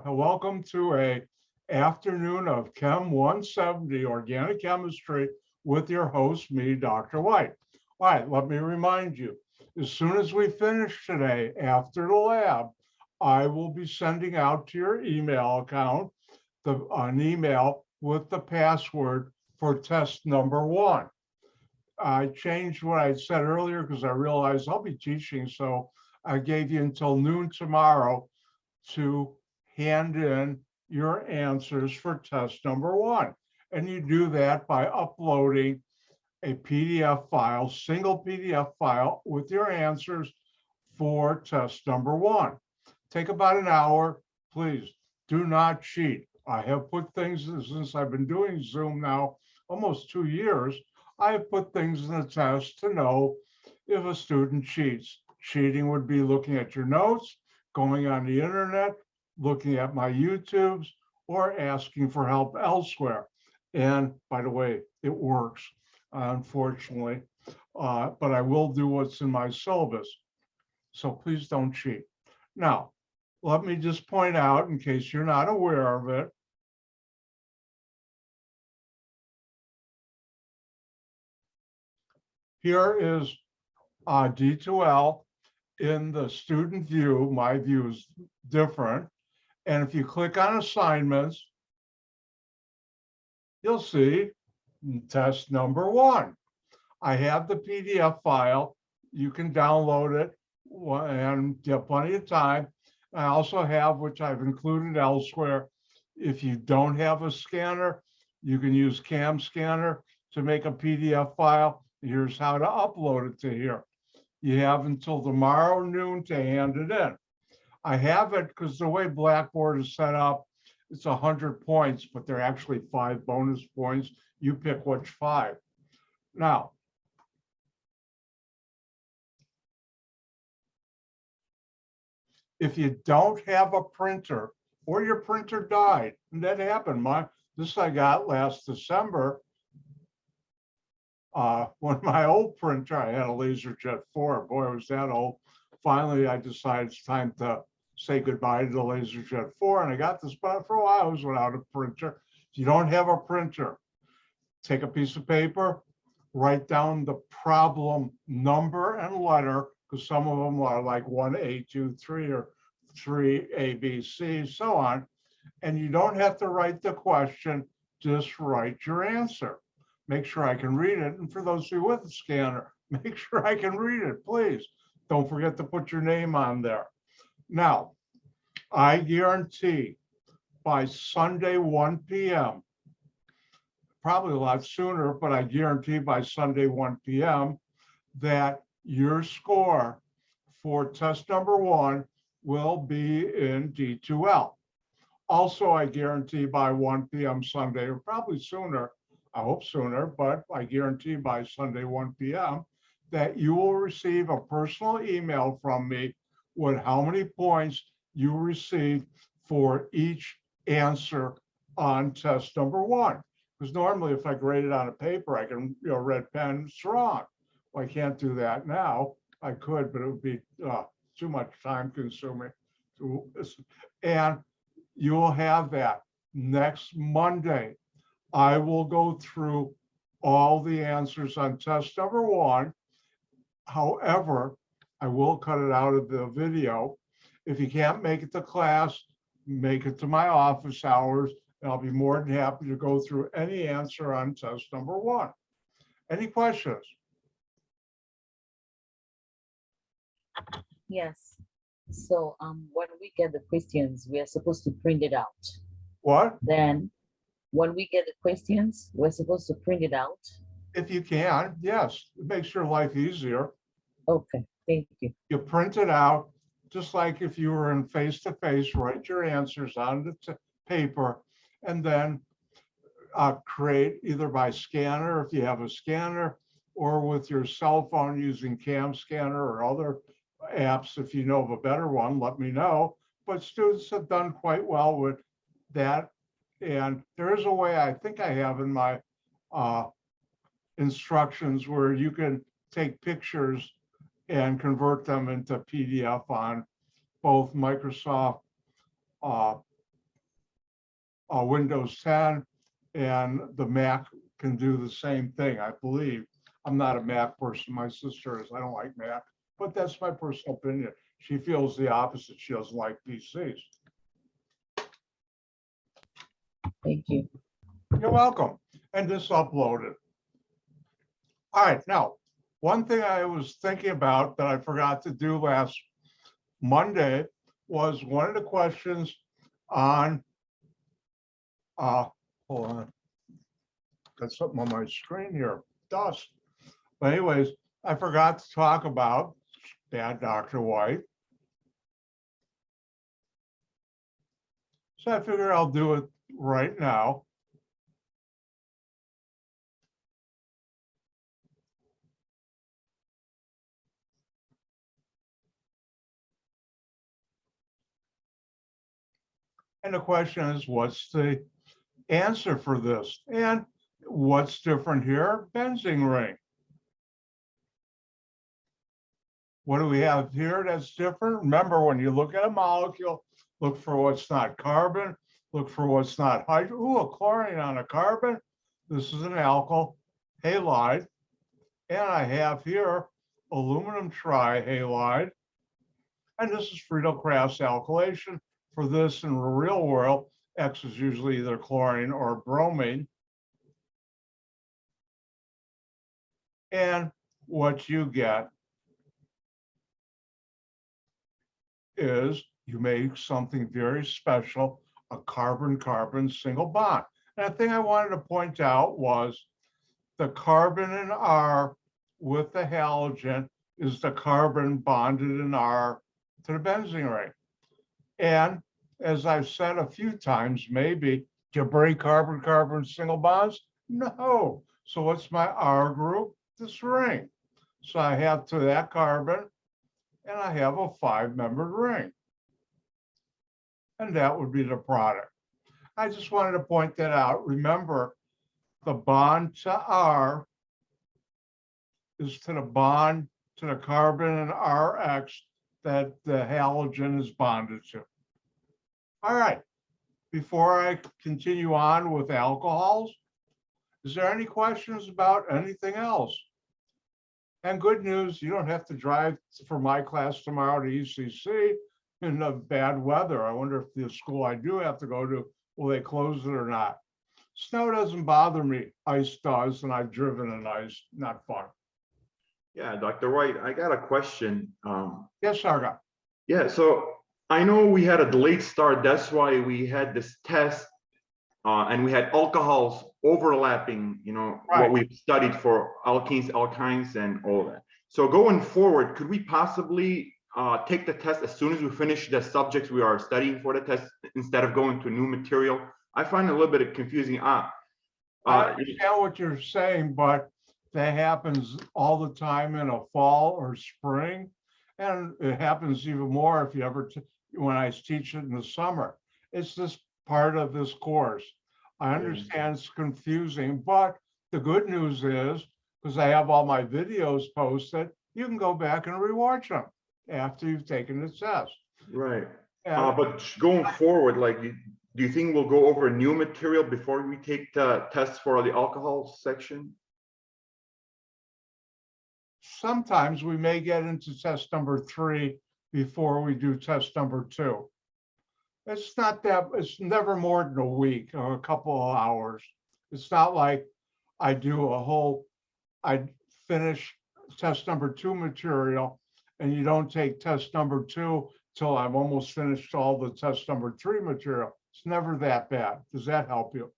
Welcome to a afternoon of Chem 170 Organic Chemistry with your host, me, Dr. White. All right, let me remind you, as soon as we finish today, after the lab, I will be sending out to your email account an email with the password for test number 1. I changed what I said earlier because I realized I'll be teaching, so I gave you until noon tomorrow to hand in your answers for test number 1. And you do that by uploading a PDF file, single PDF file with your answers for test number 1. Take about an hour. Please do not cheat. I have put things, since I've been doing Zoom now almost 2 years, I have put things in the test to know if a student cheats. Cheating would be looking at your notes, going on the internet, looking at my YouTubes, or asking for help elsewhere. And by the way, it works, unfortunately, but I will do what's in my syllabus. So please don't cheat. Now, let me just point out, in case you're not aware of it, here is D2L in the student view. My view is different. And if you click on assignments, you'll see test number 1. I have the PDF file. You can download it and get plenty of time. I also have, which I've included elsewhere, if you don't have a scanner, you can use Cam Scanner to make a PDF file. Here's how to upload it to here. You have until tomorrow noon to hand it in. I have it because the way Blackboard is set up, it's 100 points, but they're actually 5 bonus points. You pick which 5. Now, if you don't have a printer or your printer died, and that happened, this I got last December, when my old printer, I had a LaserJet 4, boy, was that old. Finally, I decided it's time to say goodbye to the LaserJet 4, and I got this, but for a while I was without a printer. If you don't have a printer, take a piece of paper, write down the problem number and letter, because some of them are like 1A, 2, 3, or 3A, B, C, so on. And you don't have to write the question, just write your answer. Make sure I can read it. And for those of you with a scanner, make sure I can read it, please. Don't forget to put your name on there. Now, I guarantee by Sunday, 1 p.m., probably a lot sooner, but I guarantee by Sunday, 1 p.m., that your score for test number 1 will be in D2L. Also, I guarantee by 1 p.m. Sunday, or probably sooner, I hope sooner, but I guarantee by Sunday, 1 p.m., that you will receive a personal email from me with how many points you received for each answer on test number 1. Because normally if I grade it on a paper, I can, red pen, it's wrong. Well, I can't do that now. I could, but it would be too much time consuming. And you will have that next Monday. I will go through all the answers on test number 1. However, I will cut it out of the video. If you can't make it to class, make it to my office hours, and I'll be more than happy to go through any answer on test number 1. Any questions? Yes. So when we get the questions, we are supposed to print it out. What? Then when we get the questions, we're supposed to print it out. If you can, yes. It makes your life easier. Okay, thank you. You print it out, just like if you were in face-to-face, write your answers on the paper, and then create either by scanner, if you have a scanner, or with your cell phone using Cam Scanner or other apps. If you know of a better one, let me know. But students have done quite well with that. And there is a way, I think I have in my instructions, where you can take pictures and convert them into PDF on both Microsoft Windows 10, and the Mac can do the same thing, I believe. I'm not a Mac person. My sister is. I don't like Mac, but that's my personal opinion. She feels the opposite. She doesn't like PCs. Thank you. You're welcome. And just upload it. All right. Now, one thing I was thinking about that I forgot to do last Monday was one of the questions on, hold on. Got something on my screen here, dust. But anyways, I forgot to talk about bad Dr. White. So I figure I'll do it right now. And the question is, what's the answer for this? And what's different here? Benzene ring. What do we have here that's different? Remember, when you look at a molecule, look for what's not carbon, look for what's not hydrogen. Ooh, a chlorine on a carbon. This is an alkyl halide. And I have here aluminum trihalide. And this is Friedel-Crafts alkylation. For this in the real world, X is usually either chlorine or bromine. And what you get is you make something very special, a carbon-carbon single bond. And the thing I wanted to point out was the carbon in R with the halogen is the carbon bonded in R to the benzene ring. And as I've said a few times, maybe, do you break carbon-carbon single bonds? No. So what's my R group? This ring. So I have to that carbon, and I have a 5-membered ring. And that would be the product. I just wanted to point that out. Remember, the bond to R is to the bond to the carbon in Rx that the halogen is bonded to. All right, before I continue on with alcohols, is there any questions about anything else? And good news, you don't have to drive for my class tomorrow to ECC in the bad weather. I wonder if the school I do have to go to, will they close it or not? Snow doesn't bother me, ice does, and I've driven in ice, not fun. Yeah, Dr. White, I got a question. Yes, Sarga. Yeah, so I know we had a delayed start. That's why we had this test and we had alcohols overlapping, you know, Right. what we've studied for alkenes, alkynes, and all that. So going forward, could we possibly take the test as soon as we finish the subjects we are studying for the test instead of going to new material? I find it a little bit confusing. I understand what you're saying, but that happens all the time in a fall or spring. And it happens even more if you ever, when I teach it in the summer. It's just part of this course. I understand it's confusing, but the good news is, because I have all my videos posted, you can go back and rewatch them after you've taken the test. Right. And But going forward, like, do you think we'll go over new material before we take the test for the alcohol section? sometimes we may get into test number 3 before we do test number 2. It's not that, it's never more than a week or a couple of hours. It's not like I do a whole, I finish test number 2 material and you don't take test number 2 till I've almost finished all the test number 3 material. It's never that bad. Does that help you?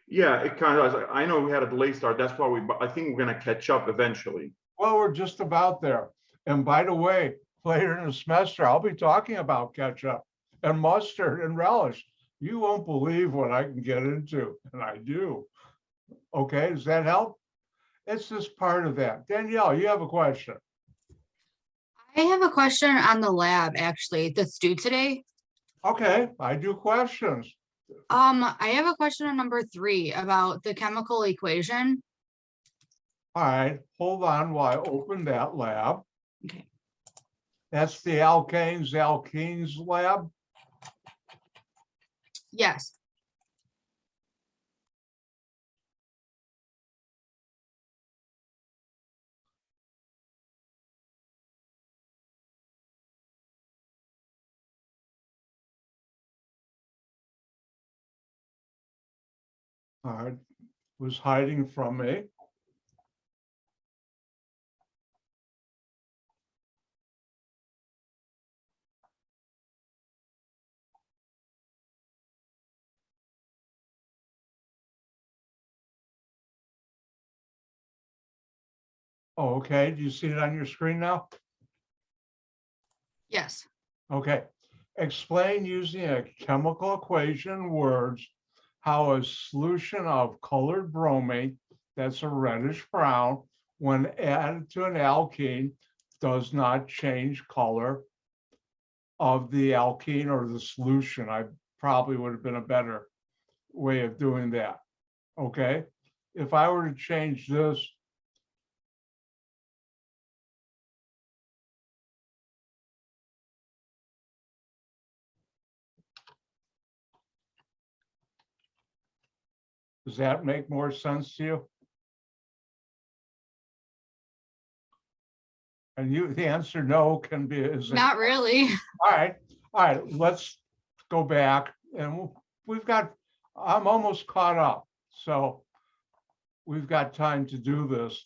Yeah, it kind of, I know we had a delay start. That's why I think we're going to catch up eventually. Well, we're just about there. And by the way, later in the semester, I'll be talking about ketchup and mustard and relish. You won't believe what I can get into, and I do. Okay, does that help? It's just part of that. Danielle, you have a question. I have a question on the lab, actually, that's due today. Okay, I do questions. I have a question on number 3 about the chemical equation. All right, hold on while I open that lab. Okay. That's the alkanes, alkenes lab. Yes. Was hiding from me. Oh, okay. Do you see it on your screen now? Yes. Okay. Explain using a chemical equation in words how a solution of colored bromate, that's a reddish brown, when added to an alkene, does not change color of the alkene or the solution. I probably would have been a better way of doing that. Okay. If I were to change this does that make more sense to you? And you, the answer no can be, is it? Not really. All right, let's go back and we've got, I'm almost caught up. So we've got time to do this.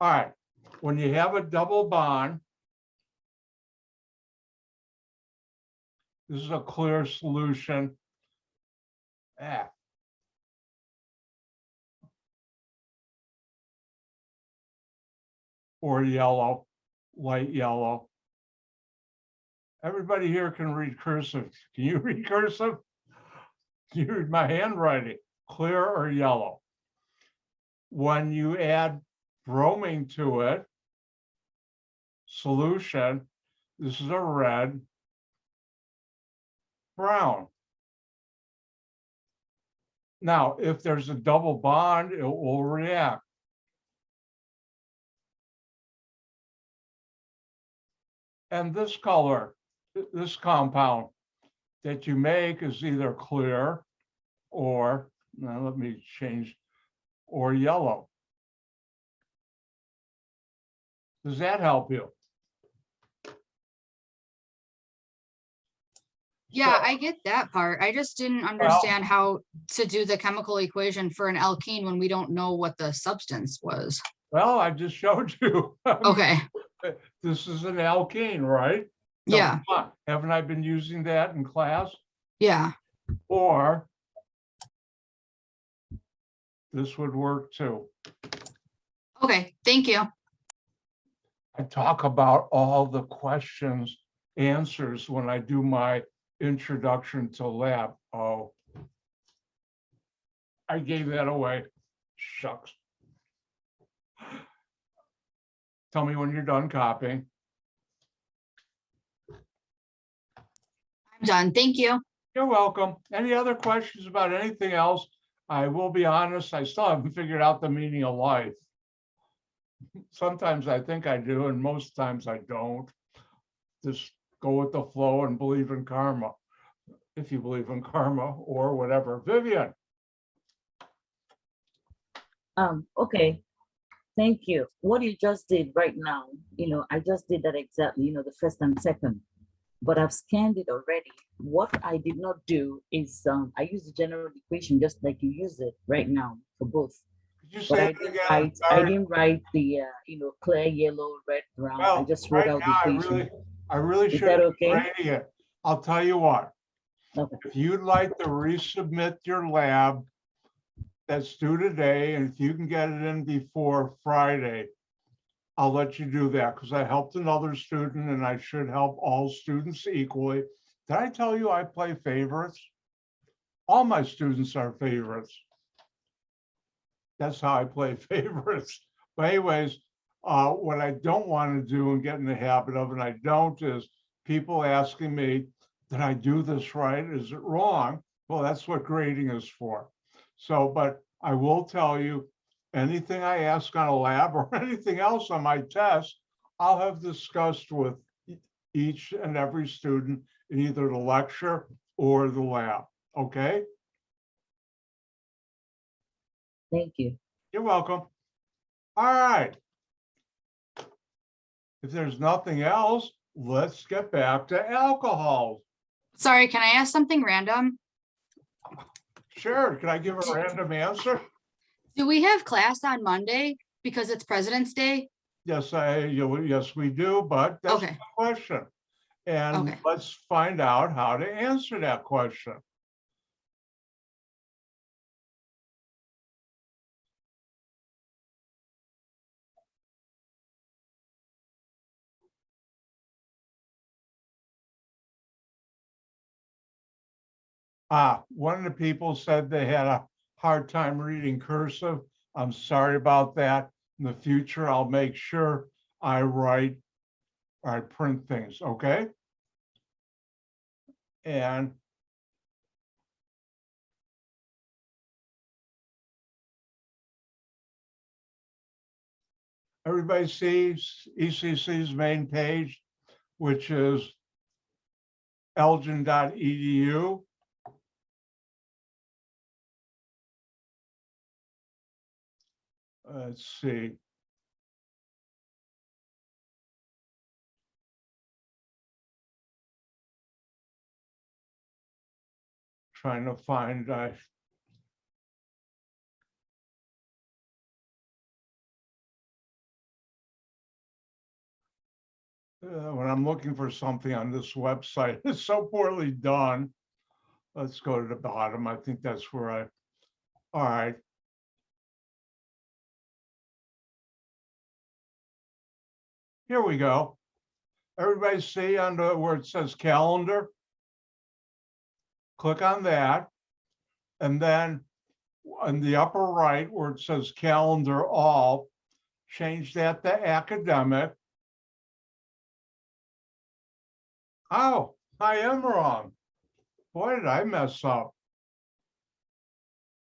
All right, when you have a double bond, this is a clear solution. Or yellow, light yellow. Everybody here can read cursive. Can you read cursive? Can you read my handwriting? Clear or yellow? When you add bromine to it, solution, this is a red, brown. Now, if there's a double bond, it will react. And this color, this compound that you make is either clear or, now let me change, or yellow. Does that help you? Yeah, So- I get that part. I just didn't understand how to do the chemical equation for an alkene when we don't know what the substance was. Well, I just showed you. Okay. This is an alkene, right? Yeah. Come on, haven't I been using that in class? Yeah. Or this would work too. Okay. Thank you. I talk about all the questions, answers when I do my introduction to lab. Oh, I gave that away. Shucks. Tell me when you're done copying. I'm done. Thank you. You're welcome. Any other questions about anything else? I will be honest, I still haven't figured out the meaning of life. Sometimes I think I do, and most times I don't. Just go with the flow and believe in karma, if you believe in karma or whatever. Vivian. Okay, thank you. What you just did right now, I just did that exactly, the first and second, but I've scanned it already. What I did not do is I used the general equation just like you use it right now for both. Could you But say I that didn't again? write, I Sorry. didn't write the, clear, yellow, red, brown. I Well, just wrote right out now, the equation. I really Is should that be okay? grading it. I'll tell you what. Okay. If you'd like to resubmit your lab that's due today, and if you can get it in before Friday, I'll let you do that because I helped another student and I should help all students equally. Did I tell you I play favorites? All my students are favorites. That's how I play favorites. But anyways, what I don't want to do and get in the habit of, and I don't, is people asking me, did I do this right? Is it wrong? Well, that's what grading is for. So, but I will tell you, anything I ask on a lab or anything else on my test, I'll have discussed with each and every student in either the lecture or the lab. Okay? Thank you. You're welcome. All right. If there's nothing else, let's get back to alcohols. Sorry, can I ask something random? Sure, can I give a random answer? Do we have class on Monday because it's President's Day? Yes, yes, we do, but that's Okay. the question. And Okay. let's find out how to answer that question. One of the people said they had a hard time reading cursive. I'm sorry about that. In the future, I'll make sure I print things, okay? And everybody sees ECC's main page, which is elgin.edu. Let's see. Trying to find, when I'm looking for something on this website, it's so poorly done. Let's go to the bottom. I think that's where all right. Here we go. Everybody see under where it says calendar? Click on that. And then on the upper right where it says calendar all, change that to academic. Oh, I am wrong. Boy, did I mess up.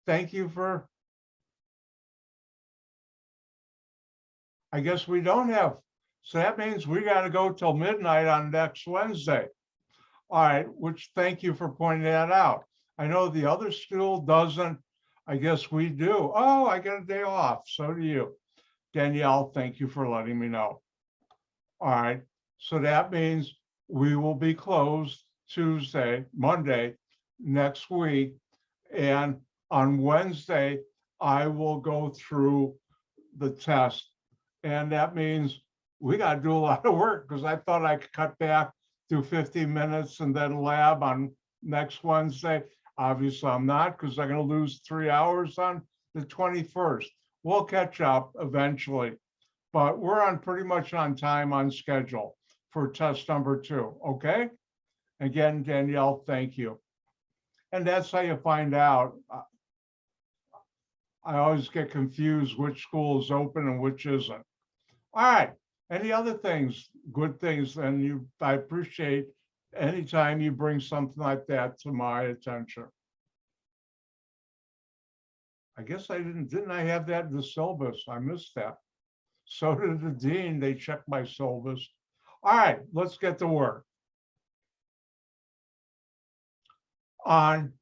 Thank you for, I guess we don't have, so that means we got to go till midnight on next Wednesday. All right, which thank you for pointing that out. I know the other school doesn't, I guess we do. Oh, I get a day off, so do you. Danielle, thank you for letting me know. All right, so that means we will be closed Monday next week. And on Wednesday, I will go through the test. And that means we got to do a lot of work because I thought I could cut back to 15 minutes and then lab on next Wednesday. Obviously, I'm not because I'm going to lose 3 hours on the 21st. We'll catch up eventually, but we're on pretty much on time, on schedule for test number 2. Okay. Again, Danielle, thank you. And that's how you find out. I always get confused which school is open and which isn't. All right. Any other things, good things? And I appreciate anytime you bring something like that to my attention. I guess I didn't I have that in the syllabus? I missed that. So did the dean, they checked my syllabus. All right, let's get to work. On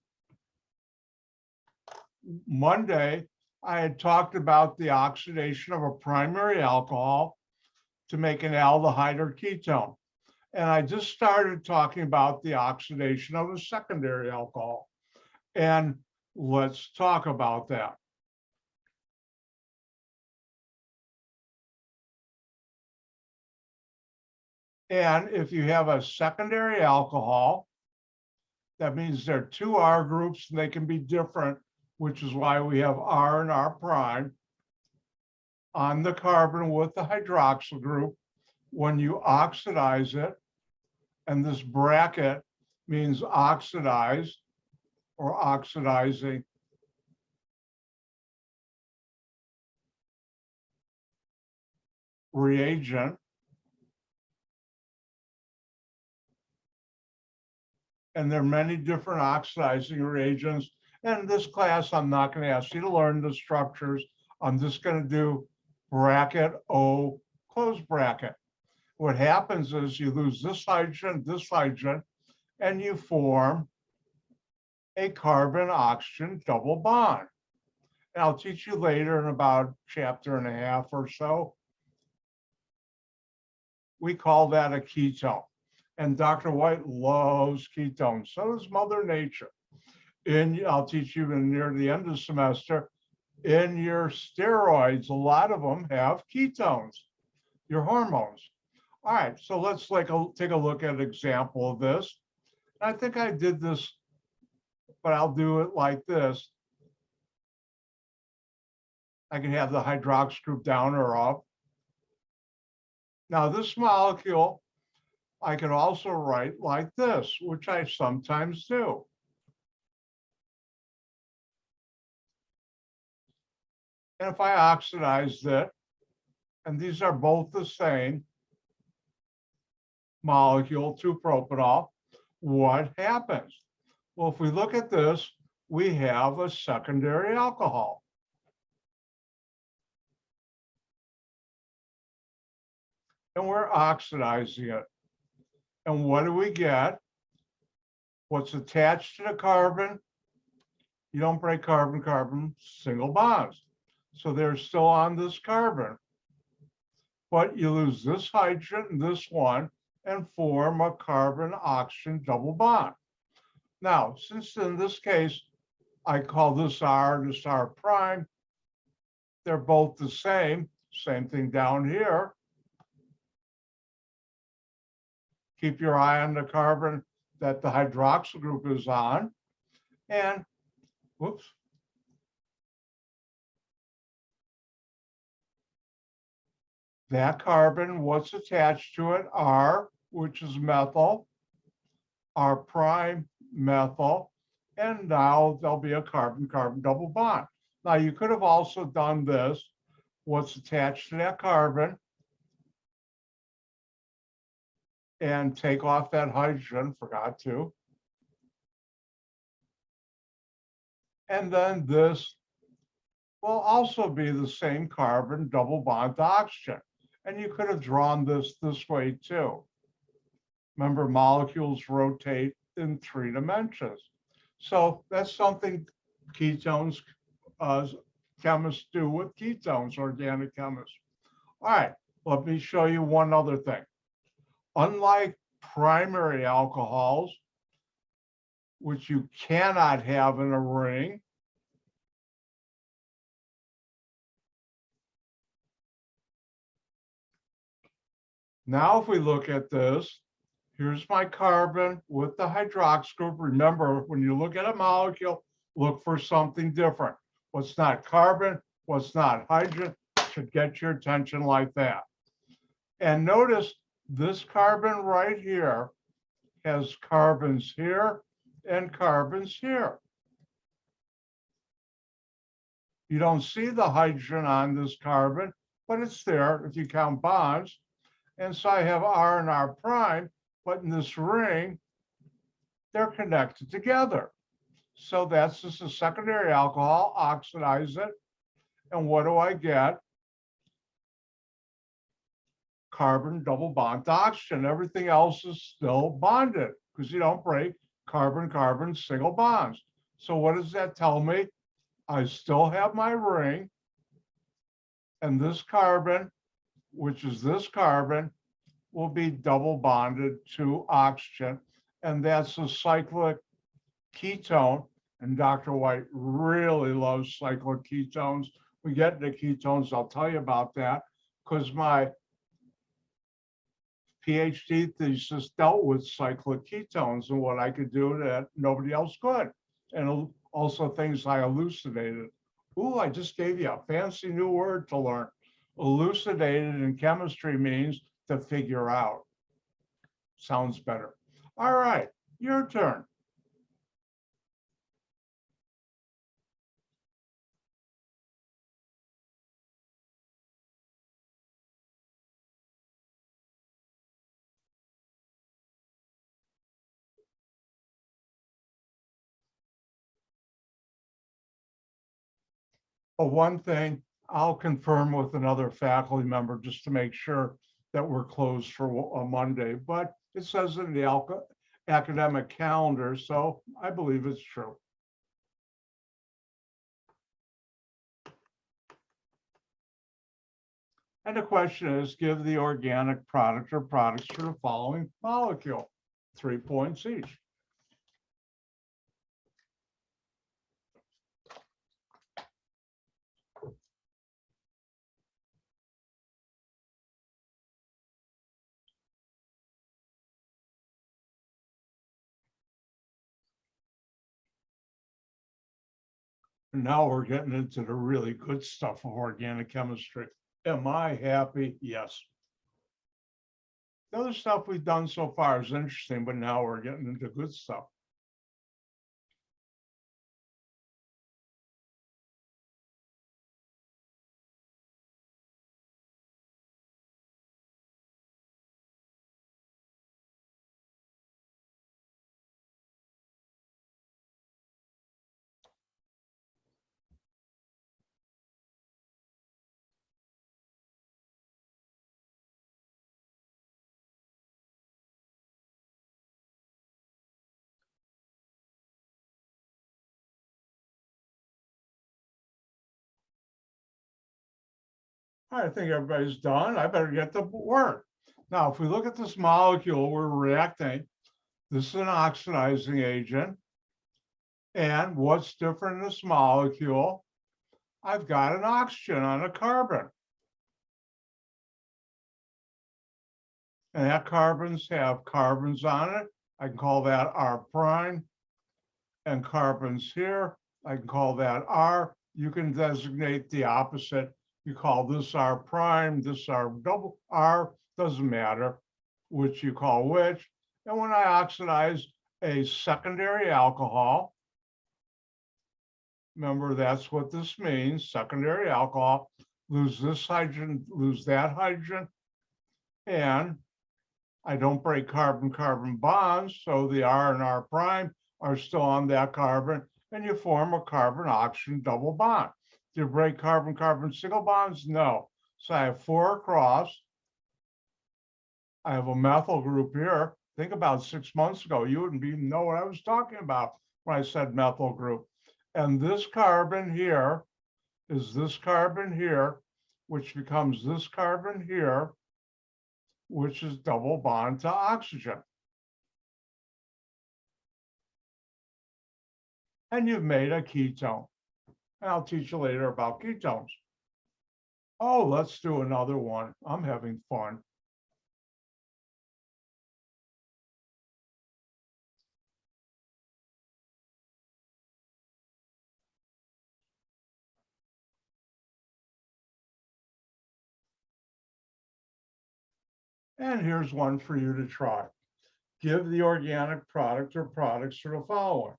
Monday, I had talked about the oxidation of a primary alcohol to make an aldehyde or ketone. And I just started talking about the oxidation of a secondary alcohol. And let's talk about that. And if you have a secondary alcohol, that means there are 2 R groups and they can be different, which is why we have R and R prime on the carbon with the hydroxyl group. When you oxidize it, and this bracket means oxidized or oxidizing reagent. And there are many different oxidizing reagents. And in this class, I'm not going to ask you to learn the structures. I'm just going to do bracket O, close bracket. What happens is you lose this hydrogen, and you form a carbon-oxygen double bond. And I'll teach you later in about chapter and a half or so. We call that a ketone. And Dr. White loves ketones. So does Mother Nature. I'll teach you near the end of the semester, in your steroids, a lot of them have ketones, your hormones. All right, so let's take a look at an example of this. I think I did this, but I'll do it like this. I can have the hydroxy group down or up. Now this molecule, I can also write like this, which I sometimes do. And if I oxidize it, and these are both the same molecule, 2-propanol, what happens? Well, if we look at this, we have a secondary alcohol. And we're oxidizing it. And what do we get? What's attached to the carbon? You don't break carbon-carbon single bonds. So they're still on this carbon. But you lose this hydrogen and this one and form a carbon-oxygen double bond. Now, since in this case, I call this R prime, they're both the same thing down here. Keep your eye on the carbon that the hydroxyl group is on. And, whoops. That carbon, what's attached to it? R, which is methyl, R prime methyl, and now there'll be a carbon-carbon double bond. Now you could have also done this. What's attached to that carbon? And take off that hydrogen, forgot to. And then this will also be the same carbon double bond to oxygen. And you could have drawn this way too. Remember, molecules rotate in 3 dimensions. So that's something ketones, chemists do with ketones, organic chemists. All right, let me show you one other thing. Unlike primary alcohols, which you cannot have in a ring, now if we look at this, here's my carbon with the hydroxy group. Remember, when you look at a molecule, look for something different. What's not carbon, what's not hydrogen, should get your attention like that. And notice this carbon right here has carbons here and carbons here. You don't see the hydrogen on this carbon, but it's there if you count bonds. And so I have R and R prime, but in this ring, they're connected together. So that's just a secondary alcohol, oxidize it. And what do I get? Carbon double bond to oxygen. Everything else is still bonded because you don't break carbon-carbon single bonds. So what does that tell me? I still have my ring, and this carbon, which is this carbon, will be double bonded to oxygen, and that's a cyclic ketone. And Dr. White really loves cyclic ketones. We get into ketones, I'll tell you about that, because my PhD thesis dealt with cyclic ketones and what I could do that nobody else could. And also things I elucidated. Ooh, I just gave you a fancy new word to learn. Elucidated in chemistry means to figure out. Sounds better. All right, your turn. But one thing, I'll confirm with another faculty member just to make sure that we're closed for a Monday, but it says in the academic calendar, so I believe it's true. And the question is, give the organic product or products for the following molecule, 3 points each. And now we're getting into the really good stuff of organic chemistry. Am I happy? Yes. The other stuff we've done so far is interesting, but now we're getting into good stuff. I think everybody's done. I better get to work. Now, if we look at this molecule, we're reacting. This is an oxidizing agent. And what's different in this molecule? I've got an oxygen on a carbon. And that carbons have carbons on it. I can call that R prime. And carbons here, I can call that R. You can designate the opposite. You call this R prime, this R double R, doesn't matter which you call which. And when I oxidize a secondary alcohol, remember that's what this means, secondary alcohol, lose this hydrogen, lose that hydrogen, and I don't break carbon-carbon bonds, so the R and R prime are still on that carbon, and you form a carbon-oxygen double bond. Do you break carbon-carbon single bonds? No. So I have 4 across. I have a methyl group here. Think about 6 months ago, you wouldn't even know what I was talking about when I said methyl group. And this carbon here is this carbon here, which becomes this carbon here, which is double bond to oxygen. And you've made a ketone. And I'll teach you later about ketones. Oh, let's do another one. I'm having fun. And here's one for you to try. Give the organic product or products for the following.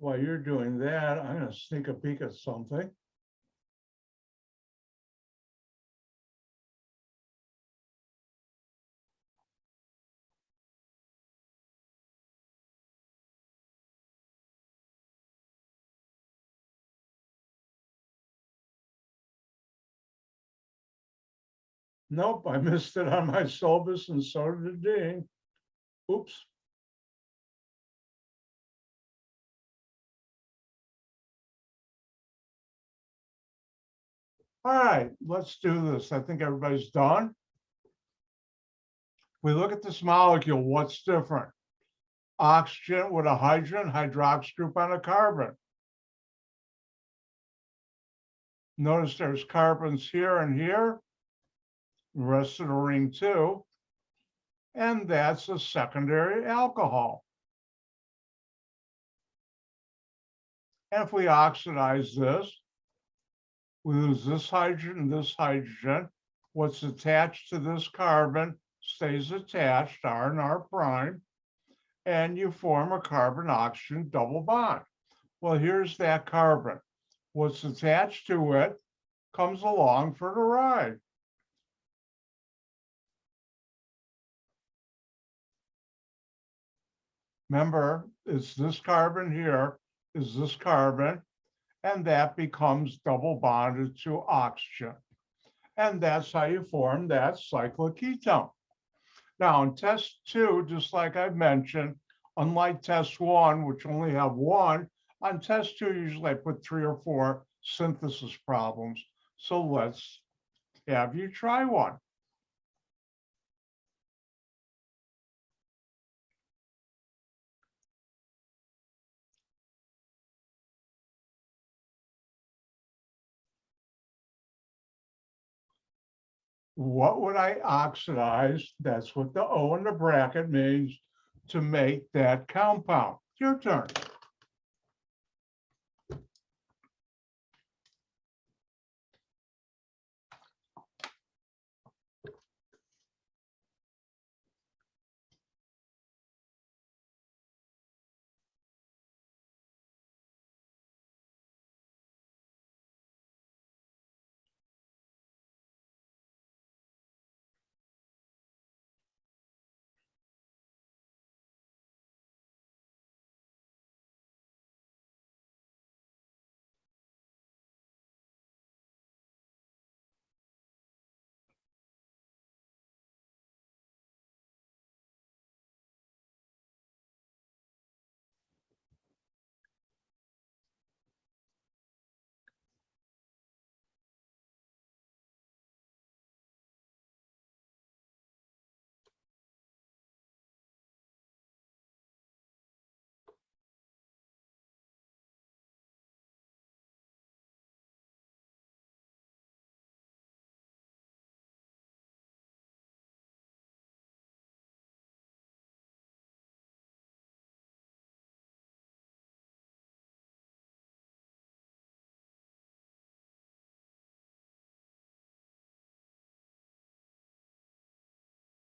While you're doing that, I'm going to sneak a peek at something. Nope, I missed it on my syllabus, and so did Dean. Oops. All right, let's do this. I think everybody's done. We look at this molecule, what's different? Oxygen with a hydrogen, hydroxy group on a carbon. Notice there's carbons here and here, the rest of the ring too, and that's a secondary alcohol. And if we oxidize this, we lose this hydrogen, this hydrogen. What's attached to this carbon stays attached, R and R prime, and you form a carbon-oxygen double bond. Well, here's that carbon. What's attached to it comes along for the ride. Remember, it's this carbon here, is this carbon, and that becomes double bonded to oxygen. And that's how you form that cyclic ketone. Now, in test 2, just like I mentioned, unlike test 1, which only have 1, on test 2, usually I put 3 or 4 synthesis problems. So let's have you try one. What would I oxidize? That's what the O in the bracket means, to make that compound. Your turn.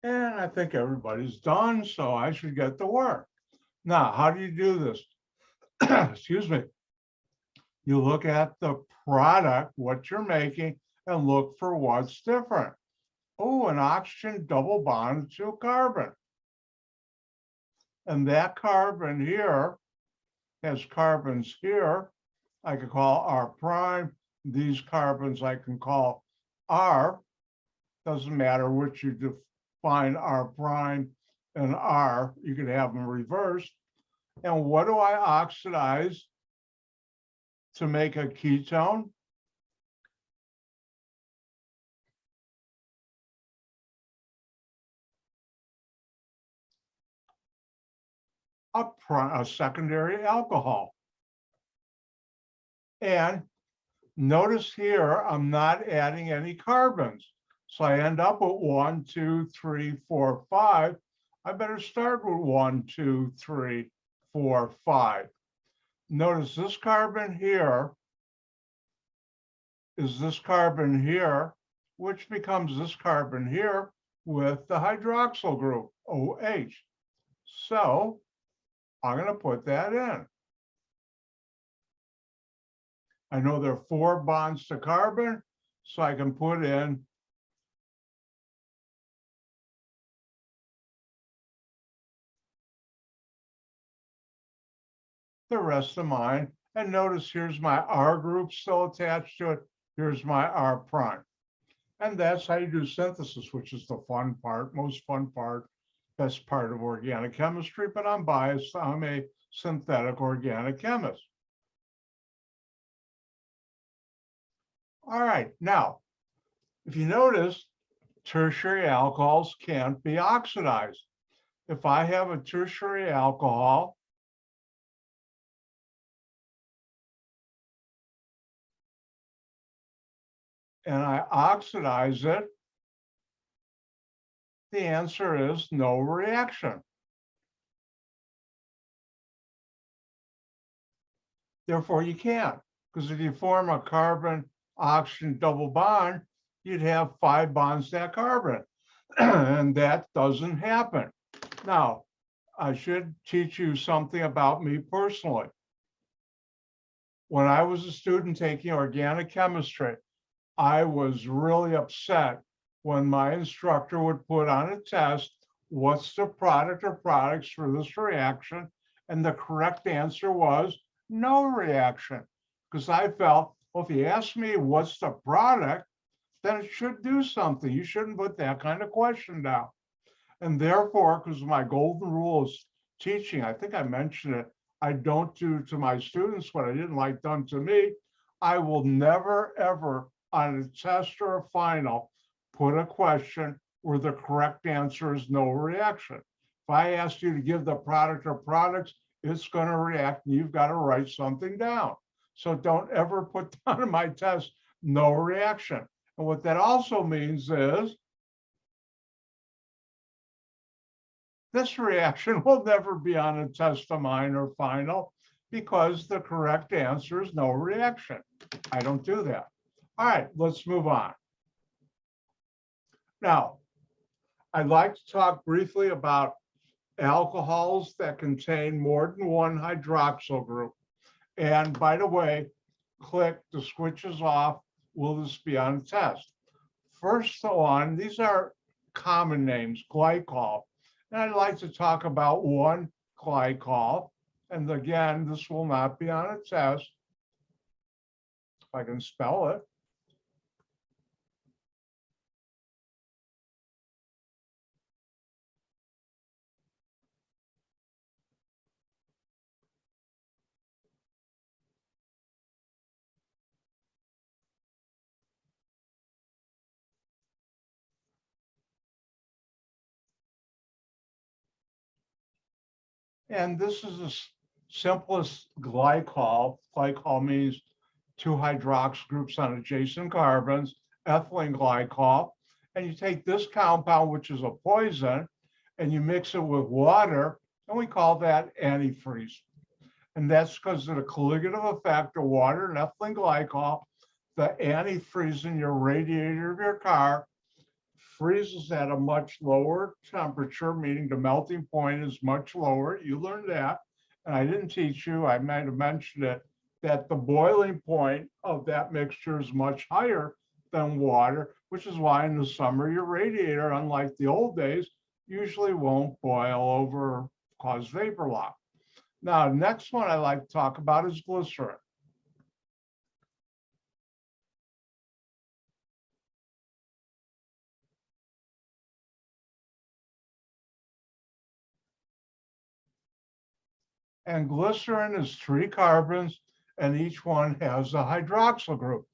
And I think everybody's done, so I should get to work. Now, how do you do this? Excuse me. You look at the product, what you're making, and look for what's different. Oh, an oxygen double bond to a carbon. And that carbon here has carbons here. I could call R prime. These carbons I can call R. Doesn't matter which you define R prime and R. You could have them reversed. And what do I oxidize to make a ketone? A secondary alcohol. And notice here, I'm not adding any carbons. So I end up with 1, 2, 3, 4, 5. I better start with 1, 2, 3, 4, 5. Notice this carbon here is this carbon here, which becomes this carbon here with the hydroxyl group, OH. So I'm going to put that in. I know there are 4 bonds to carbon, so I can put in the rest of mine. And notice here's my R group still attached to it. Here's my R prime. And that's how you do synthesis, which is the fun part, most fun part, best part of organic chemistry, but I'm biased. I'm a synthetic organic chemist. All right, now, if you notice, tertiary alcohols can't be oxidized. If I have a tertiary alcohol, and I oxidize it, the answer is no reaction. Therefore, you can't, because if you form a carbon-oxygen double bond, you'd have 5 bonds to that carbon, and that doesn't happen. Now, I should teach you something about me personally. When I was a student taking organic chemistry, I was really upset when my instructor would put on a test, what's the product or products for this reaction? And the correct answer was no reaction, because I felt, well, if you ask me what's the product, then it should do something. You shouldn't put that kind of question down. And therefore, because my golden rule is teaching, I think I mentioned it, I don't do to my students what I didn't like done to me. I will never, ever on a test or a final put a question where the correct answer is no reaction. If I ask you to give the product or products, it's going to react and you've got to write something down. So don't ever put down in my test, no reaction. And what that also means is this reaction will never be on a test of mine or final because the correct answer is no reaction. I don't do that. All right, let's move on. Now, I'd like to talk briefly about alcohols that contain more than one hydroxyl group. And by the way, click the switches off. Will this be on test? First one, these are common names, glycol. And I'd like to talk about one glycol. And again, this will not be on a test. If I can spell it. And this is the simplest glycol. Glycol means two hydrox groups on adjacent carbons, ethylene glycol. And you take this compound, which is a poison, and you mix it with water, and we call that antifreeze. And that's because of the colligative effect of water and ethylene glycol. The antifreeze in your radiator of your car freezes at a much lower temperature, meaning the melting point is much lower. You learned that. And I didn't teach you, I might have mentioned it, that the boiling point of that mixture is much higher than water, which is why in the summer your radiator, unlike the old days, usually won't boil over or cause vapor lock. Now, next one I like to talk about is glycerin. And glycerin is 3 carbons, and each one has a hydroxyl group.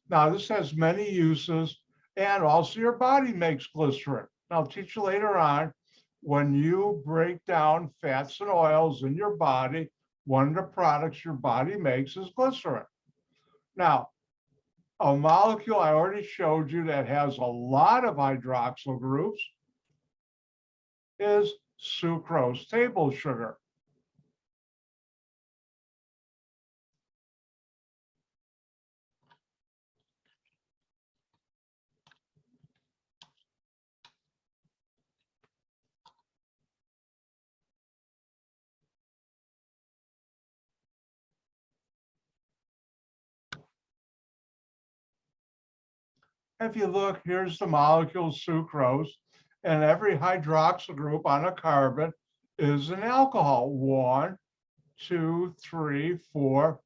Now, this has many uses, and also your body makes glycerin. I'll teach you later on, when you break down fats and oils in your body, one of the products your body makes is glycerin. Now, a molecule I already showed you that has a lot of hydroxyl groups is sucrose, table sugar. If you look, here's the molecule sucrose, and every hydroxyl group on a carbon is an alcohol. 1, 2, 3, 4,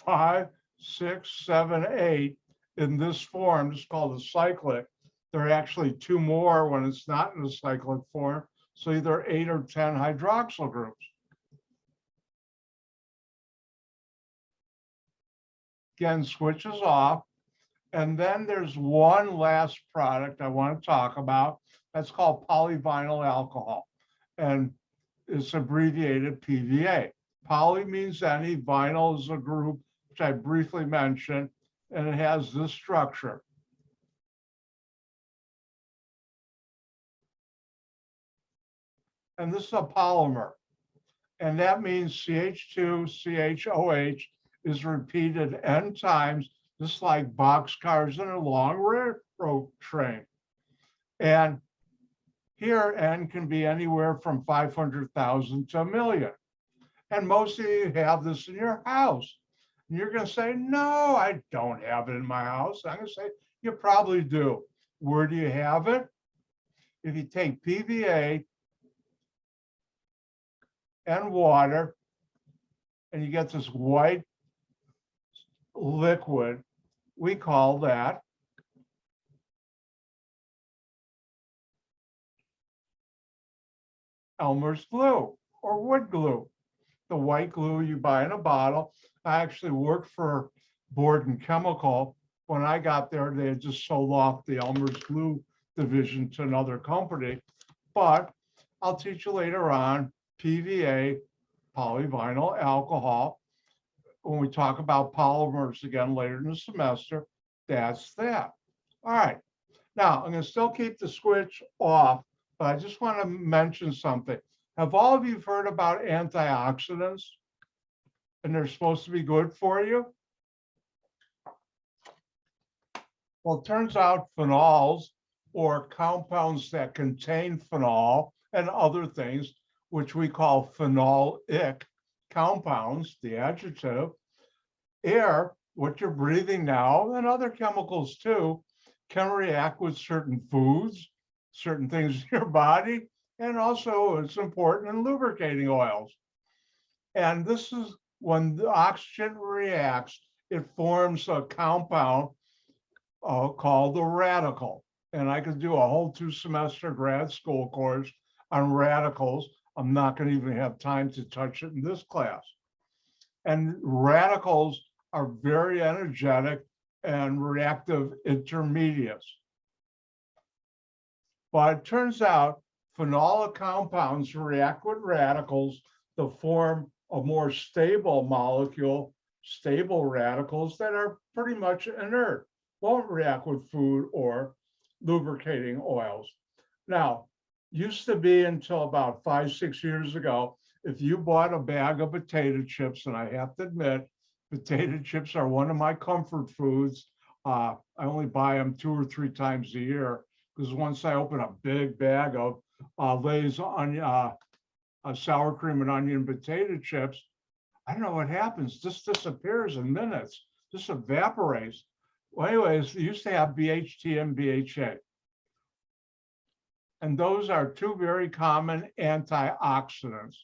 5, 6, 7, 8 in this form. It's called a cyclic. There are actually 2 more when it's not in the cyclic form. So either 8 or 10 hydroxyl groups. Again, switches off. And then there's one last product I want to talk about. That's called polyvinyl alcohol. And it's abbreviated PVA. Poly means any, vinyl is a group, which I briefly mentioned, and it has this structure. And this is a polymer. And that means CH2CHOH is repeated N times, just like boxcars in a long railroad train. And here, N can be anywhere from 500,000 to 1 million. And most of you have this in your house. And you're going to say, no, I don't have it in my house. I'm going to say, you probably do. Where do you have it? If you take PVA and water, and you get this white liquid, we call that Elmer's glue or wood glue. The white glue you buy in a bottle. I actually worked for Borden Chemical. When I got there, they had just sold off the Elmer's glue division to another company. But I'll teach you later on PVA, polyvinyl alcohol. When we talk about polymers again later in the semester, that's that. All right. Now, I'm going to still keep the switch off, but I just want to mention something. Have all of you heard about antioxidants? And they're supposed to be good for you? Well, it turns out phenols, or compounds that contain phenol and other things, which we call phenolic compounds, the adjective, air, what you're breathing now, and other chemicals too, can react with certain foods, certain things in your body, and also it's important in lubricating oils. And this is when the oxygen reacts, it forms a compound called the radical. And I could do a whole 2-semester grad school course on radicals. I'm not going to even have time to touch it in this class. And radicals are very energetic and reactive intermediates. But it turns out phenolic compounds react with radicals to form a more stable molecule, stable radicals that are pretty much inert, won't react with food or lubricating oils. Now, used to be until about 5-6 years ago, if you bought a bag of potato chips, and I have to admit, potato chips are one of my comfort foods. I only buy them 2 or 3 times a year, because once I open a big bag of Lay's onion, sour cream and onion potato chips, I don't know what happens. This disappears in minutes. This evaporates. Well, anyways, they used to have BHT and BHA. And those are 2 very common antioxidants.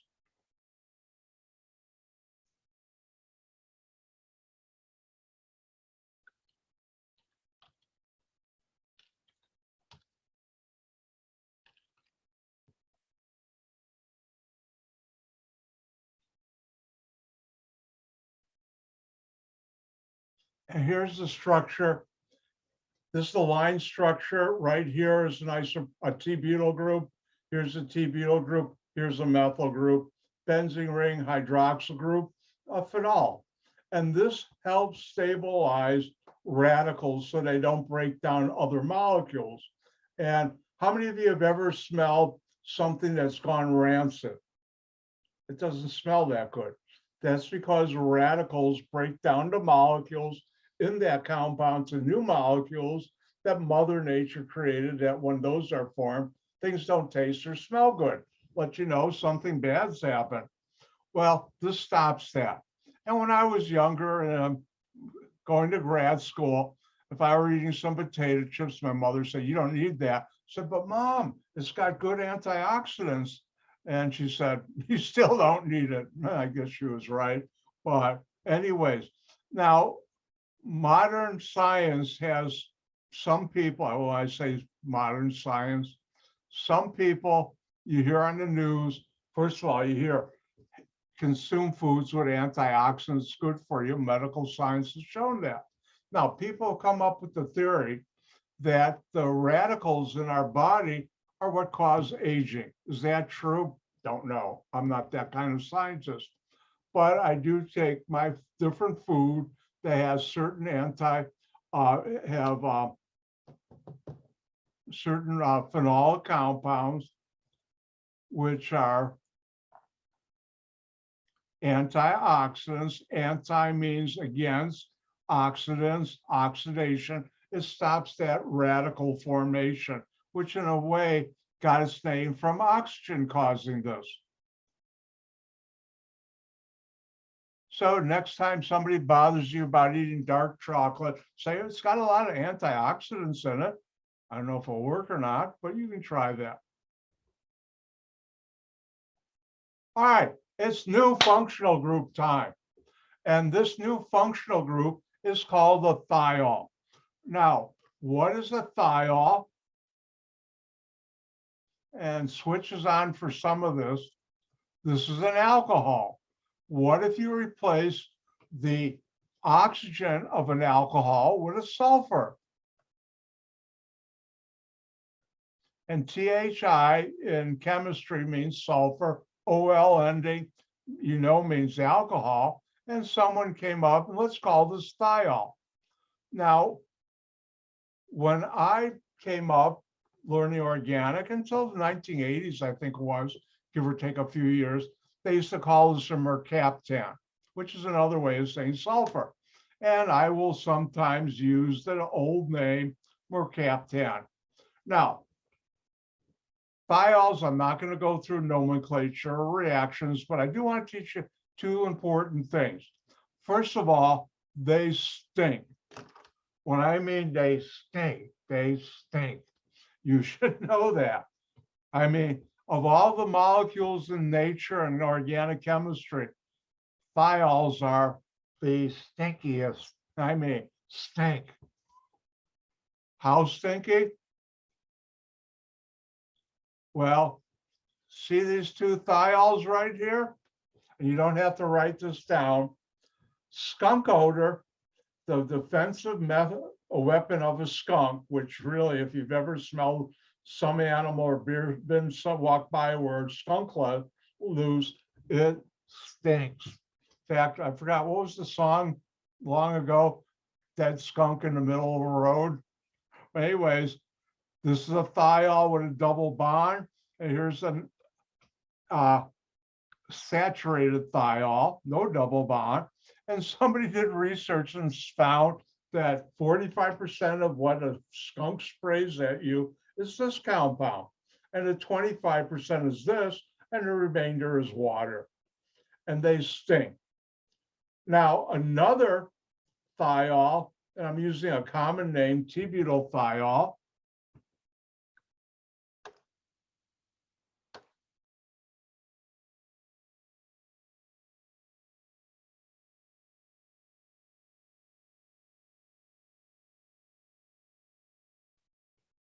And here's the structure. This is the line structure. Right here is a T-butyl group. Here's a T-butyl group. Here's a methyl group. Benzene ring, hydroxyl group, a phenol. And this helps stabilize radicals so they don't break down other molecules. And how many of you have ever smelled something that's gone rancid? It doesn't smell that good. That's because radicals break down the molecules in that compound to new molecules that Mother Nature created, that when those are formed, things don't taste or smell good. Let you know something bad's happened. Well, this stops that. And when I was younger and going to grad school, if I were eating some potato chips, my mother said, "You don't need that." I said, "But Mom, it's got good antioxidants." And she said, "You still don't need it." I guess she was right. But anyways, now modern science has some people, well, I say modern science, some people you hear on the news, first of all, you hear consume foods with antioxidants, good for you. Medical science has shown that. Now, people come up with the theory that the radicals in our body are what cause aging. Is that true? Don't know. I'm not that kind of scientist. But I do take my different food that has certain certain phenolic compounds, which are antioxidants. Anti means against, oxidants, oxidation. It stops that radical formation, which in a way got its name from oxygen causing this. So next time somebody bothers you about eating dark chocolate, say it's got a lot of antioxidants in it. I don't know if it'll work or not, but you can try that. All right, it's new functional group time. And this new functional group is called a thiol. Now, what is a thiol? And switches on for some of this. This is an alcohol. What if you replace the oxygen of an alcohol with a sulfur? And THI in chemistry means sulfur, OL ending, means alcohol. And someone came up and let's call this thiol. Now, when I came up learning organic until the 1980s, I think it was, give or take a few years, they used to call this a mercaptan, which is another way of saying sulfur. And I will sometimes use the old name mercaptan. Now, thiols, I'm not going to go through nomenclature or reactions, but I do want to teach you two important things. First of all, they stink. When I mean they stink, they stink. You should know that. I mean, of all the molecules in nature and organic chemistry, thiols are the stinkiest. I mean, stink. How stinky? Well, see these two thiols right here? And you don't have to write this down. Skunk odor, the defensive method, a weapon of a skunk, which really, if you've ever smelled some animal or been walked by where skunk loose, it stinks. In fact, I forgot, what was the song long ago? Dead skunk in the middle of a road. But anyways, this is a thiol with a double bond, and here's a saturated thiol, no double bond. And somebody did research and found that 45% of what a skunk sprays at you is this compound, and the 25% is this, and the remainder is water. And they stink. Now, another thiol, and I'm using a common name, T-butyl thiol.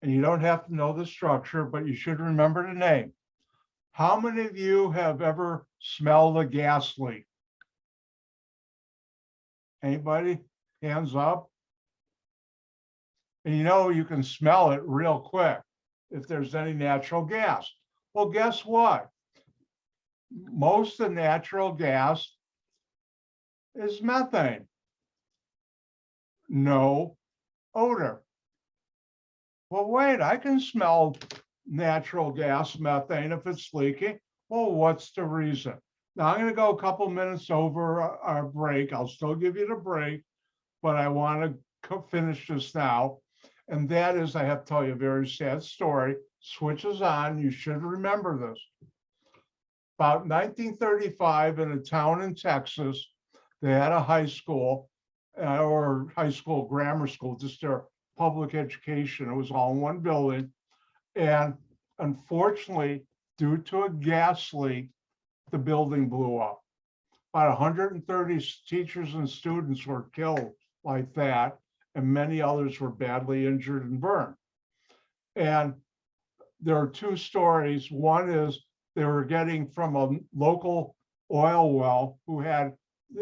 And you don't have to know the structure, but you should remember the name. How many of you have ever smelled a gas leak? Anybody? Hands up. And you can smell it real quick if there's any natural gas. Well, guess what? Most of the natural gas is methane. No odor. Well, wait, I can smell natural gas methane if it's leaking. Well, what's the reason? Now, I'm going to go a couple minutes over our break. I'll still give you the break, but I want to finish this now. And that is, I have to tell you a very sad story. Switches on. You should remember this. About 1935, in a town in Texas, they had a high school or high school grammar school, just their public education. It was all in one building. And unfortunately, due to a gas leak, the building blew up. About 130 teachers and students were killed like that, and many others were badly injured and burned. And there are two stories. One is they were getting from a local oil well who had,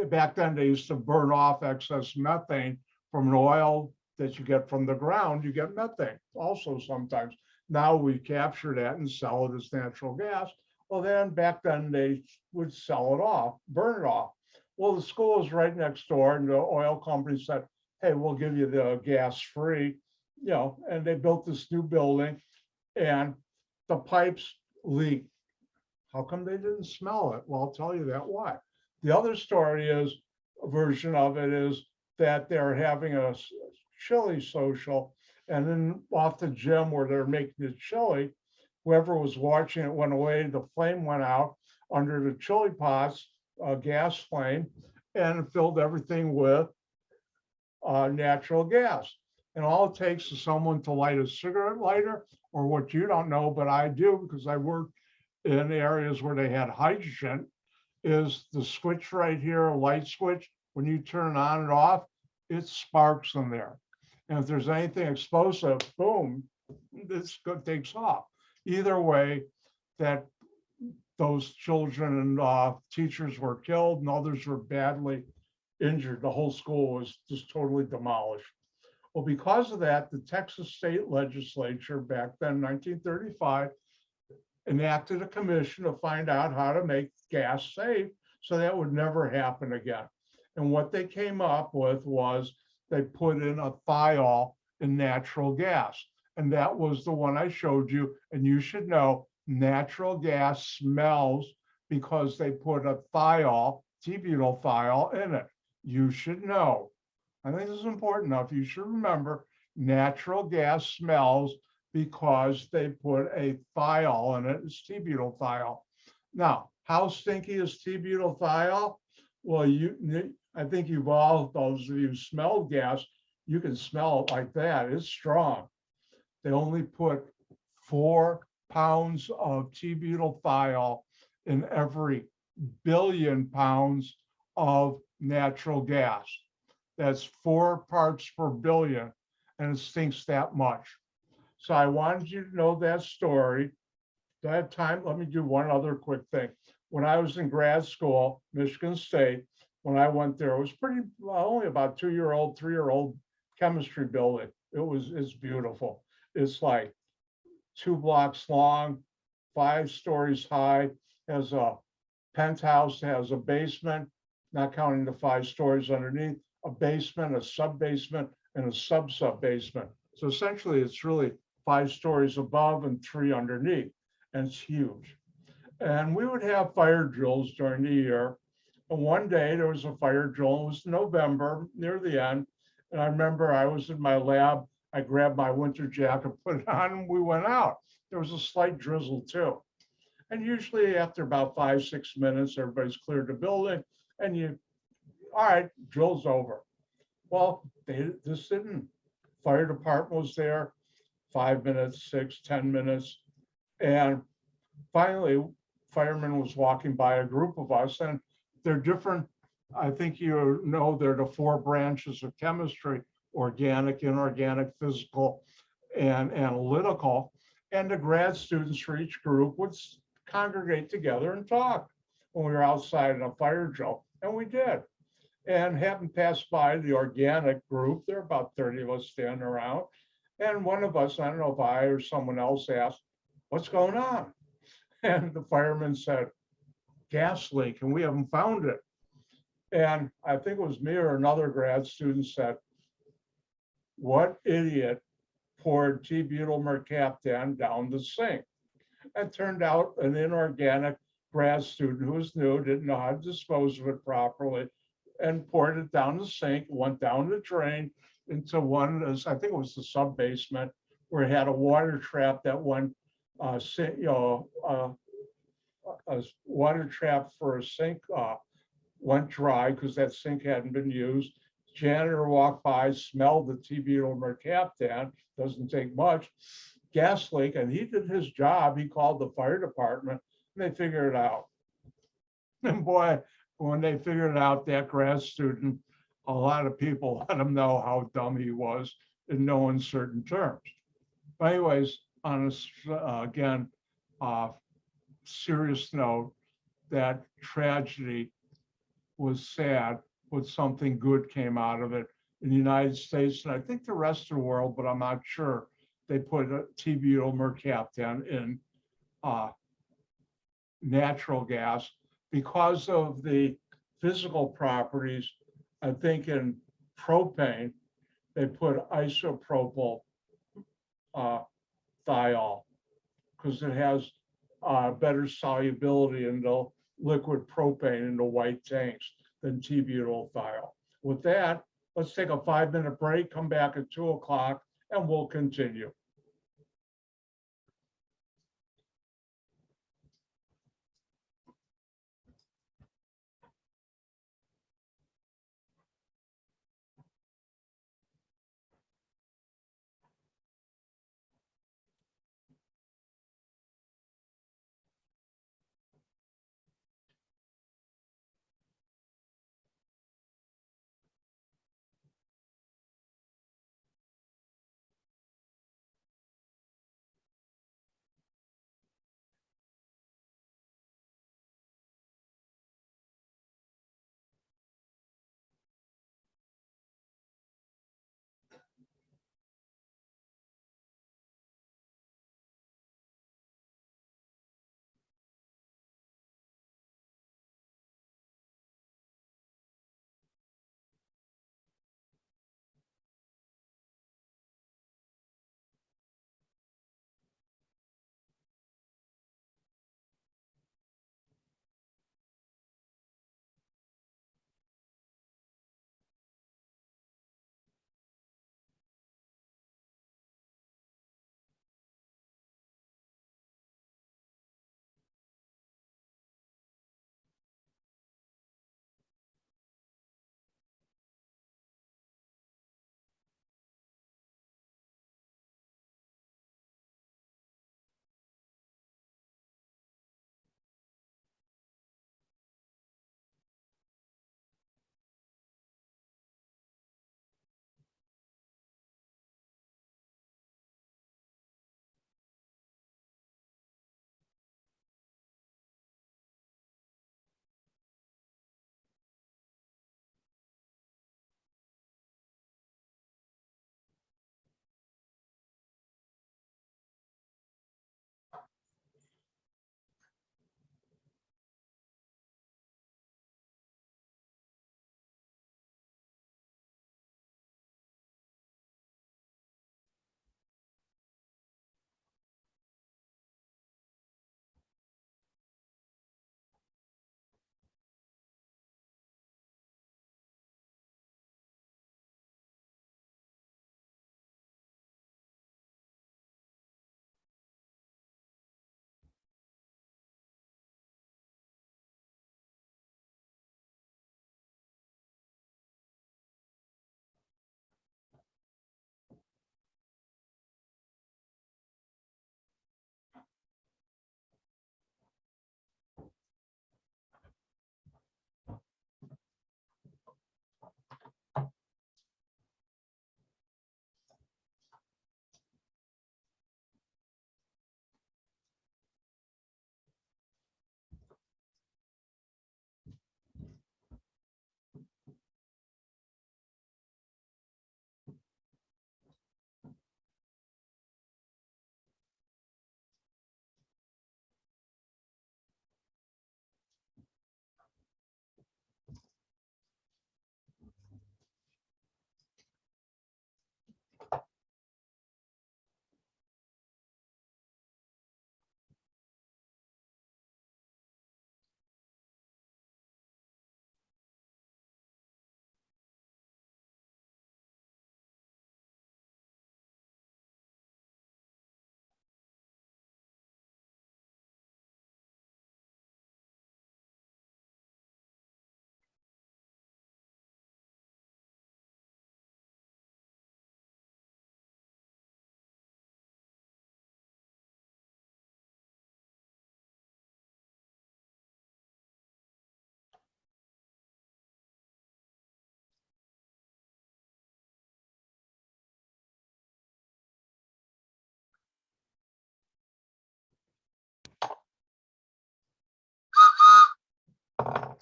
back then they used to burn off excess methane from an oil that you get from the ground. You get methane also sometimes. Now we capture that and sell it as natural gas. Well, then back then they would sell it off, burn it off. Well, the school was right next door, and the oil company said, hey, we'll give you the gas free, and they built this new building and the pipes leaked. How come they didn't smell it? Well, I'll tell you that why. The other story is, a version of it is that they're having a chili social, and then off the gym where they're making the chili, whoever was watching it went away, the flame went out under the chili pots, gas flame, and filled everything with natural gas. And all it takes is someone to light a cigarette lighter, or what you don't know, but I do because I work in areas where they had hydrogen, is the switch right here, a light switch. When you turn it on and off, it sparks in there. And if there's anything explosive, boom, takes off. Either way, that those children and teachers were killed and others were badly injured. The whole school was just totally demolished. Well, because of that, the Texas state legislature back then, 1935, enacted a commission to find out how to make gas safe so that would never happen again. And what they came up with was they put in a thiol in natural gas. And that was the one I showed you. And you should know natural gas smells because they put a thiol, T-butyl thiol in it. You should know. I think this is important enough. You should remember natural gas smells because they put a thiol in it. It's T-butyl thiol. Now, how stinky is T-butyl thiol? Well, I think you've all, those of you who smelled gas, you can smell it like that. It's strong. They only put 4 pounds of T-butyl thiol in every billion pounds of natural gas. That's 4 parts per billion, and it stinks that much. So I wanted you to know that story. Do I have time? Let me do one other quick thing. When I was in grad school, Michigan State, when I went there, it was pretty, only about 2-year-old, 3-year-old chemistry building. It's beautiful. It's like 2 blocks long, 5 stories high, has a penthouse, has a basement, not counting the 5 stories underneath, a basement, a sub-basement, and a sub-sub-basement. So essentially, it's really 5 stories above and 3 underneath, and it's huge. And we would have fire drills during the year. And one day there was a fire drill. It was November, near the end. And I remember I was in my lab. I grabbed my winter jacket, put it on, and we went out. There was a slight drizzle too. And usually after about 5-6 minutes, everybody's cleared the building and all right, drill's over. Well, this didn't. Fire department was there, 5 minutes, 6, 10 minutes. And finally, fireman was walking by a group of us, and they're different. I think you know they're the 4 branches of chemistry: organic, inorganic, physical, and analytical. And the grad students for each group would congregate together and talk when we were outside in a fire drill, and we did. And happened passed by the organic group. There are about 30 of us standing around. And one of us, I don't know if I or someone else asked, "What's going on?" And the fireman said, "Gas leak, and we haven't found it." And I think it was me or another grad student said, "What idiot poured T-butyl mercaptan down the sink?" It turned out an inorganic grad student who was new, didn't know how to dispose of it properly, and poured it down the sink, went down the drain into one, I think it was the sub basement, where it had a water trap that went, a water trap for a sink went dry because that sink hadn't been used. Janitor walked by, smelled the T-butyl mercaptan, doesn't take much, gas leak, and he did his job. He called the fire department, and they figured it out. And boy, when they figured it out, that grad student, a lot of people let him know how dumb he was in no uncertain terms. But anyways, on a serious note, that tragedy was sad, but something good came out of it. In the United States, and I think the rest of the world, but I'm not sure, they put a T-butyl mercaptan in natural gas because of the physical properties. I think in propane, they put isopropyl thiol because it has better solubility into liquid propane into white tanks than T-butyl thiol. With that, let's take a 5-minute break, come back at 2 o'clock, and we'll continue.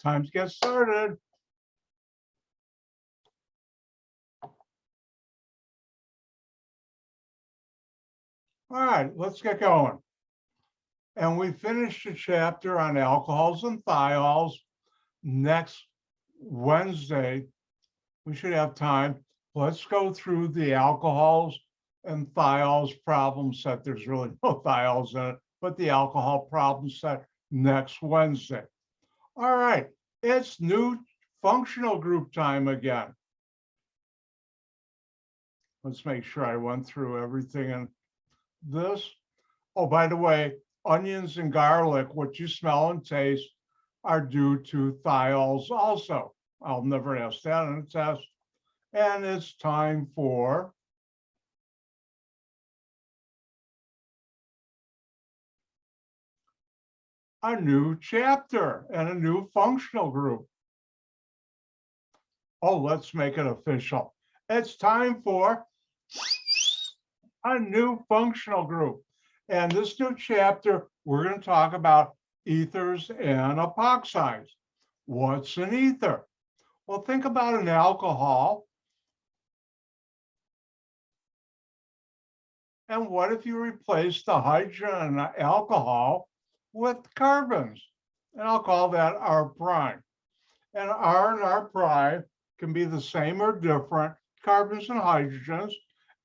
time to get started. All right, let's get going. And we finished a chapter on alcohols and thiols. Next Wednesday, we should have time. Let's go through the alcohols and thiols problem set. There's really no thiols in it, but the alcohol problem set next Wednesday. All right, it's new functional group time again. Let's make sure I went through everything in this. Oh, by the way, onions and garlic, what you smell and taste, are due to thiols also. I'll never ask that in a test. And it's time for a new chapter and a new functional group. Oh, let's make it official. It's time for a new functional group. And this new chapter, we're going to talk about ethers and epoxides. What's an ether? Well, think about an alcohol. And what if you replace the hydrogen in alcohol with carbons? And I'll call that R prime. And R and R prime can be the same or different, carbons and hydrogens,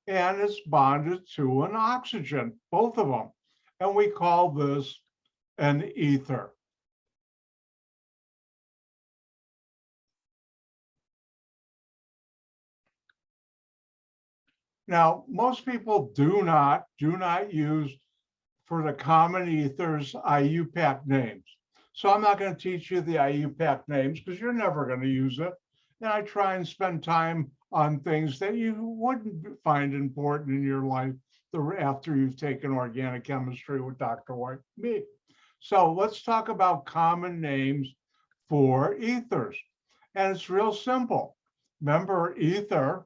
and it's bonded to an oxygen, both of them. And we call this an ether. Now, most people do not use for the common ethers IUPAC names. So I'm not going to teach you the IUPAC names because you're never going to use it. And I try and spend time on things that you wouldn't find important in your life after you've taken organic chemistry with Dr. White and me. So let's talk about common names for ethers. And it's real simple. Remember, ether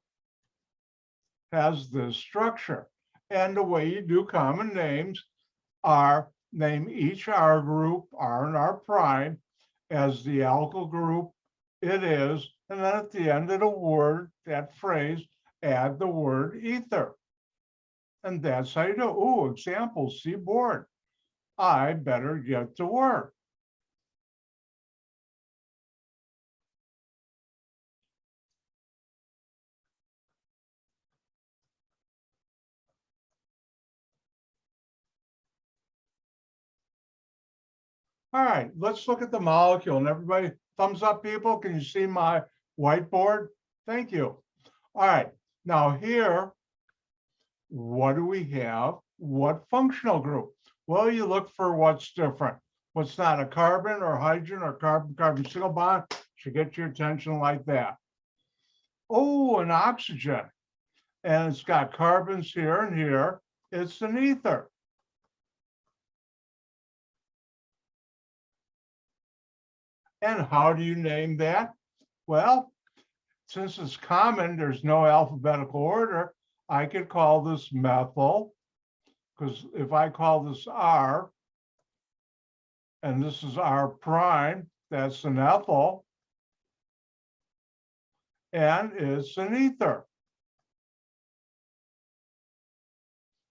has this structure. And the way you do common names are name each R group, R and R prime, as the alkyl group it is, and then at the end of the word, that phrase, add the word ether. And that's how you do. Oh, example, see board. I better get to work. All right, let's look at the molecule. And everybody, thumbs up, people. Can you see my whiteboard? Thank you. All right, now here, what do we have? What functional group? Well, you look for what's different. What's not a carbon or hydrogen or carbon-carbon single bond should get your attention like that. Oh, an oxygen. And it's got carbons here and here. It's an ether. And how do you name that? Well, since it's common, there's no alphabetical order. I could call this methyl, because if I call this R, and this is R prime, that's an ethyl, and it's an ether.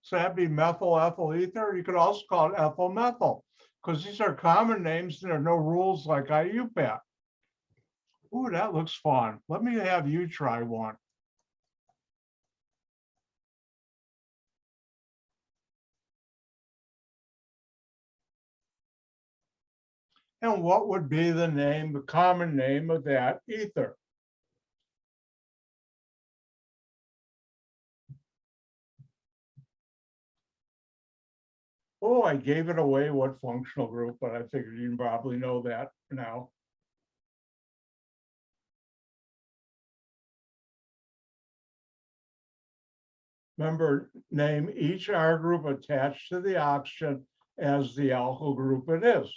So that'd be methyl ethyl ether. You could also call it ethyl methyl, because these are common names and there are no rules like IUPAC. Ooh, that looks fun. Let me have you try one. And what would be the name, the common name of that ether? Oh, I gave it away what functional group, but I figured you probably know that now. Remember, name each R group attached to the oxygen as the alkyl group it is.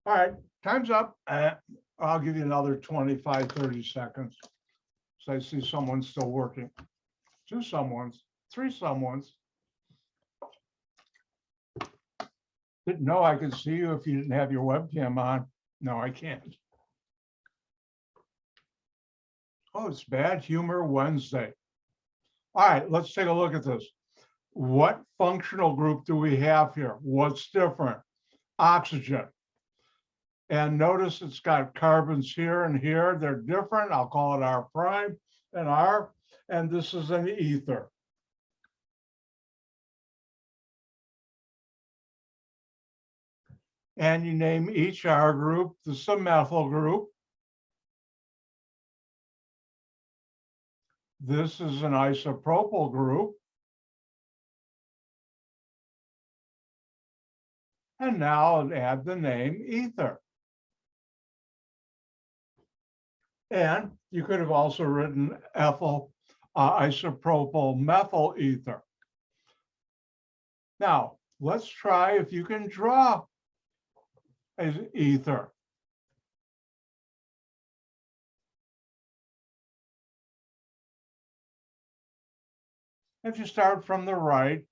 All right, time's up. I'll give you another 25, 30 seconds. So I see someone still working. Two someones, three someones. Didn't know I could see you if you didn't have your webcam on. No, I can't. Oh, it's Bad Humor Wednesday. All right, let's take a look at this. What functional group do we have here? What's different? Oxygen. And notice it's got carbons here and here. They're different. I'll call it R prime and R. And this is an ether. And you name each R group. This is a methyl group. This is an isopropyl group. And now I'll add the name ether. And you could have also written ethyl isopropyl methyl ether. Now, let's try if you can draw an ether. If you start from the right,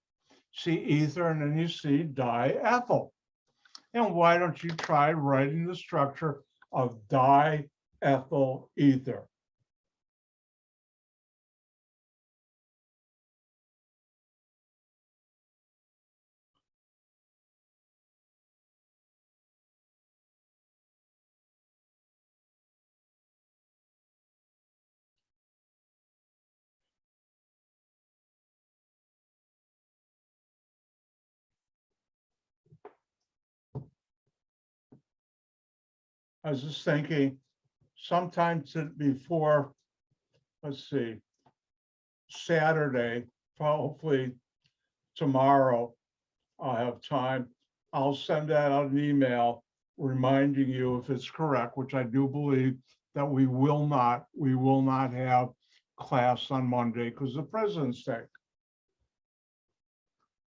see ether, and then you see diethyl. And why don't you try writing the structure of diethyl ether? I was just thinking, sometime before, let's see, Saturday, hopefully tomorrow, I'll have time. I'll send out an email reminding you if it's correct, which I do believe that we will not have class on Monday because of President's Day.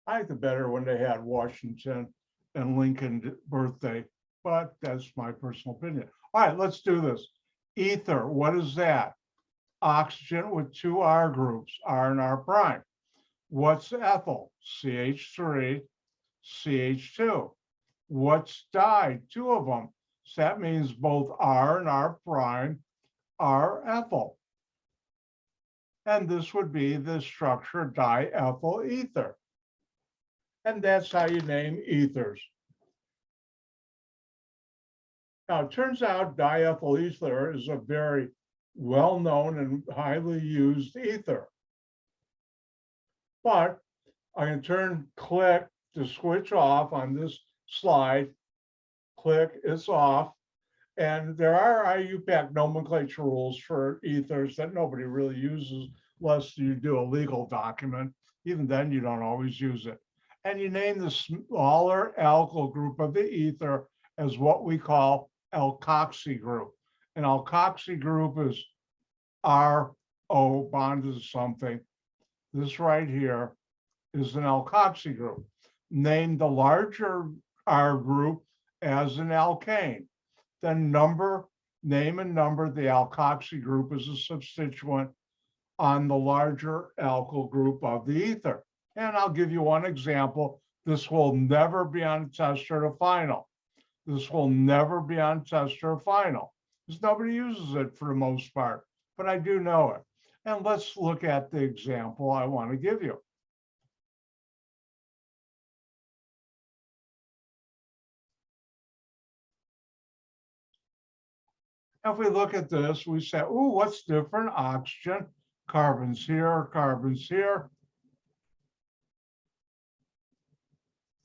I like the better when they had Washington and Lincoln birthday, but that's my personal opinion. All right, let's do this. Ether, what is that? Oxygen with two R groups, R and R prime. What's ethyl? CH3, CH2. What's di? Two of them. So that means both R and R prime are ethyl. And this would be the structure diethyl ether. And that's how you name ethers. Now, it turns out diethyl ether is a very well-known and highly used ether. But I can click to switch off on this slide. Click, it's off. And there are IUPAC nomenclature rules for ethers that nobody really uses unless you do a legal document. Even then, you don't always use it. And you name the smaller alkyl group of the ether as what we call alkoxy group. An alkoxy group is RO bonded to something. This right here is an alkoxy group. Name the larger R group as an alkane. Then name and number the alkoxy group as a substituent on the larger alkyl group of the ether. And I'll give you one example. This will never be on tester to final. This will never be on tester to final, because nobody uses it for the most part, but I do know it. And let's look at the example I want to give you. If we look at this, we say, ooh, what's different? Oxygen, carbons here, carbons here.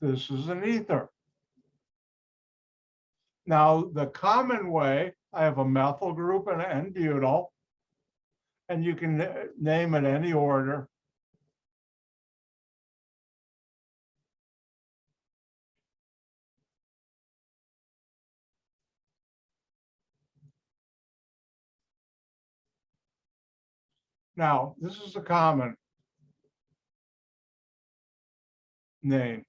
This is an ether. Now, the common way, I have a methyl group and an N-butyl, and you can name it any order. Now, this is a common name.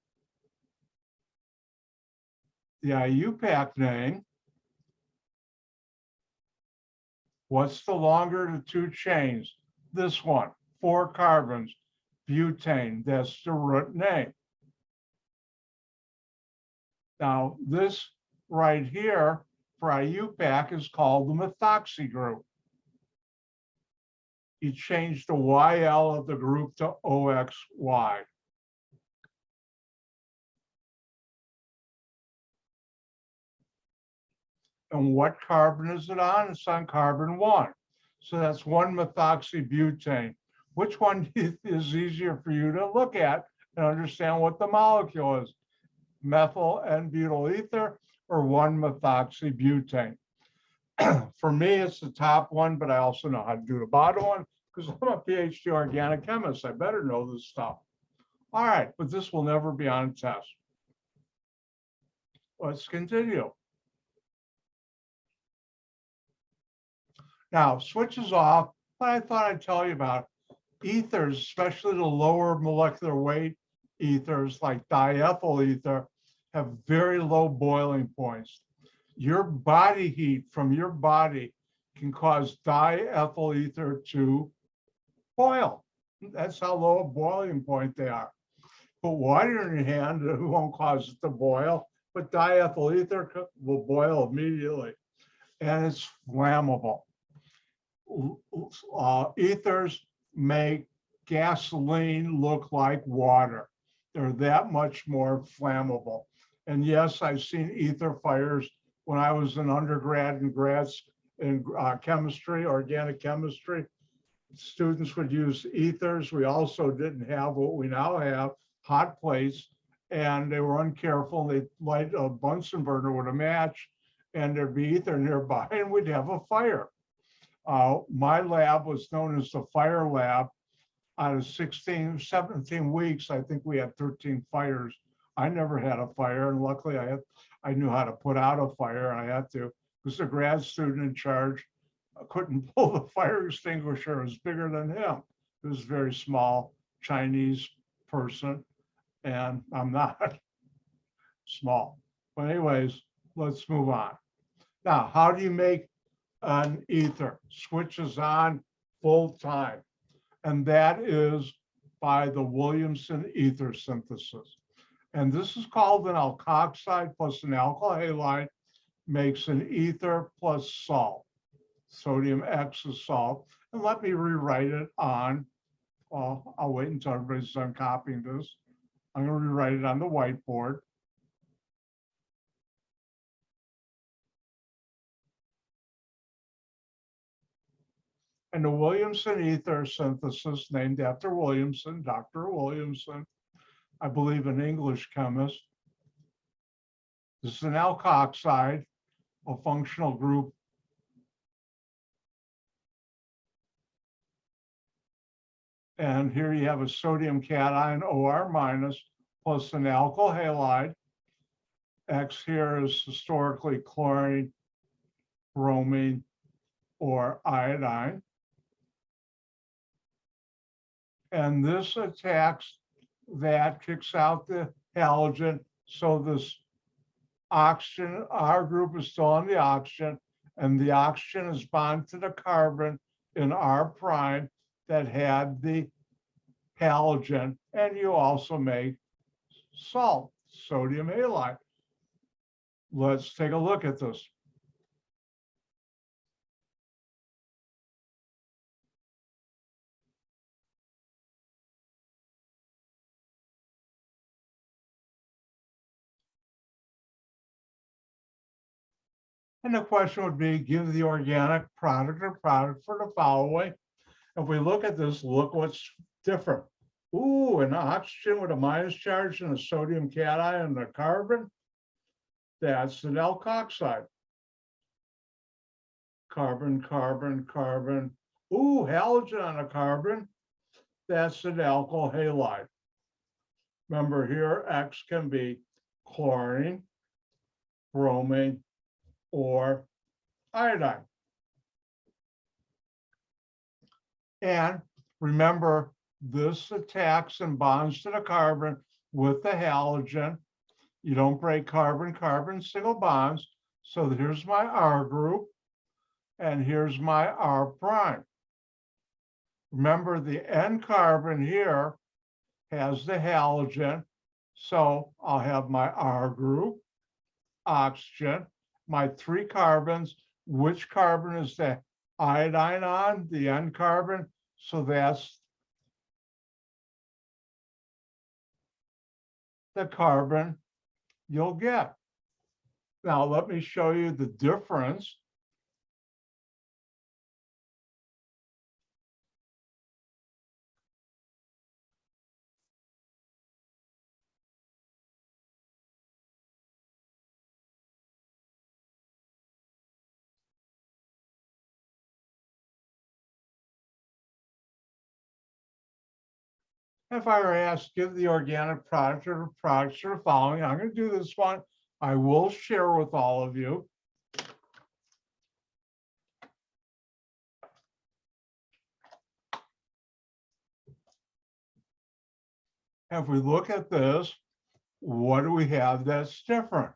The IUPAC name, what's the longer of the two chains? This one, 4 carbons, butane, that's the root name. Now, this right here for IUPAC is called the methoxy group. You change the YL of the group to OXY. And what carbon is it on? It's on carbon 1. So that's 1-methoxybutane. Which one is easier for you to look at and understand what the molecule is? Methyl and butyl ether or 1-methoxybutane? For me, it's the top one, but I also know how to do the bottom one because I'm a PhD organic chemist. I better know this stuff. All right, but this will never be on a test. Let's continue. Now, switches off, but I thought I'd tell you about ethers, especially the lower molecular weight ethers like diethyl ether, have very low boiling points. Your body heat from your body can cause diethyl ether to boil. That's how low a boiling point they are. Put water in your hand, it won't cause it to boil, but diethyl ether will boil immediately. And it's flammable. Ethers make gasoline look like water. They're that much more flammable. And yes, I've seen ether fires when I was an undergrad and grads in chemistry, organic chemistry. Students would use ethers. We also didn't have what we now have, hot plates, and they were uncareful. They'd light a Bunsen burner with a match, and there'd be ether nearby, and we'd have a fire. My lab was known as the fire lab. Out of 16, 17 weeks, I think we had 13 fires. I never had a fire, and luckily I knew how to put out a fire, and I had to, because the grad student in charge couldn't pull the fire extinguisher. It was bigger than him. He was a very small Chinese person, and I'm not small. But anyways, let's move on. Now, how do you make an ether? Switches on full time. And that is by the Williamson ether synthesis. And this is called an alkoxide plus an alkyl halide makes an ether plus salt. Sodium X is salt. And let me rewrite it on, well, I'll wait until everybody's done copying this. I'm going to rewrite it on the whiteboard. And the Williamson ether synthesis, named after Williamson, Dr. Williamson, I believe an English chemist. This is an alkoxide, a functional group. And here you have a sodium cation, OR minus, plus an alkyl halide. X here is historically chlorine, bromine, or iodine. And this attacks that, kicks out the halogen. So this oxygen, our group is still on the oxygen, and the oxygen is bonded to the carbon in R prime that had the halogen. And you also make salt, sodium halide. Let's take a look at this. And the question would be, give the organic product or product for the following. If we look at this, look what's different. Ooh, an oxygen with a minus charge and a sodium cation and a carbon. That's an alkoxide. Carbon, carbon, carbon. Ooh, halogen on a carbon. That's an alkyl halide. Remember here, X can be chlorine, bromine, or iodine. And remember, this attacks and bonds to the carbon with the halogen. You don't break carbon-carbon single bonds. So here's my R group, and here's my R prime. Remember, the N carbon here has the halogen. So I'll have my R group, oxygen, my 3 carbons. Which carbon is the iodine on? The N carbon. So that's the carbon you'll get. Now, let me show you the difference. If I were asked, give the organic product or the products are the following, I'm going to do this one. I will share with all of you. If we look at this, what do we have that's different?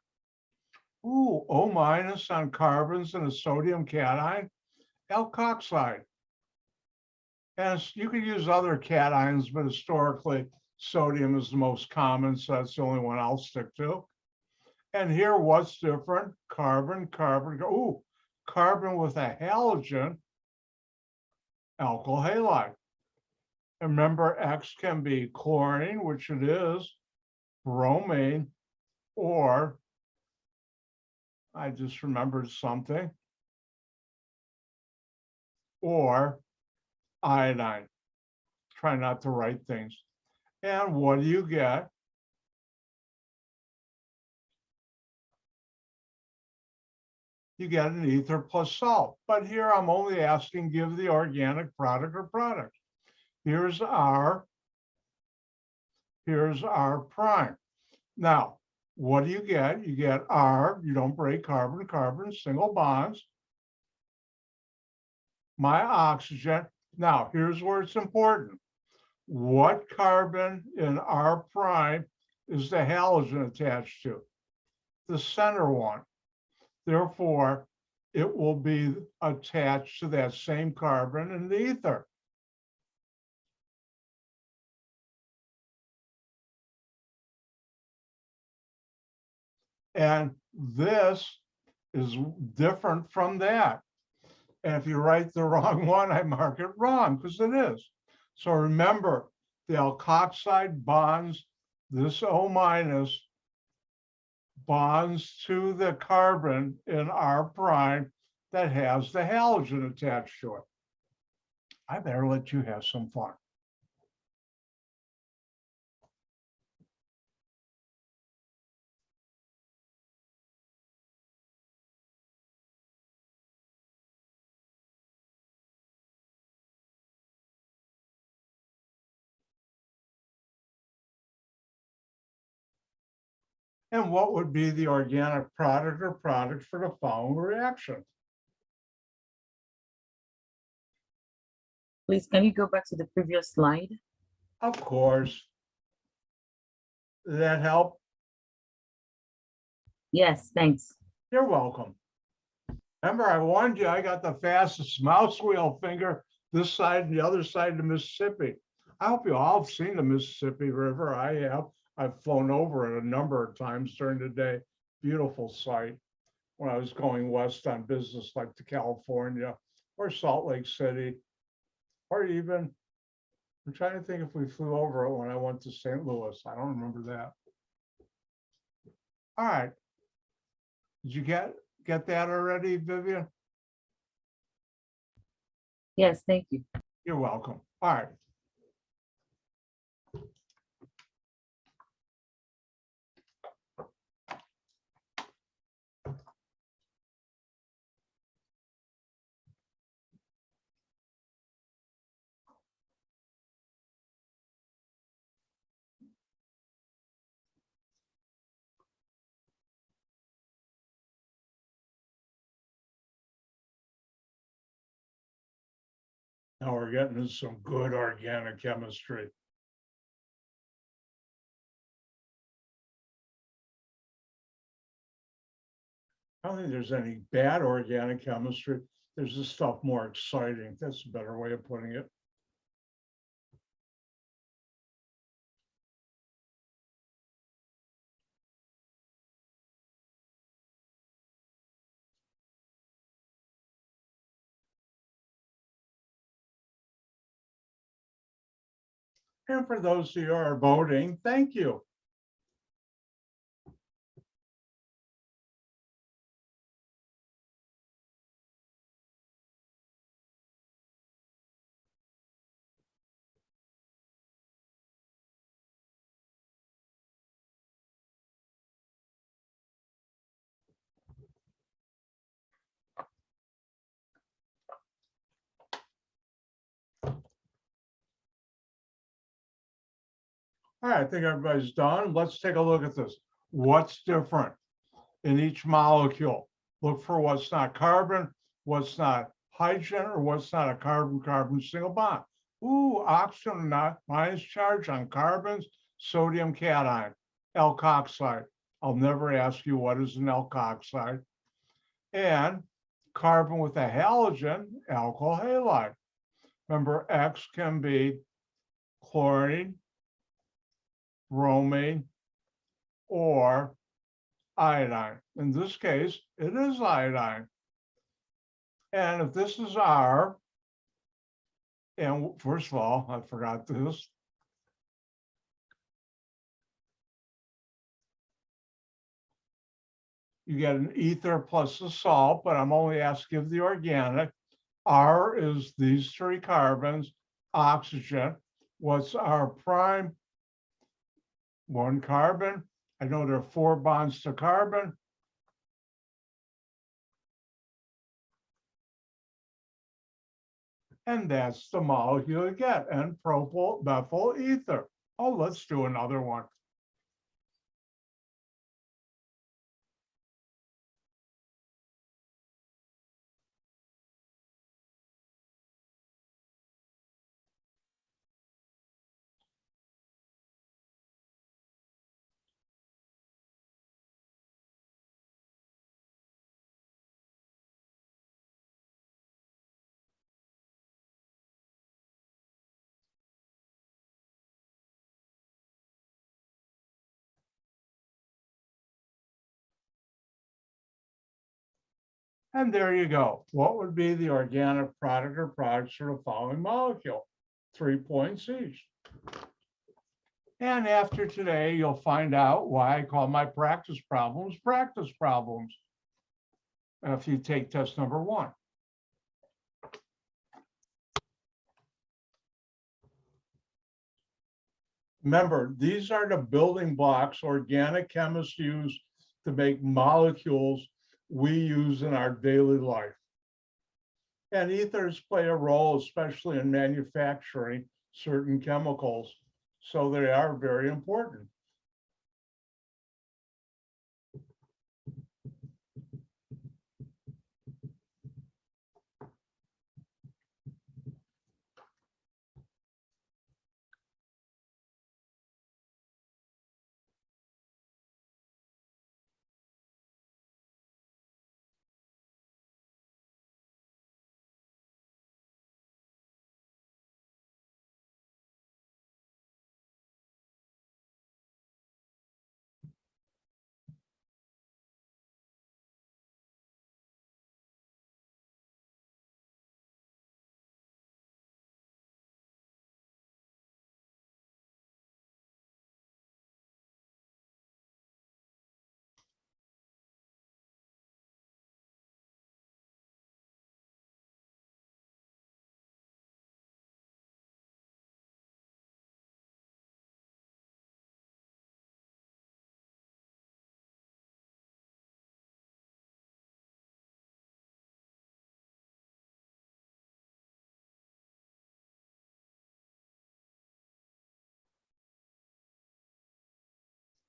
Ooh, O- on carbons and a sodium cation, alkoxide. And you could use other cations, but historically, sodium is the most common, so that's the only one I'll stick to. And here, what's different? Carbon, carbon, ooh, carbon with a halogen, alkyl halide. And remember, X can be chlorine, which it is, bromine, or I just remembered something, or iodine. Try not to write things. And what do you get? You get an ether plus salt. But here I'm only asking, give the organic product or product. Here's our prime. Now, what do you get? You get R, you don't break carbon, carbon, single bonds. My oxygen. Now, here's where it's important. What carbon in R prime is the halogen attached to? The center one. Therefore, it will be attached to that same carbon in the ether. And this is different from that. And if you write the wrong one, I mark it wrong because it is. So remember, the alkoxide bonds, this O minus bonds to the carbon in R prime that has the halogen attached to it. I better let you have some fun. And what would be the organic product or products for the following reaction? Please, can you go back to the previous slide? Of course. Did that help? Yes, thanks. You're welcome. Remember, I warned you, I got the fastest mouse wheel finger this side and the other side of the Mississippi. I hope you all have seen the Mississippi River. I have. I've flown over it a number of times during the day. Beautiful sight when I was going west on business, like to California or Salt Lake City, or even, I'm trying to think if we flew over it when I went to St. Louis. I don't remember that. All right. Did you get that already, Vivian? Yes, thank you. You're welcome. All right. Now we're getting into some good organic chemistry. I don't think there's any bad organic chemistry. There's just stuff more exciting. That's a better way of putting it. And for those who are voting, thank you. All right, I think everybody's done. Let's take a look at this. What's different in each molecule? Look for what's not carbon, what's not hydrogen, or what's not a carbon-carbon single bond. Ooh, oxygen not minus charge on carbons, sodium cation, alkoxide. I'll never ask you what is an alkoxide. And carbon with a halogen, alkyl halide. Remember, X can be chlorine, bromine, or iodine. In this case, it is iodine. And if this is R, and first of all, I forgot this. You get an ether plus the salt, but I'm only asked to give the organic. R is these three carbons, oxygen. What's R prime? One carbon. I know there are 4 bonds to carbon. And that's the molecule you get, N-propyl methyl ether. Oh, let's do another one. And there you go. What would be the organic product or products for the following molecule? 3 points each. And after today, you'll find out why I call my practice problems if you take test number 1. Remember, these are the building blocks organic chemists use to make molecules we use in our daily life. And ethers play a role, especially in manufacturing certain chemicals. So they are very important.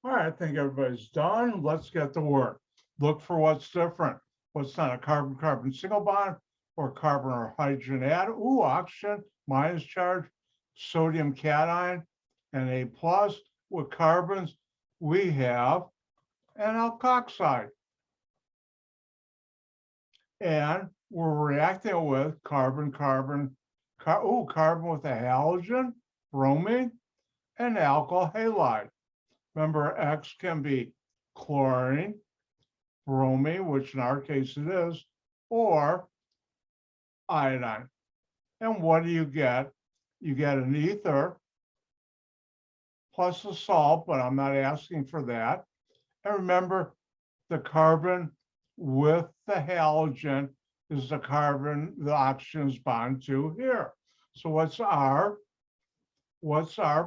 All right, I think everybody's done. Let's get to work. Look for what's different. What's not a carbon-carbon single bond or carbon or hydrogen atom. Ooh, oxygen, minus charge, sodium cation, and A plus. With carbons, we have an alkoxide. And we're reacting with carbon with a halogen, bromine, and alkyl halide. Remember, X can be chlorine, bromine, which in our case it is, or iodine. And what do you get? You get an ether plus a salt, but I'm not asking for that. And remember, the carbon with the halogen is the carbon the oxygen's bond to here. So what's R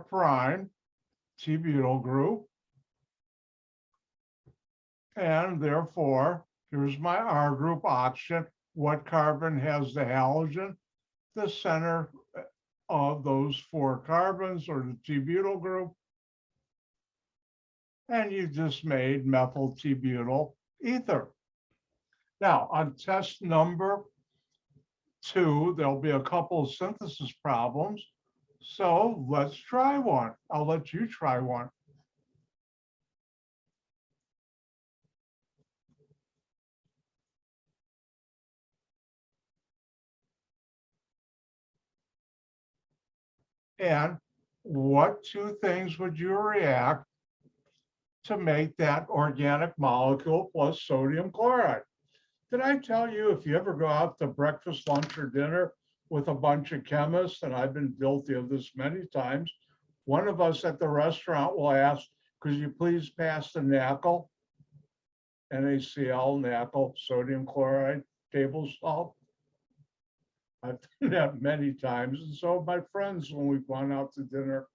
prime? T-butyl group. And therefore, here's my R group oxygen. What carbon has the halogen? The center of those 4 carbons, or the T-butyl group. And you just made methyl T-butyl ether. Now, on test number 2, there'll be a couple of synthesis problems. So let's try one. I'll let you try one. And what 2 things would you react to make that organic molecule plus sodium chloride? Did I tell you, if you ever go out to breakfast, lunch, or dinner with a bunch of chemists, and I've been guilty of this many times, one of us at the restaurant will ask, could you please pass the NaCl, NaCl, NaCl, sodium chloride, table salt? I've done that many times, and so have my friends when we've gone out to dinner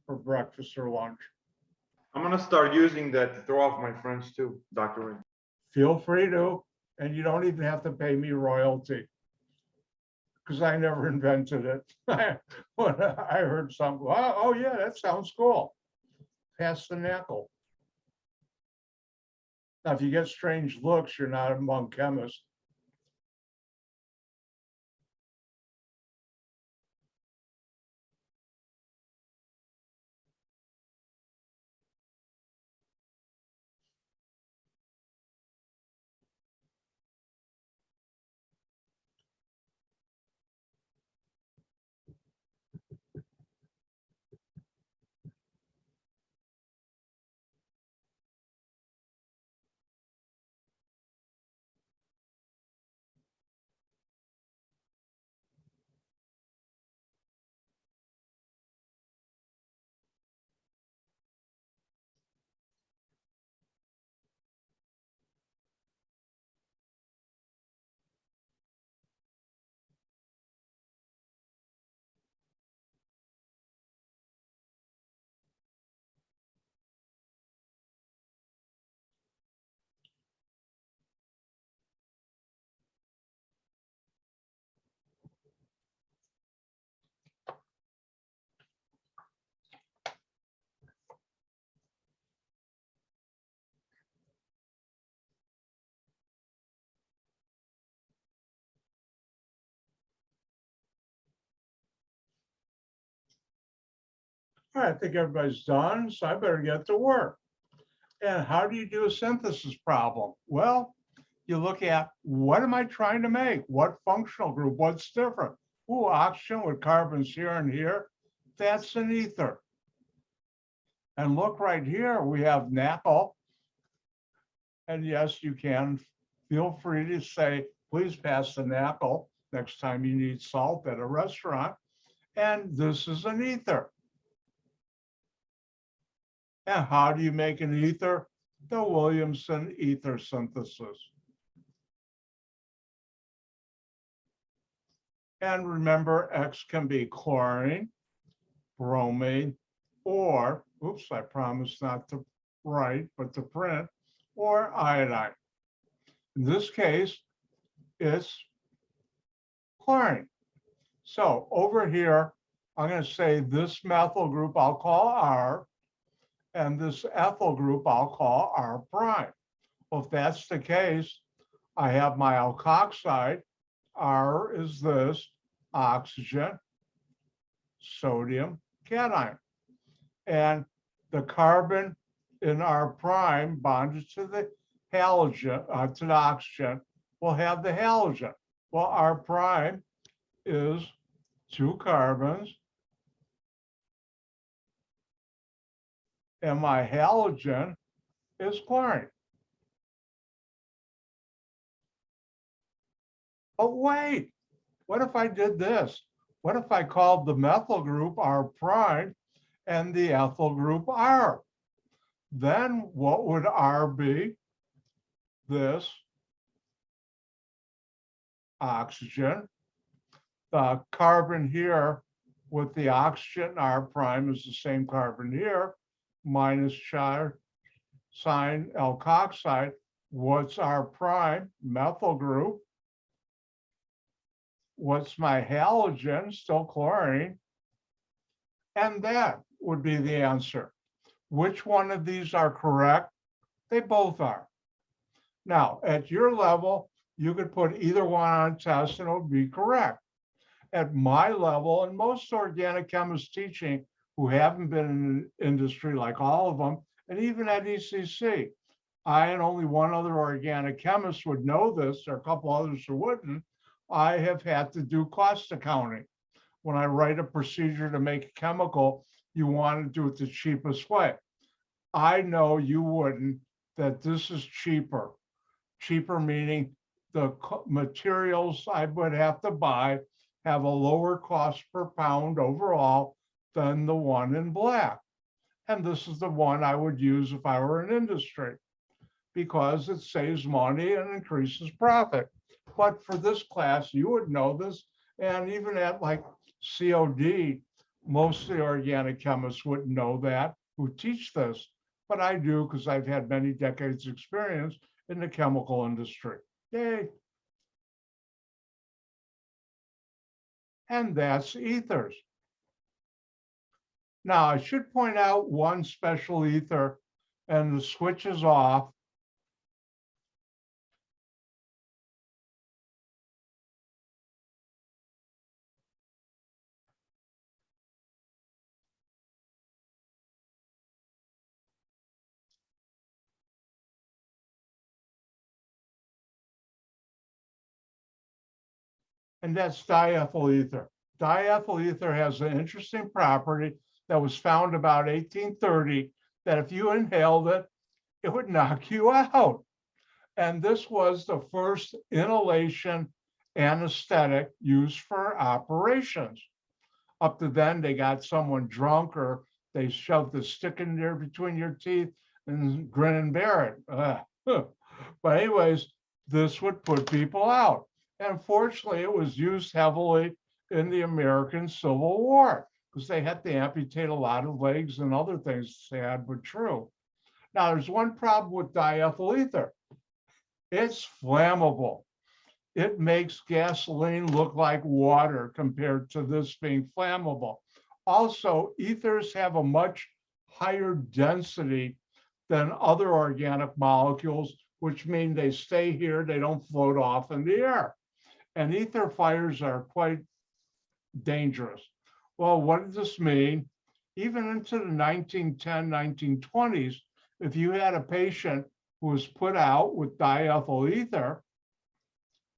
for breakfast or lunch. I'm gonna start using that to throw off my friends too, Dr. Ray. Feel free to, and you don't even have to pay me royalty, because I never invented it. When I heard something, oh yeah, that sounds cool. Pass the NaCl. Now, if you get strange looks, you're not among chemists. All right, I think everybody's done, so I better get to work. And how do you do a synthesis problem? Well, you look at, what am I trying to make? What functional group? What's different? Ooh, oxygen with carbons here and here. That's an ether. And look right here, we have NaCl. And yes, you can feel free to say, please pass the NaCl next time you need salt at a restaurant. And this is an ether. And how do you make an ether? The Williamson ether synthesis. And remember, X can be chlorine, bromine, or, oops, I promised not to write, but to print, or iodine. In this case, it's chlorine. So over here, I'm going to say this methyl group I'll call R, and this ethyl group I'll call R prime. Well, if that's the case, I have my alkoxide. R is this, oxygen, sodium, cation. And the carbon in R prime bonded to the halogen, to the oxygen, will have the halogen. Well, R prime is 2 carbons, and my halogen is chlorine. Oh, wait, what if I did this? What if I called the methyl group R prime and the ethyl group R. Then what would R be? This oxygen. The carbon here with the oxygen R prime is the same carbon here, minus sign alkoxide. What's R prime? Methyl group. What's my halogen? Still chlorine. And that would be the answer. Which one of these are correct? They both are. Now, at your level, you could put either one on a test and it would be correct. At my level, and most organic chemists teaching who haven't been in the industry, like all of them, and even at ECC, I and only one other organic chemist would know this, or a couple others who wouldn't. I have had to do cost accounting. When I write a procedure to make a chemical, you want to do it the cheapest way. I know you wouldn't, that this is cheaper. Cheaper meaning the materials I would have to buy have a lower cost per pound overall than the one in black. And this is the one I would use if I were in industry, because it saves money and increases profit. But for this class, you would know this. And even at like COD, most of the organic chemists wouldn't know that who teach this. But I do, because I've had many decades experience in the chemical industry. Yay. And that's ethers. Now, I should point out one special ether, and the switch is off. And that's diethyl ether. Diethyl ether has an interesting property that was found about 1830, that if you inhaled it, it would knock you out. And this was the first inhalation anesthetic used for operations. Up to then, they got someone drunk, or they shoved the stick in there between your teeth and grin and bear it. But anyways, this would put people out. And fortunately, it was used heavily in the American Civil War, because they had to amputate a lot of legs and other things, sad but true. Now, there's one problem with diethyl ether. It's flammable. It makes gasoline look like water compared to this being flammable. Also, ethers have a much higher density than other organic molecules, which mean they stay here, they don't float off in the air. And ether fires are quite dangerous. Well, what does this mean? Even into the 1910, 1920s, if you had a patient who was put out with diethyl ether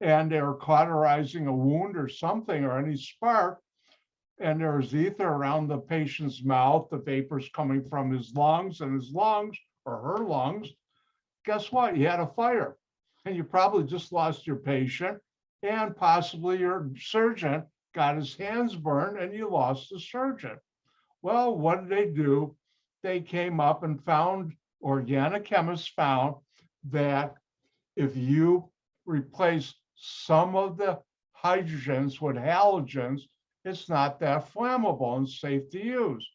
and they were cauterizing a wound or something, or any spark, and there was ether around the patient's mouth, the vapors coming from his lungs and his lungs or her lungs, guess what? You had a fire, and you probably just lost your patient, and possibly your surgeon got his hands burned and you lost the surgeon. Well, what did they do? They came up and found, organic chemists found, that if you replace some of the hydrogens with halogens, it's not that flammable and safe to use.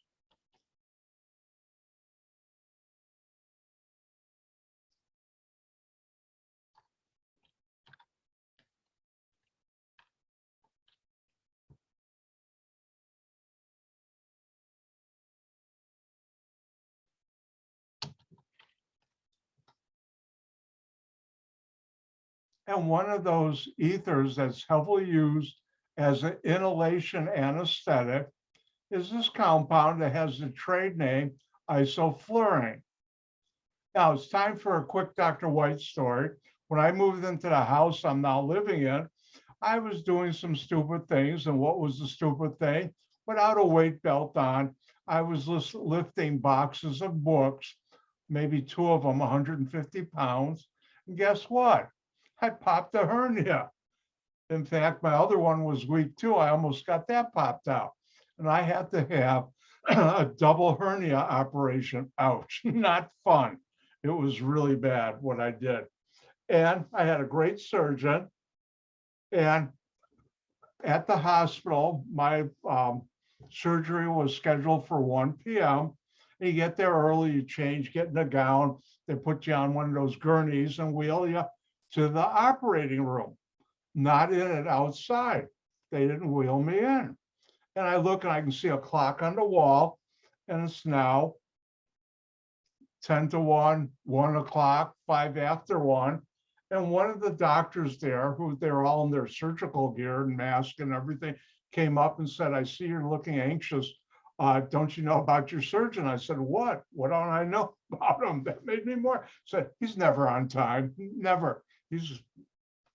And one of those ethers that's heavily used as an inhalation anesthetic is this compound that has the trade name isoflurane. Now it's time for a quick Dr. White story. When I moved into the house I'm now living in, I was doing some stupid things. And what was the stupid thing? Without a weight belt on, I was lifting boxes of books, maybe two of them 150 pounds. And guess what? I popped a hernia. In fact, my other one was weak too. I almost got that popped out. And I had to have a double hernia operation. Ouch, not fun. It was really bad what I did. And I had a great surgeon. And at the hospital, my surgery was scheduled for 1 p.m. You get there early, you change, get in a gown. They put you on one of those gurneys and wheel you to the operating room. Not in it, outside. They didn't wheel me in. And I look and I can see a clock on the wall, and it's now 10 to 1, 1 o'clock, 5 after 1. And one of the doctors there, who they're all in their surgical gear and mask and everything, came up and said, I see you're looking anxious. Don't you know about your surgeon? I said, what? What don't I know about him? That made me more. Said, he's never on time, never. He's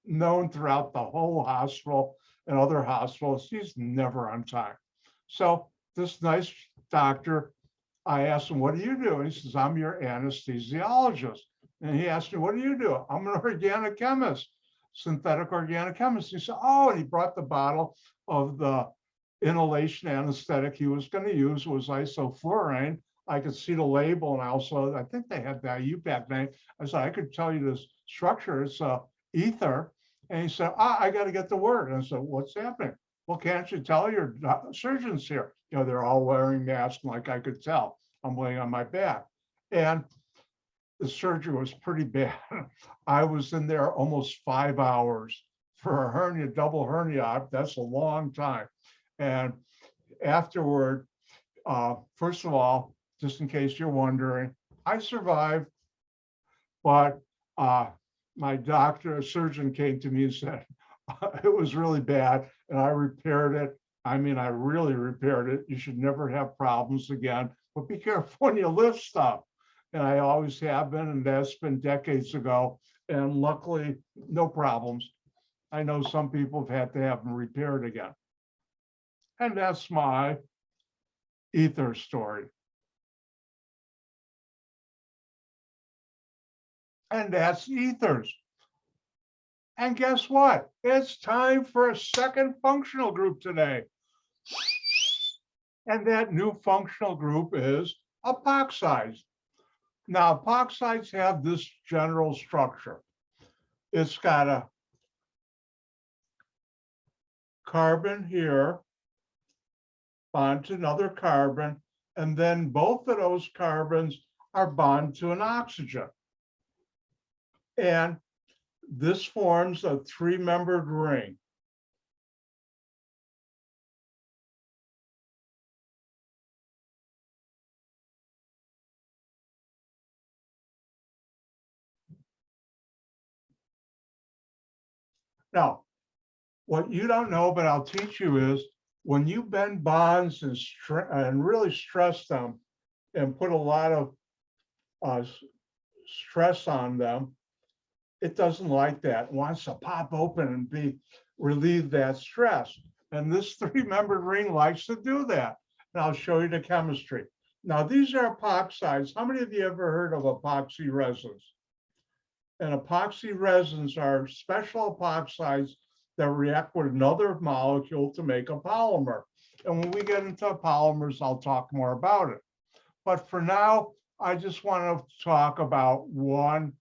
known throughout the whole hospital and other hospitals. He's never on time. So this nice doctor, I asked him, what do you do? And he says, I'm your anesthesiologist. And he asked me, what do you do? I'm an organic chemist, synthetic organic chemist. He said, oh, and he brought the bottle of the inhalation anesthetic he was going to use. Was isoflurane. I could see the label, and also I think they had the UPAC name. I said, I could tell you this structure. It's ether. And he said, I got to get the word. And I said, what's happening? Well, can't you tell your surgeons here? You know, they're all wearing masks, like I could tell. I'm laying on my back. And the surgery was pretty bad. I was in there almost 5 hours for a hernia, double hernia. That's a long time. And afterward, first of all, just in case you're wondering, I survived, but my doctor, a surgeon, came to me and said, it was really bad, and I repaired it. I mean, I really repaired it. You should never have problems again, but be careful when you lift stuff. And I always have been, and that's been decades ago. And luckily, no problems. I know some people have had to have them repaired again. And that's my ether story. And that's ethers. And guess what? It's time for a second functional group today. And that new functional group is epoxides. Now, epoxides have this general structure. It's got a carbon here, bond to another carbon, and then both of those carbons are bonded to an oxygen. And this forms a 3-membered ring. Now, what you don't know, but I'll teach you, is when you bend bonds and really stress them and put a lot of stress on them, it doesn't like that. It wants to pop open and relieve that stress. And this 3-membered ring likes to do that. And I'll show you the chemistry. Now, these are epoxides. How many of you ever heard of epoxy resins? And epoxy resins are special epoxides that react with another molecule to make a polymer. And when we get into polymers, I'll talk more about it. But for now, I just want to talk about one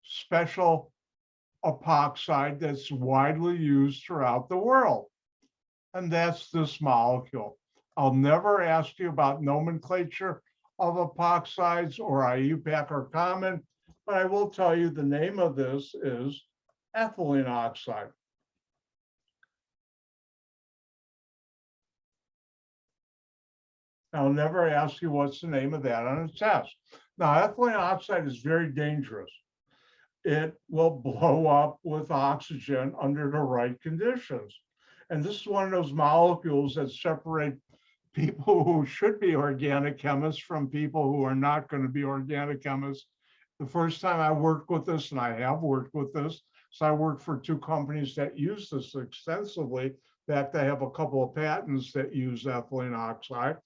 special epoxide that's widely used throughout the world. And that's this molecule. I'll never ask you about nomenclature of epoxides or IUPAC or common, but I will tell you the name of this is ethylene oxide. I'll never ask you what's the name of that on a test. Now, ethylene oxide is very dangerous. It will blow up with oxygen under the right conditions. And this is one of those molecules that separate people who should be organic chemists from people who are not going to be organic chemists. The first time I worked with this, and I have worked with this, so I worked for 2 companies that use this extensively. In fact, I have a couple of patents that use ethylene oxide.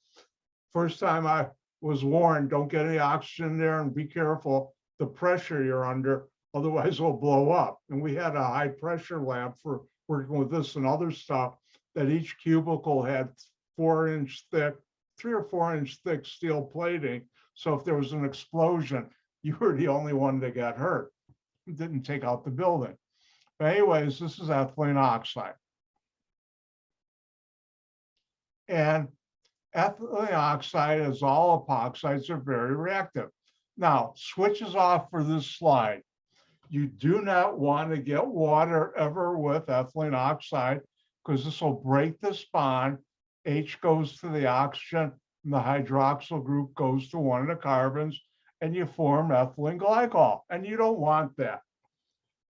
First time I was warned, don't get any oxygen there and be careful the pressure you're under, otherwise it'll blow up. And we had a high pressure lab for working with this and other stuff, that each cubicle had 4-inch thick 3 or 4 inch thick steel plating. So if there was an explosion, you were the only one that got hurt. It didn't take out the building. But anyways, this is ethylene oxide. And ethylene oxide, as all epoxides, are very reactive. Now, switches off for this slide. You do not want to get water ever with ethylene oxide because this will break this bond. H goes to the oxygen and the hydroxyl group goes to one of the carbons and you form ethylene glycol, and you don't want that.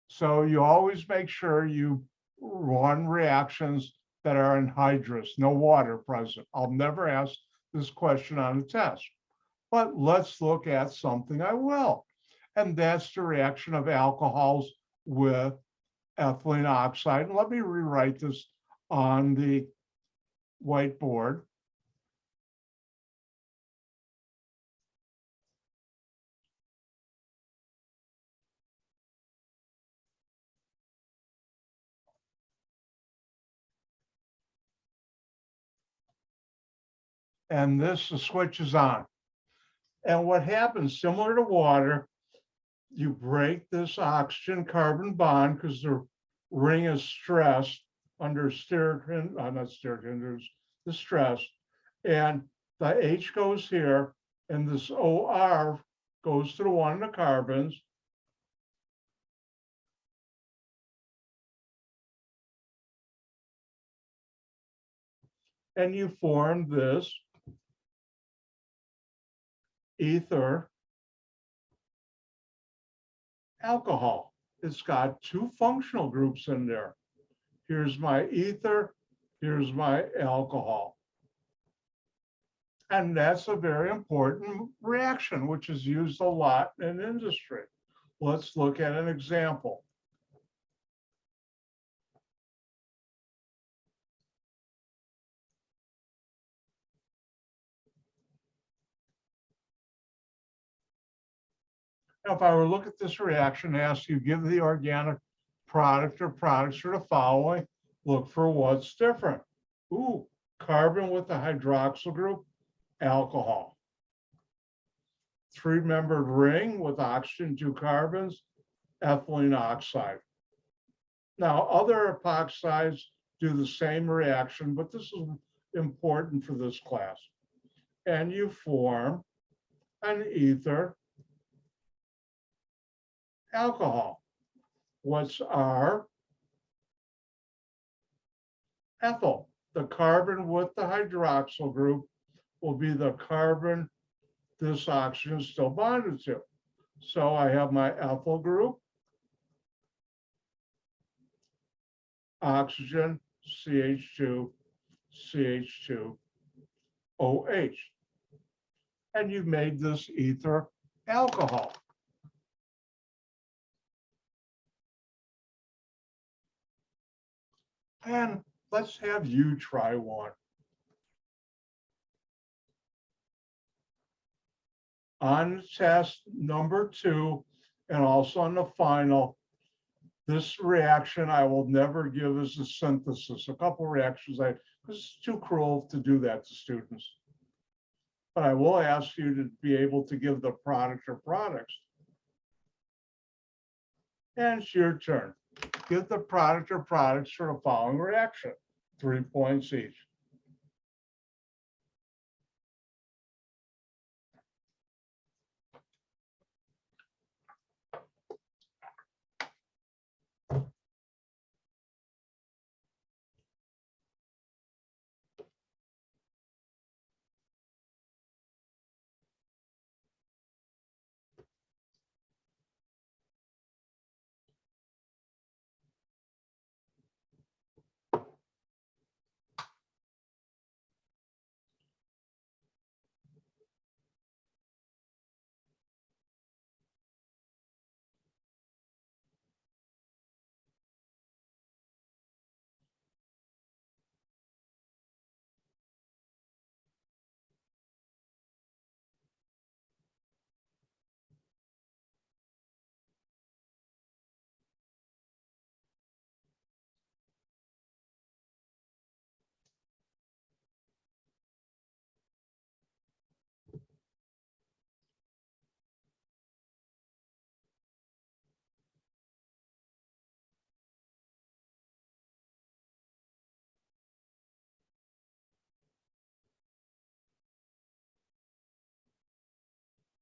So you always make sure you run reactions that are anhydrous, no water present. I'll never ask this question on a test, but let's look at something I will. And that's the reaction of alcohols with ethylene oxide. And let me rewrite this on the whiteboard. And this, the switch is on. And what happens, similar to water, you break this oxygen carbon bond because the ring is stressed under there's the stress, and the H goes here, and this OR goes to the one of the carbons. And you form this ether alcohol. It's got 2 functional groups in there. Here's my ether, here's my alcohol. And that's a very important reaction, which is used a lot in industry. Let's look at an example. Now, if I were to look at this reaction, ask you, give the organic product or products for the following, look for what's different. Ooh, carbon with the hydroxyl group, alcohol. 3-membered ring with oxygen, 2 carbons, ethylene oxide. Now, other epoxides do the same reaction, but this is important for this class. And you form an ether alcohol. What's our ethyl? The carbon with the hydroxyl group will be the carbon this oxygen is still bonded to. So I have my ethyl group, oxygen, CH2, CH2, OH. And you've made this ether alcohol. And let's have you try one. On test number 2, and also on the final, this reaction I will never give as a synthesis. A couple reactions, because it's too cruel to do that to students. But I will ask you to be able to give the product or products. And it's your turn. Give the product or products for the following reaction. 3 points each.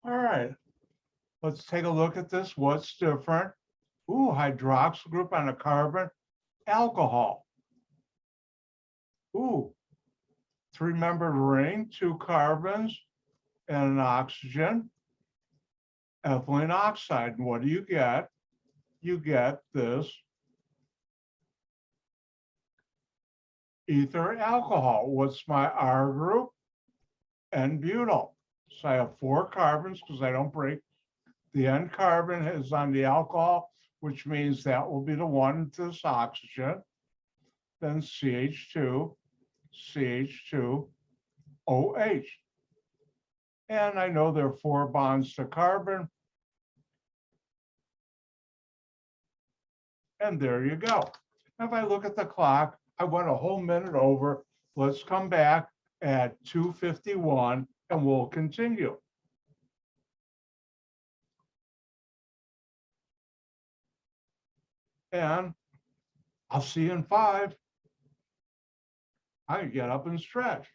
All right, let's take a look at this. What's different? Ooh, hydroxyl group on a carbon, alcohol. Ooh, three-membered ring, 2 carbons, and an oxygen. Ethylene oxide. And what do you get? You get this ether alcohol. What's my R group? N-butyl. So I have 4 carbons because I don't break. The N carbon is on the alcohol, which means that will be the one to this oxygen. Then CH2, CH2, OH. And I know there are 4 bonds to carbon. And there you go. If I look at the clock, I went a whole minute over. Let's come back at 2:51 and we'll continue. And I'll see you in 5. I can get up and stretch.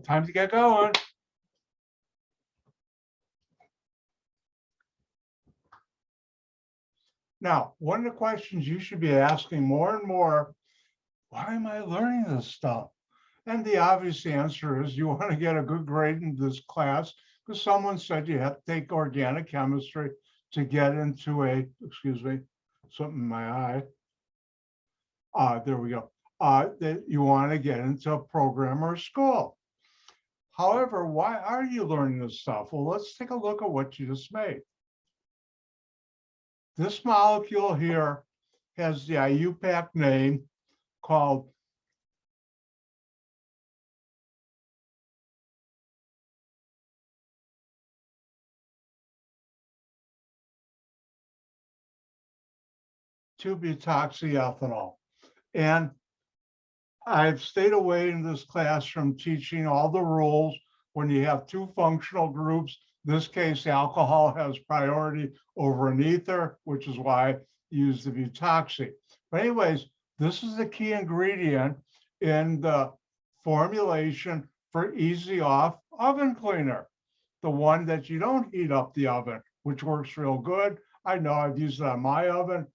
Time to get going. Now, one of the questions you should be asking more and more, why am I learning this stuff? And the obvious answer is you want to get a good grade in this class because someone said you have to take organic chemistry to get into a, excuse me, something in my eye. There we go. That you want to get into a program or school. However, why are you learning this stuff? Well, let's take a look at what you just made. This molecule here has the IUPAC name called two-butoxyethanol. And I've stayed away in this class from teaching all the rules. When you have two functional groups, in this case, alcohol has priority over an ether, which is why I use the butoxy. But anyways, this is the key ingredient in the formulation for easy off oven cleaner, the one that you don't heat up the oven, which works real good. I know I've used it on my oven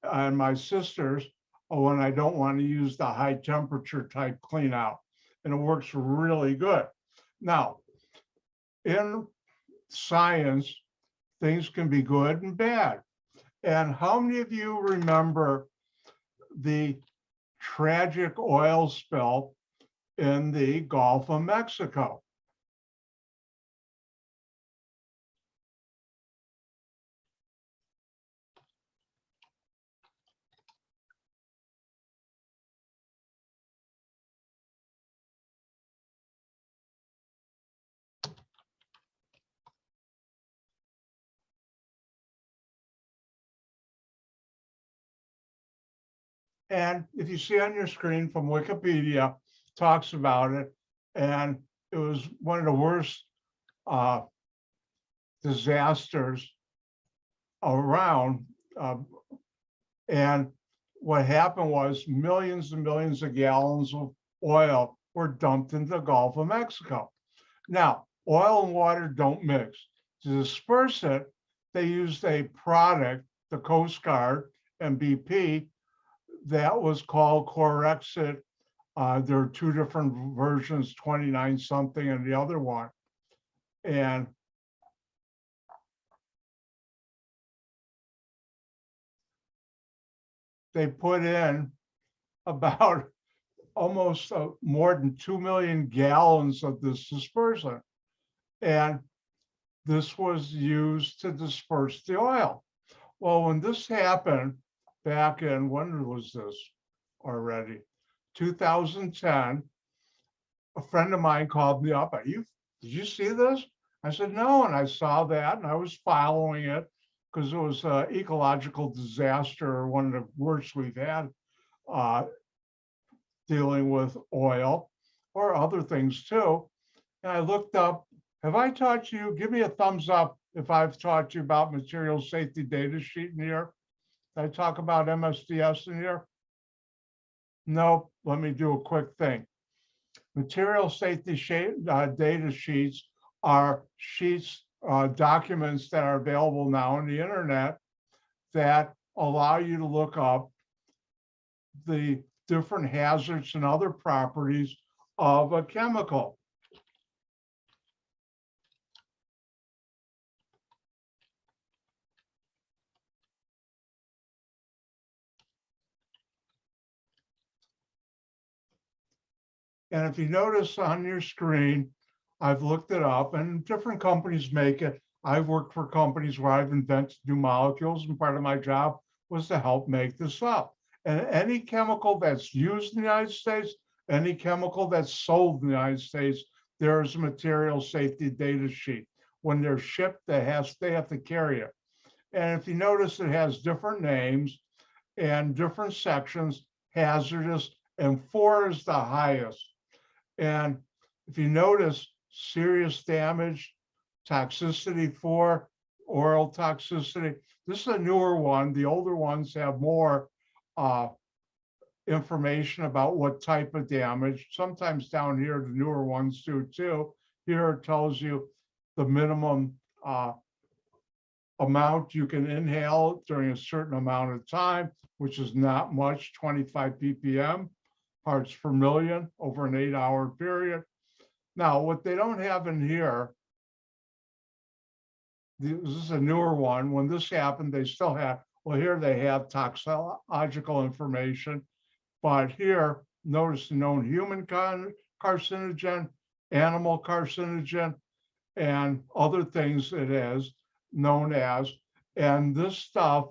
and my sister's when I don't want to use the high temperature type clean out, and it works really good. Now, in science, things can be good and bad. And how many of you remember the tragic oil spill in the Gulf of Mexico? And if you see on your screen from Wikipedia, talks about it, and it was one of the worst disasters around. And what happened was millions and millions of gallons of oil were dumped into the Gulf of Mexico. Now, oil and water don't mix. To disperse it, they used a product, the Coast Guard and BP, that was called Corexit. There are two different versions, 29 something and the other one. And they put in about almost more than 2 million gallons of this dispersant. And this was used to disperse the oil. Well, when this happened back in, when was this already? 2010, a friend of mine called me up. Did you see this? I said, no, and I saw that and I was following it because it was an ecological disaster, one of the worst we've had dealing with oil or other things too. And I looked up, have I taught you, give me a thumbs up if I've taught you about material safety data sheet in here. Did I talk about MSDS in here? Nope, let me do a quick thing. Material safety data sheets are sheets, documents that are available now on the internet that allow you to look up the different hazards and other properties of a chemical. And if you notice on your screen, I've looked it up and different companies make it. I've worked for companies where I've invented new molecules, and part of my job was to help make this up. And any chemical that's used in the United States, any chemical that's sold in the United States, there's a material safety data sheet. When they're shipped, they have to carry it. And if you notice, it has different names and different sections, hazardous, and 4 is the highest. And if you notice, serious damage, toxicity 4, oral toxicity. This is a newer one. The older ones have more information about what type of damage. Sometimes down here, the newer ones do too. Here it tells you the minimum amount you can inhale during a certain amount of time, which is not much, 25 ppm, parts per million over an 8-hour period. Now, what they don't have in here, this is a newer one. When this happened, they still have, well, here they have toxicological information, but here, notice the known human carcinogen, animal carcinogen, and other things it is known as. And this stuff,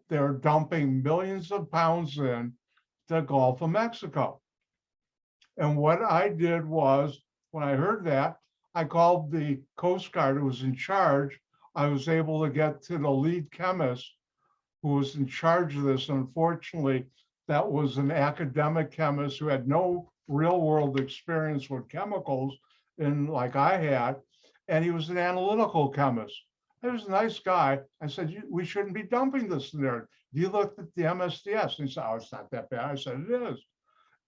they're dumping millions of pounds in the Gulf of Mexico. And what I did was, when I heard that, I called the Coast Guard who was in charge. I was able to get to the lead chemist who was in charge of this. Unfortunately, that was an academic chemist who had no real world experience with chemicals, and like I had, and he was an analytical chemist. He was a nice guy. I said, we shouldn't be dumping this in there. You looked at the MSDS, and he said, oh, it's not that bad. I said, it is.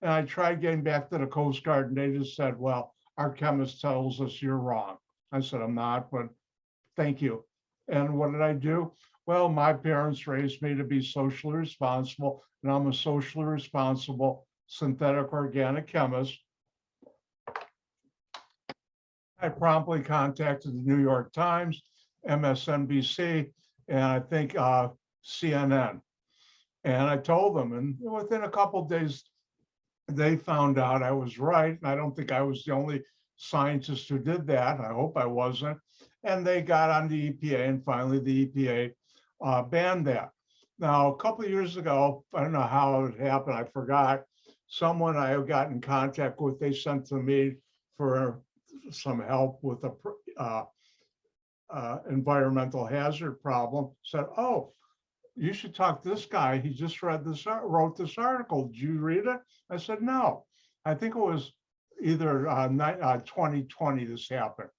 And I tried getting back to the Coast Guard, and they just said, well, our chemist tells us you're wrong. I said, I'm not, but thank you. And what did I do? Well, my parents raised me to be socially responsible, and I'm a socially responsible synthetic organic chemist. I promptly contacted the New York Times, MSNBC, and I think CNN. And I told them, and within a couple of days, they found out I was right. And I don't think I was the only scientist who did that. I hope I wasn't. And they got on the EPA, and finally the EPA banned that. Now, a couple of years ago, I don't know how it happened, I forgot, someone I got in contact with, they sent to me for some help with a environmental hazard problem, said, oh, you should talk to this guy. He just wrote this article. Did you read it? I said, no. I think it was either 2020 this happened.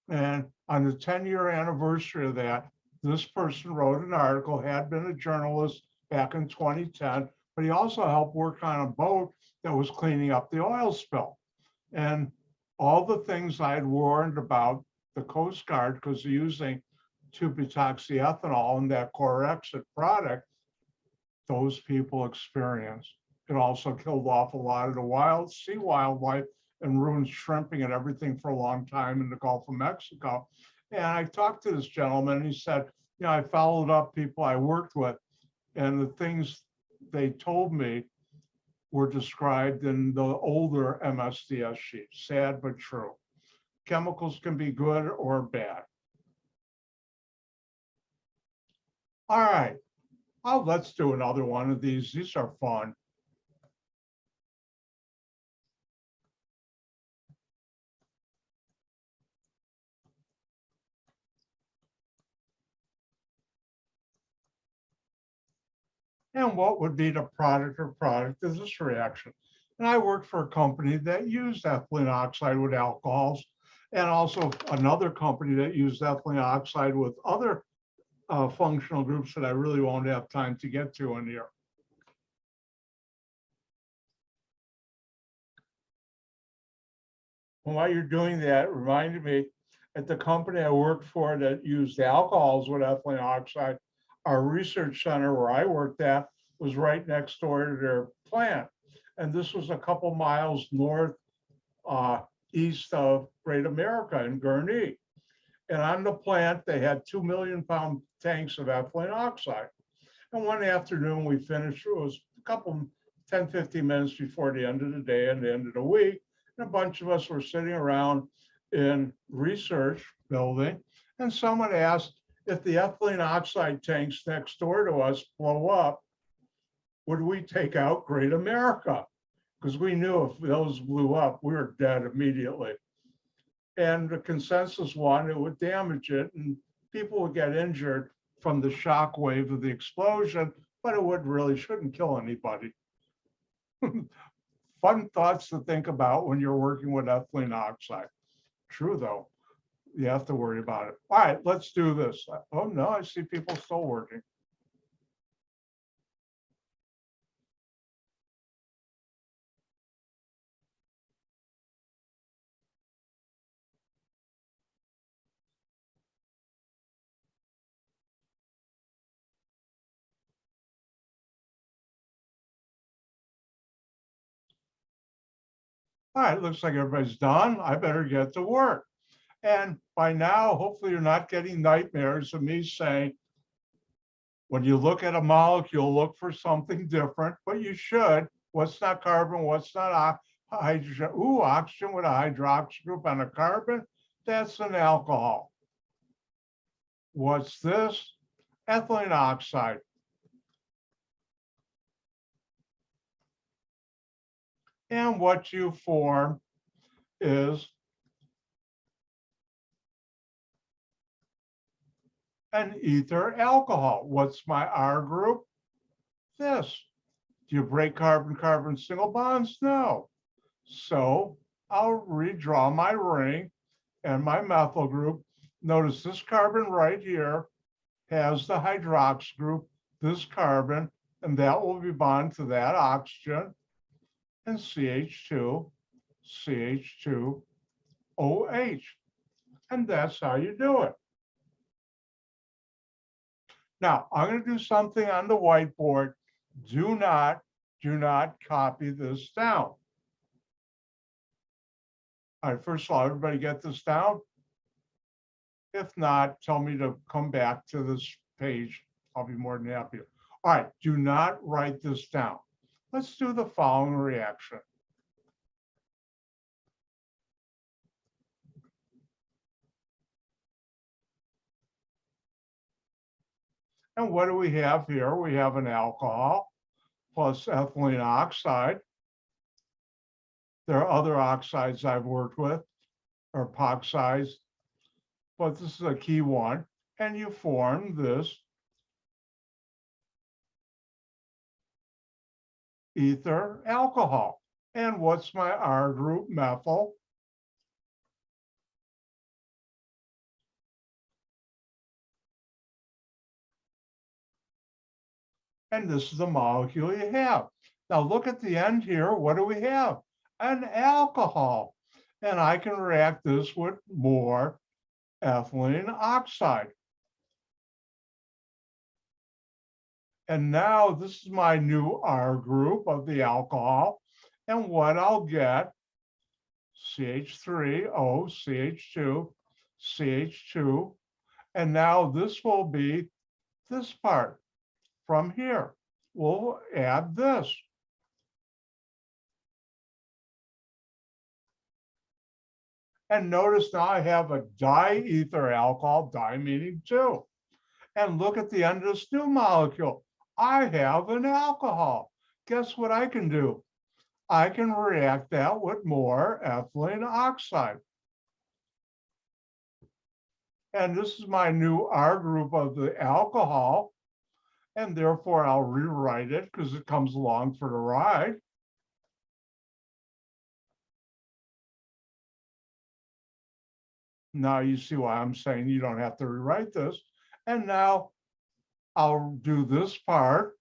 And on the 10-year anniversary of that, this person wrote an article, had been a journalist back in 2010, but he also helped work on a boat that was cleaning up the oil spill. And all the things I had warned about the Coast Guard, because they're using 2-butoxyethanol in that core exit product, those people experienced. It also killed off a lot of the sea wildlife and ruined shrimping and everything for a long time in the Gulf of Mexico. And I talked to this gentleman, and he said, you know, I followed up people I worked with, and the things they told me were described in the older MSDS sheets. Sad but true. Chemicals can be good or bad. All right. Oh, let's do another one of these. These are fun. And what would be the product of this reaction? And I worked for a company that used ethylene oxide with alcohols, and also another company that used ethylene oxide with other functional groups that I really won't have time to get to in here. And while you're doing that, it reminded me, at the company I worked for that used alcohols with ethylene oxide, our research center where I worked at was right next door to their plant. And this was a couple miles north east of Great America in Gurnee. And on the plant, they had 2 million pound tanks of ethylene oxide. And one afternoon we finished, it was a couple, 10, 15 minutes before the end of the day and the end of the week. And a bunch of us were sitting around in research building, and someone asked, if the ethylene oxide tanks next door to us blow up, would we take out Great America? Because we knew if those blew up, we were dead immediately. And the consensus one, it would damage it, and people would get injured from the shock wave of the explosion, but it shouldn't kill anybody. Fun thoughts to think about when you're working with ethylene oxide. True though, you have to worry about it. All right, let's do this. Oh no, I see people still working. All right, looks like everybody's done. I better get to work. And by now, hopefully you're not getting nightmares of me saying, when you look at a molecule, look for something different, but you should. What's not carbon? What's not hydrogen? Ooh, oxygen with a hydroxyl group on a carbon. That's an alcohol. What's this? Ethylene oxide. And what you form is an ether alcohol. What's my R group? This. Do you break carbon-carbon single bonds? No. So I'll redraw my ring and my methyl group. Notice this carbon right here has the hydroxyl group, this carbon, and that will be bonded to that oxygen, and CH2, CH2, OH. And that's how you do it. Now, I'm going to do something on the whiteboard. Do not copy this down. All right, first of all, everybody get this down? If not, tell me to come back to this page. I'll be more than happy. All right, do not write this down. Let's do the following reaction. And what do we have here? We have an alcohol plus ethylene oxide. There are other oxides I've worked with, or epoxides, but this is a key one. And you form this ether alcohol. And what's my R group? Methyl. And this is the molecule you have. Now look at the end here. What do we have? An alcohol. And I can react this with more ethylene oxide. And now this is my new R group of the alcohol. And what I'll get, CH3O, CH2, CH2. And now this will be this part from here. We'll add this. And notice now I have a diether alcohol, di meaning two. And look at the end of this new molecule. I have an alcohol. Guess what I can do? I can react that with more ethylene oxide. And this is my new R group of the alcohol. And therefore I'll rewrite it because it comes along for the ride. Now you see why I'm saying you don't have to rewrite this. And now I'll do this part.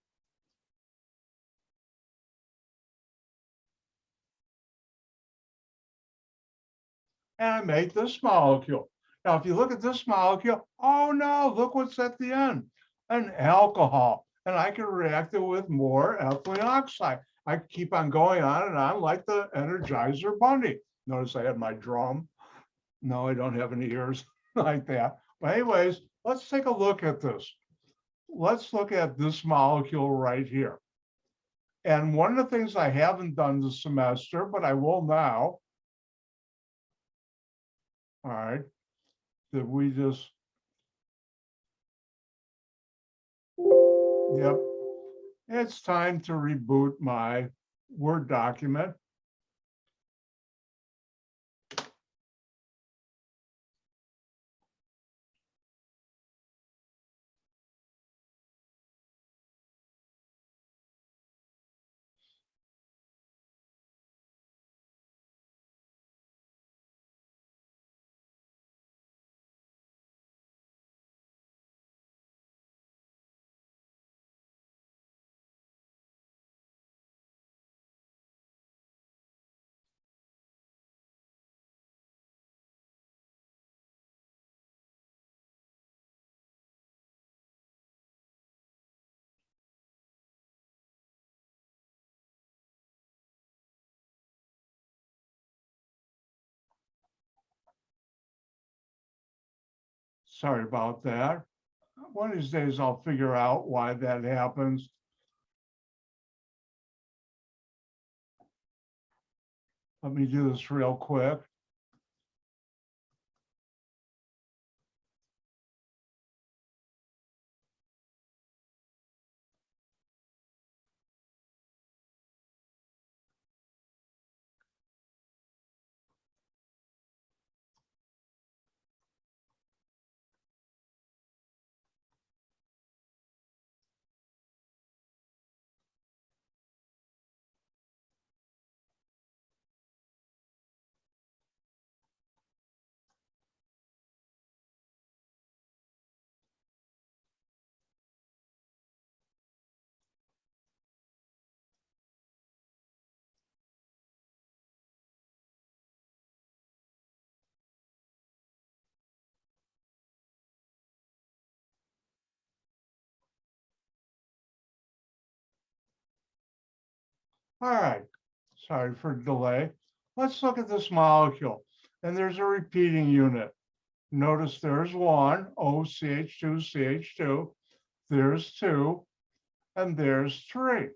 And I make this molecule. Now, if you look at this molecule, oh no, look what's at the end, an alcohol. And I can react it with more ethylene oxide. I keep on going on and on like the Energizer Bunny. Notice I have my drum. No, I don't have any ears like that. But anyways, let's take a look at this. Let's look at this molecule right here. And one of the things I haven't done this semester, but I will now, all right, that we just, yep, it's time to reboot my Word document. Sorry about that. One of these days I'll figure out why that happens. Let me do this real quick. All right, sorry for delay. Let's look at this molecule. And there's a repeating unit. Notice there's one, OCH2CH2, there's two, and there's three.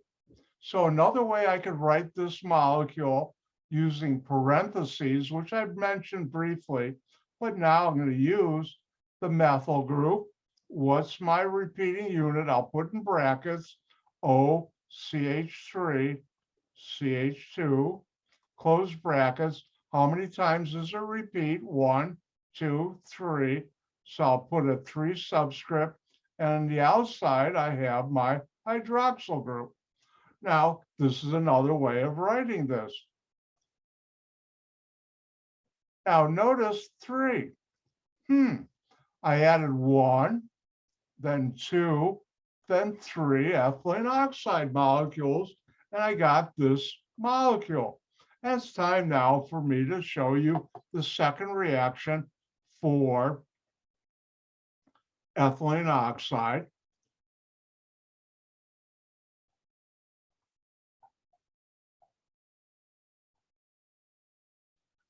So another way I could write this molecule using parentheses, which I've mentioned briefly, but now I'm going to use the methyl group. What's my repeating unit? I'll put in brackets, OCH3, CH2, close brackets. How many times does it repeat? 1, 2, 3. So I'll put a 3 subscript, and on the outside, I have my hydroxyl group. Now, this is another way of writing this. Now, notice 3. I added 1, then 2, then 3 ethylene oxide molecules, and I got this molecule. And it's time now for me to show you the second reaction for ethylene oxide.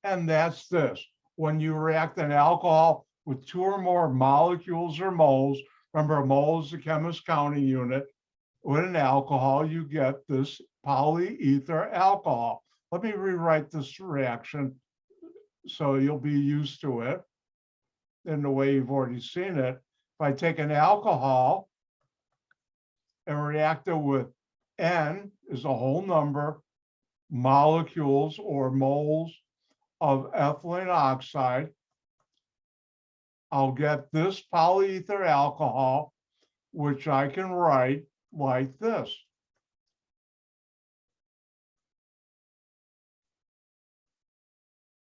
And that's this. When you react an alcohol with 2 or more molecules or moles, remember a mole is the chemist's counting unit, with an alcohol, you get this polyether alcohol. Let me rewrite this reaction so you'll be used to it in the way you've already seen it. If I take an alcohol and react it with N, is a whole number, molecules or moles of ethylene oxide, I'll get this polyether alcohol, which I can write like this.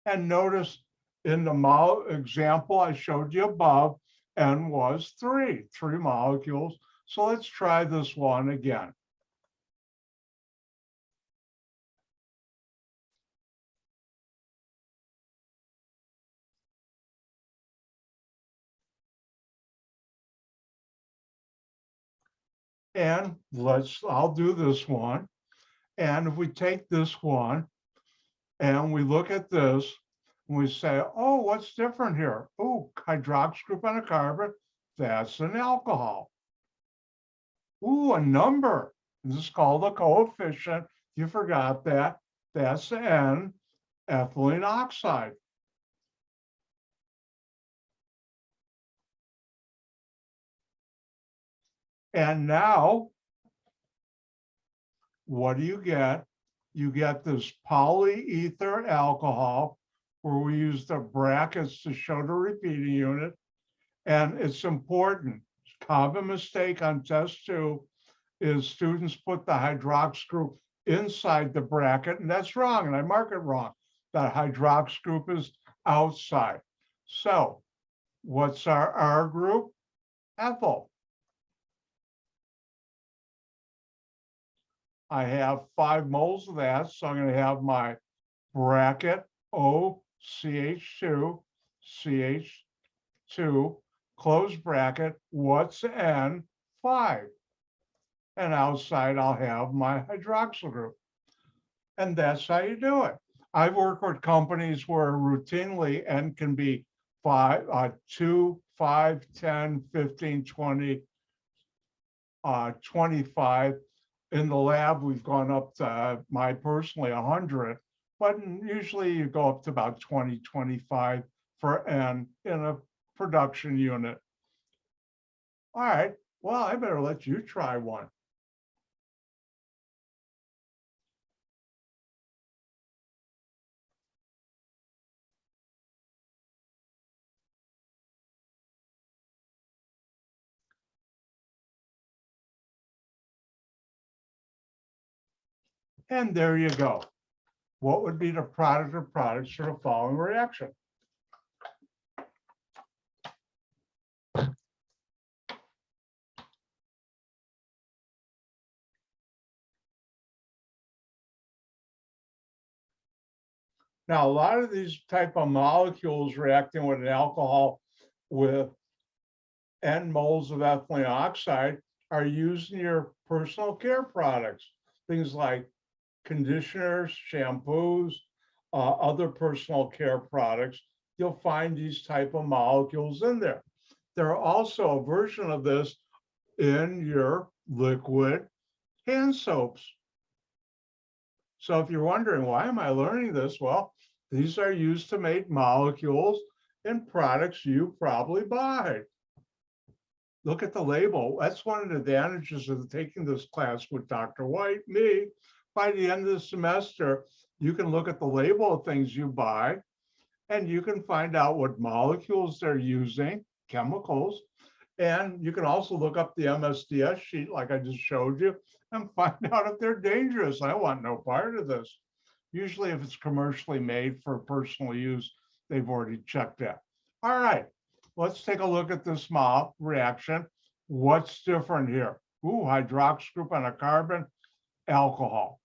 And notice in the example I showed you above, N was 3 molecules. So let's try this one again. And I'll do this one. And if we take this one and we look at this, and we say, oh, what's different here? Oh, hydroxyl group on a carbon, that's an alcohol. Ooh, a number. This is called a coefficient. You forgot that. That's N, ethylene oxide. And now, what do you get? You get this polyether alcohol, where we use the brackets to show the repeating unit. And it's important. Common mistake on test 2 is students put the hydroxyl group inside the bracket, and that's wrong, and I mark it wrong. That hydroxyl group is outside. So what's our R group? Ethyl. I have 5 moles of that, so I'm going to have my bracket OCH2, CH2, close bracket, what's N? 5. And outside I'll have my hydroxyl group. And that's how you do it. I've worked with companies where routinely N can be 2, 5, 10, 15, 20, 25. In the lab, we've gone up to personally 100, but usually you go up to about 20, 25 for N in a production unit. All right, well, I better let you try one. And there you go. What would be the product or products for the following reaction? Now, a lot of these type of molecules reacting with an alcohol with N moles of ethylene oxide are used in your personal care products. Things like conditioners, shampoos, other personal care products. You'll find these type of molecules in there. There are also a version of this in your liquid hand soaps. So if you're wondering, why am I learning this? Well, these are used to make molecules in products you probably buy. Look at the label. That's one of the advantages of taking this class with Dr. White, me. By the end of the semester, you can look at the label of things you buy, and you can find out what molecules they're using, chemicals, and you can also look up the MSDS sheet like I just showed you and find out if they're dangerous. I want no part of this. Usually if it's commercially made for personal use, they've already checked that. All right, let's take a look at this reaction. What's different here? Ooh, hydroxyl group on a carbon, alcohol.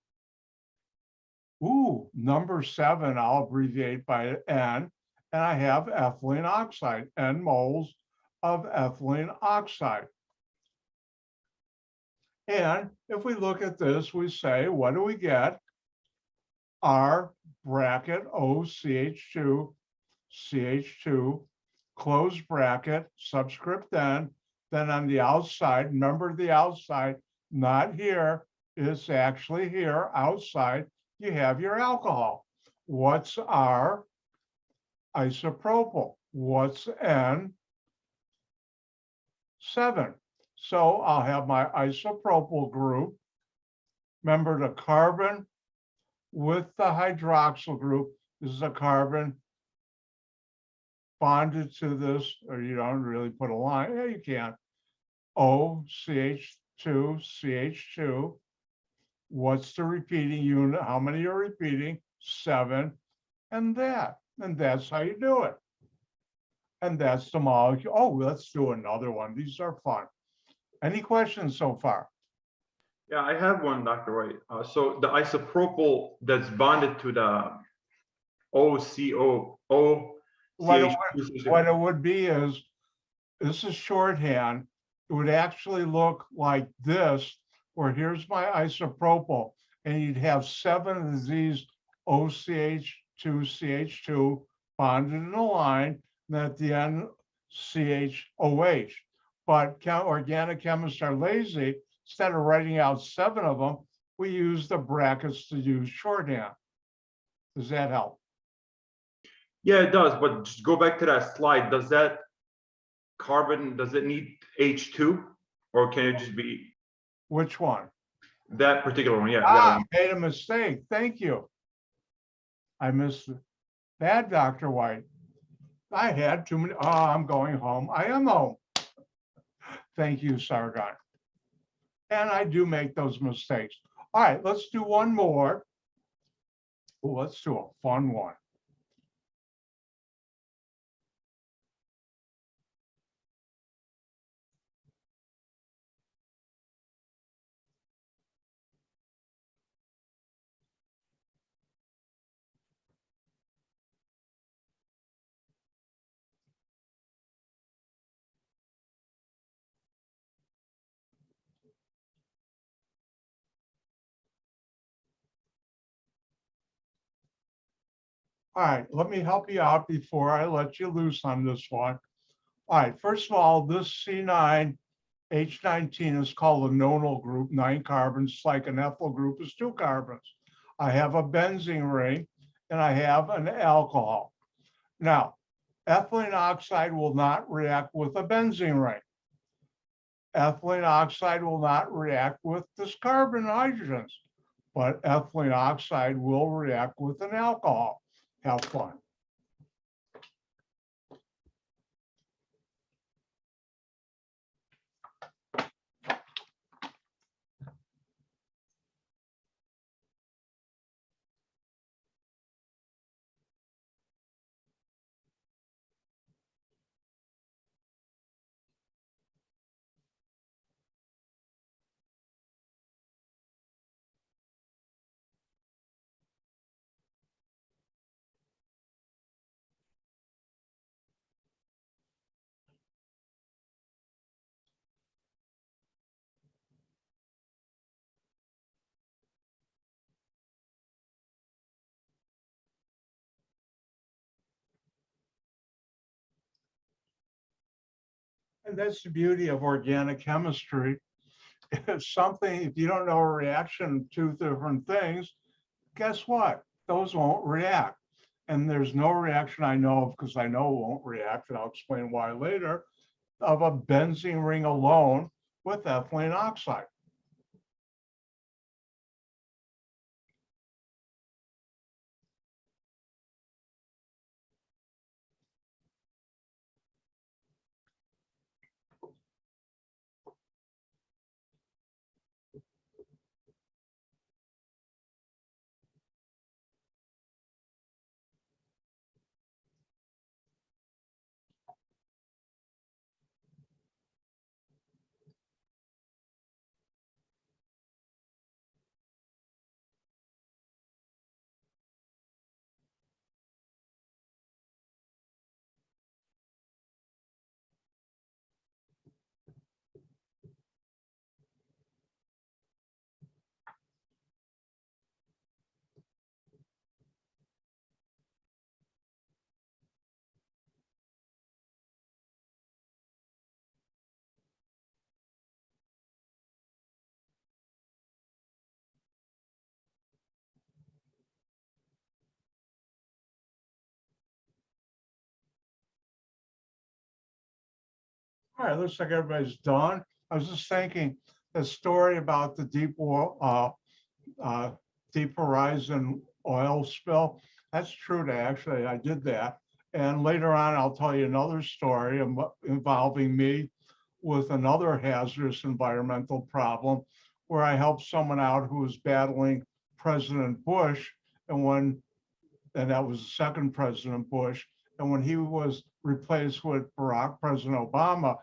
Ooh, number 7, I'll abbreviate by N, and I have ethylene oxide, N moles of ethylene oxide. And if we look at this, we say, what do we get? R bracket OCH2, CH2, close bracket, subscript N. Then on the outside, remember the outside, not here, it's actually here, outside, you have your alcohol. What's R? Isopropyl. What's N? 7. So I'll have my isopropyl group. Remember the carbon with the hydroxyl group. This is a carbon bonded to this, or you don't really put a line. Yeah, you can. OCH2, CH2. What's the repeating unit? How many are repeating? 7. And that's how you do it. And that's the molecule. Oh, let's do another one. These are fun. Any questions so far? Yeah, I have one, Dr. White. So the isopropyl that's bonded to the OCO, What it would be is, this is shorthand. It would actually look like this, where here's my isopropyl, and you'd have 7 of these OCH2, CH2 bonded in a line, and at the end, CHOH. But organic chemists are lazy. Instead of writing out 7 of them, we use the brackets to use shorthand. Does that help? Yeah, it does. But just go back to that slide. Does that carbon, does it need H2? Or can it just be? Which one? That particular one, yeah. I made a mistake. Thank you. I missed it. Bad, Dr. White. I had too many. Oh, I'm going home. I am home. Thank you, Sargon. And I do make those mistakes. All right, let's do one more. Ooh, let's do a fun one. All right, let me help you out before I let you loose on this one. All right, first of all, this C9H19 is called a nonal group, 9 carbons, like an ethyl group is 2 carbons. I have a benzene ring and I have an alcohol. Now, ethylene oxide will not react with a benzene ring. Ethylene oxide will not react with this carbon hydrogens, but ethylene oxide will react with an alcohol. Have fun. And that's the beauty of organic chemistry. It's something, if you don't know a reaction of 2 different things, guess what? Those won't react. And there's no reaction I know of, because I know it won't react, and I'll explain why later, of a benzene ring alone with ethylene oxide. All right, looks like everybody's done. I was just thinking the story about the deep horizon oil spill. That's true to actually, I did that. And later on, I'll tell you another story involving me with another hazardous environmental problem where I helped someone out who was battling President Bush. And that was the second President Bush. And when he was replaced with President Obama,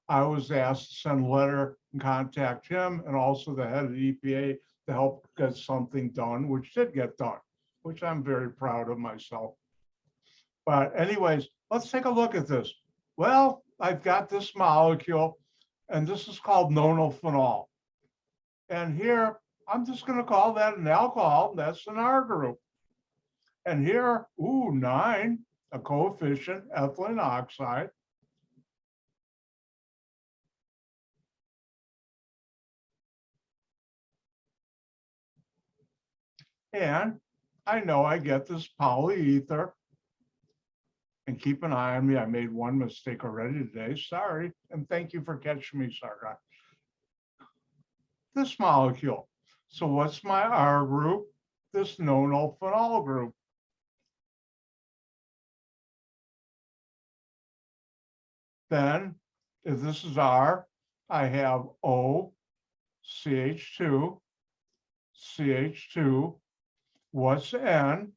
I was asked to send a letter and contact him and also the head of the EPA to help get something done, which did get done, which I'm very proud of myself. But anyways, let's take a look at this. Well, I've got this molecule, and this is called nonophenol. And here, I'm just going to call that an alcohol. That's an R group. And here, 9, a coefficient, ethylene oxide. And I know I get this polyether. And keep an eye on me. I made one mistake already today. Sorry. And thank you for catching me, Sargon. This molecule. So what's my R group? This nonophenol group. Then, if this is R, I have O, CH2, CH2. What's N?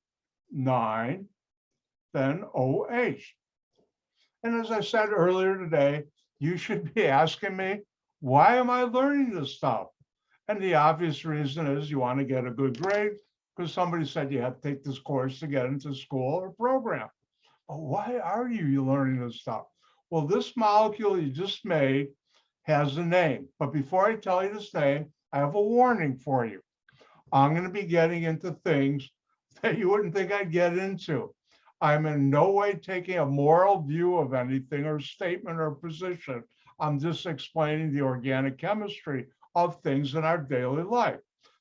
9. Then OH. And as I said earlier today, you should be asking me, why am I learning this stuff? And the obvious reason is you want to get a good grade because somebody said you have to take this course to get into school or program. But why are you learning this stuff? Well, this molecule you just made has a name. But before I tell you this name, I have a warning for you. I'm going to be getting into things that you wouldn't think I'd get into. I'm in no way taking a moral view of anything or statement or position. I'm just explaining the organic chemistry of things in our daily life.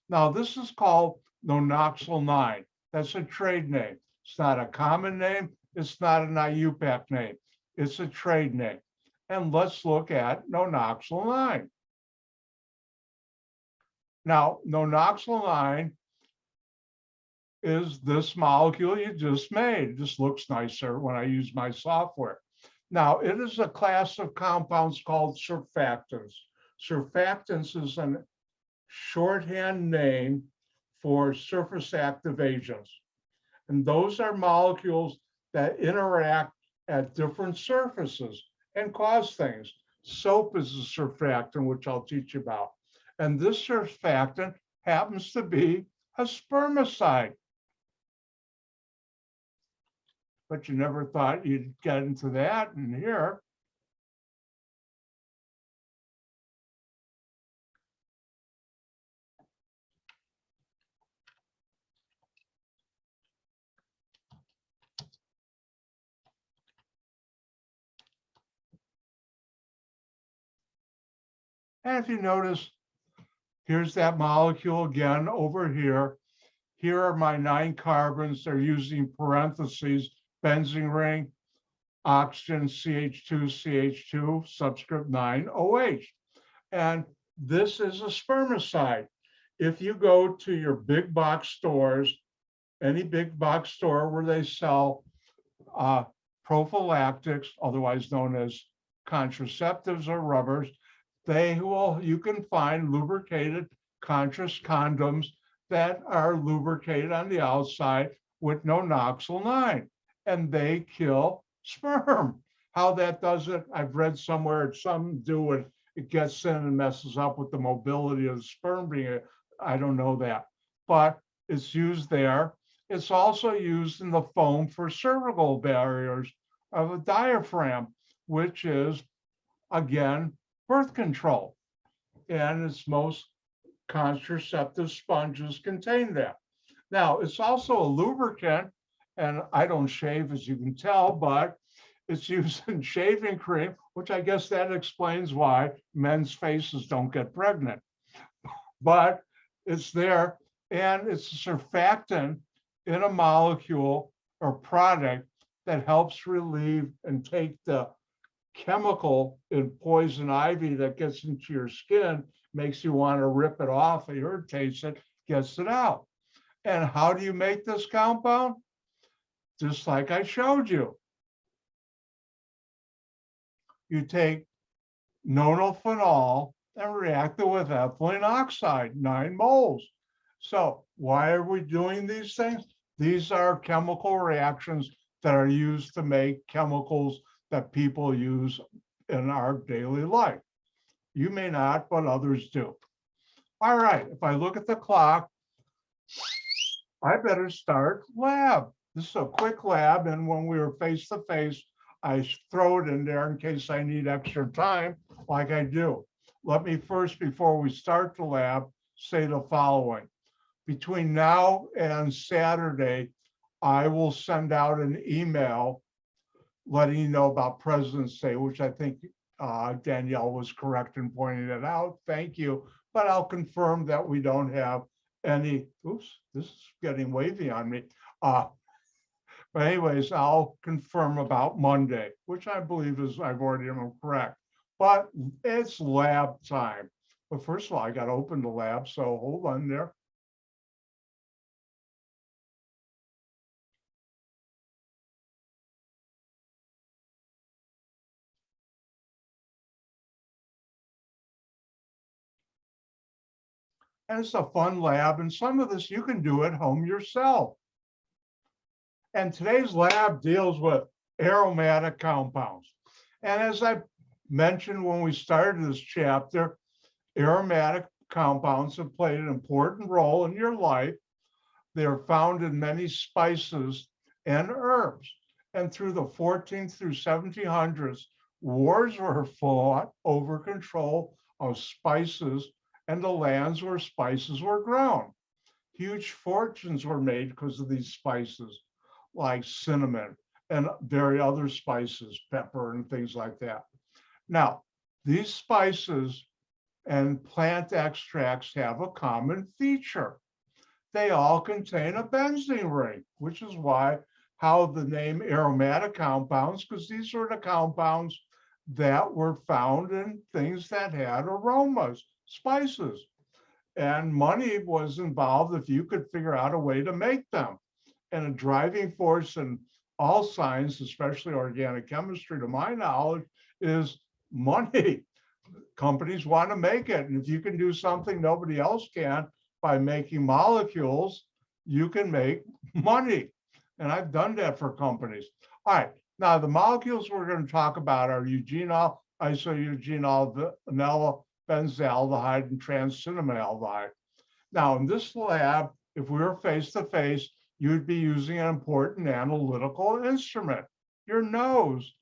Now, this is called Nonoxyline. That's a trade name. It's not a common name. It's not an IUPAC name. It's a trade name. And let's look at Nonoxyline. Now, Nonoxyline is this molecule you just made. It just looks nicer when I use my software. Now, it is a class of compounds called surfactants. Surfactants is a shorthand name for surface active agents. And those are molecules that interact at different surfaces and cause things. Soap is a surfactant, which I'll teach you about. And this surfactant happens to be a spermicide. But you never thought you'd get into that in here. And if you notice, here's that molecule again over here. Here are my 9 carbons. They're using parentheses, benzene ring, oxygen, CH2, CH2, subscript 9, OH. And this is a spermicide. If you go to your big box stores, any big box store where they sell prophylactics, otherwise known as contraceptives or rubbers, you can find lubricated condoms that are lubricated on the outside with Nonoxyline, and they kill sperm. How that does it, I've read somewhere it's something to do with it gets in and messes up with the mobility of the sperm being, I don't know that, but it's used there. It's also used in the foam for cervical barriers of a diaphragm, which is, again, birth control. And its most contraceptive sponges contain that. Now, it's also a lubricant, and I don't shave, as you can tell, but it's used in shaving cream, which I guess that explains why men's faces don't get pregnant. But it's there, and it's a surfactant in a molecule or product that helps relieve and take the chemical in poison ivy that gets into your skin, makes you want to rip it off, it irritates it, gets it out. And how do you make this compound? Just like I showed you. You take nonophenol and react it with ethylene oxide, 9 moles. So why are we doing these things? These are chemical reactions that are used to make chemicals that people use in our daily life. You may not, but others do. All right, if I look at the clock, I better start lab. This is a quick lab, and when we were face to face, I throw it in there in case I need extra time, like I do. Let me first, before we start the lab, say the following. Between now and Saturday, I will send out an email letting you know about President's Day, which I think Danielle was correct in pointing it out. Thank you. But I'll confirm that we don't have any, oops, this is getting wavy on me. But anyways, I'll confirm about Monday, which I believe is, I've already am correct. But it's lab time. But first of all, I got to open the lab, so hold on there. And it's a fun lab, and some of this you can do at home yourself. And today's lab deals with aromatic compounds. And as I mentioned when we started this chapter, aromatic compounds have played an important role in your life. They are found in many spices and herbs. And through the 14th through 1700s, wars were fought over control of spices and the lands where spices were grown. Huge fortunes were made because of these spices. like cinnamon and very other spices, pepper and things like that. Now, these spices and plant extracts have a common feature. They all contain a benzene ring, which is why how the name aromatic compounds, because these are the compounds that were found in things that had aromas, spices. And money was involved if you could figure out a way to make them. And a driving force in all science, especially organic chemistry, to my knowledge, is money. Companies want to make it. And if you can do something nobody else can by making molecules, you can make money. And I've done that for companies. All right. Now, the molecules we're going to talk about are eugenol, isoeugenol, vanilla, benzaldehyde, and trans-cinnamaldehyde. Now, in this lab, if we were face-to-face, you'd be using an important analytical instrument, your nose.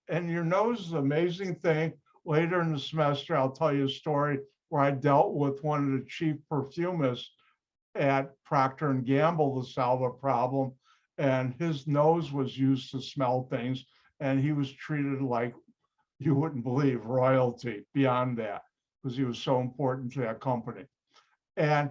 And your nose is an amazing thing. Later in the semester, I'll tell you a story where I dealt with one of the chief perfumists at Procter & Gamble to solve a problem. And his nose was used to smell things. And he was treated like, you wouldn't believe, royalty beyond that, because he was so important to that company. And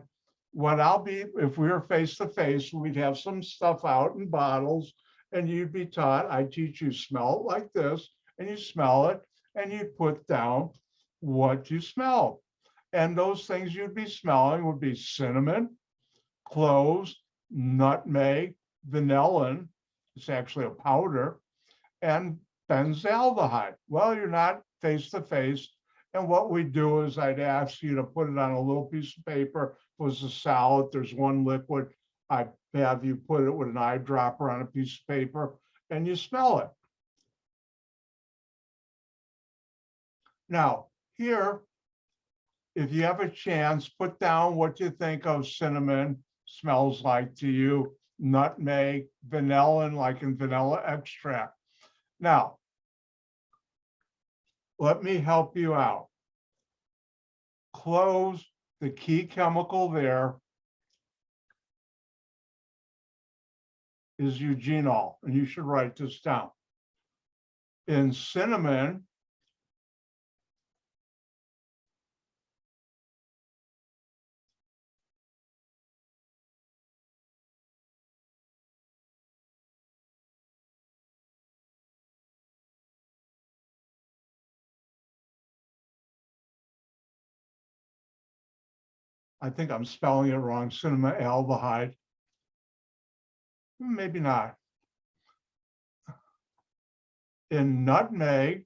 what I'll be, if we were face to face, we'd have some stuff out in bottles and you'd be taught, I teach you smell it like this, and you smell it and you put down what you smell. And those things you'd be smelling would be cinnamon, cloves, nutmeg, vanillin, it's actually a powder, and benzaldehyde. Well, you're not face to face. And what we do is I'd ask you to put it on a little piece of paper. If it was a solid, there's one liquid. I'd have you put it with an eyedropper on a piece of paper and you smell it. Now, here, if you have a chance, put down what you think of cinnamon smells like to you, nutmeg, vanillin, like in vanilla extract. Now, let me help you out. Cloves, the key chemical there is eugenol, and you should write this down. In cinnamon, I think I'm spelling it wrong, cinnamaldehyde. Maybe not. In nutmeg,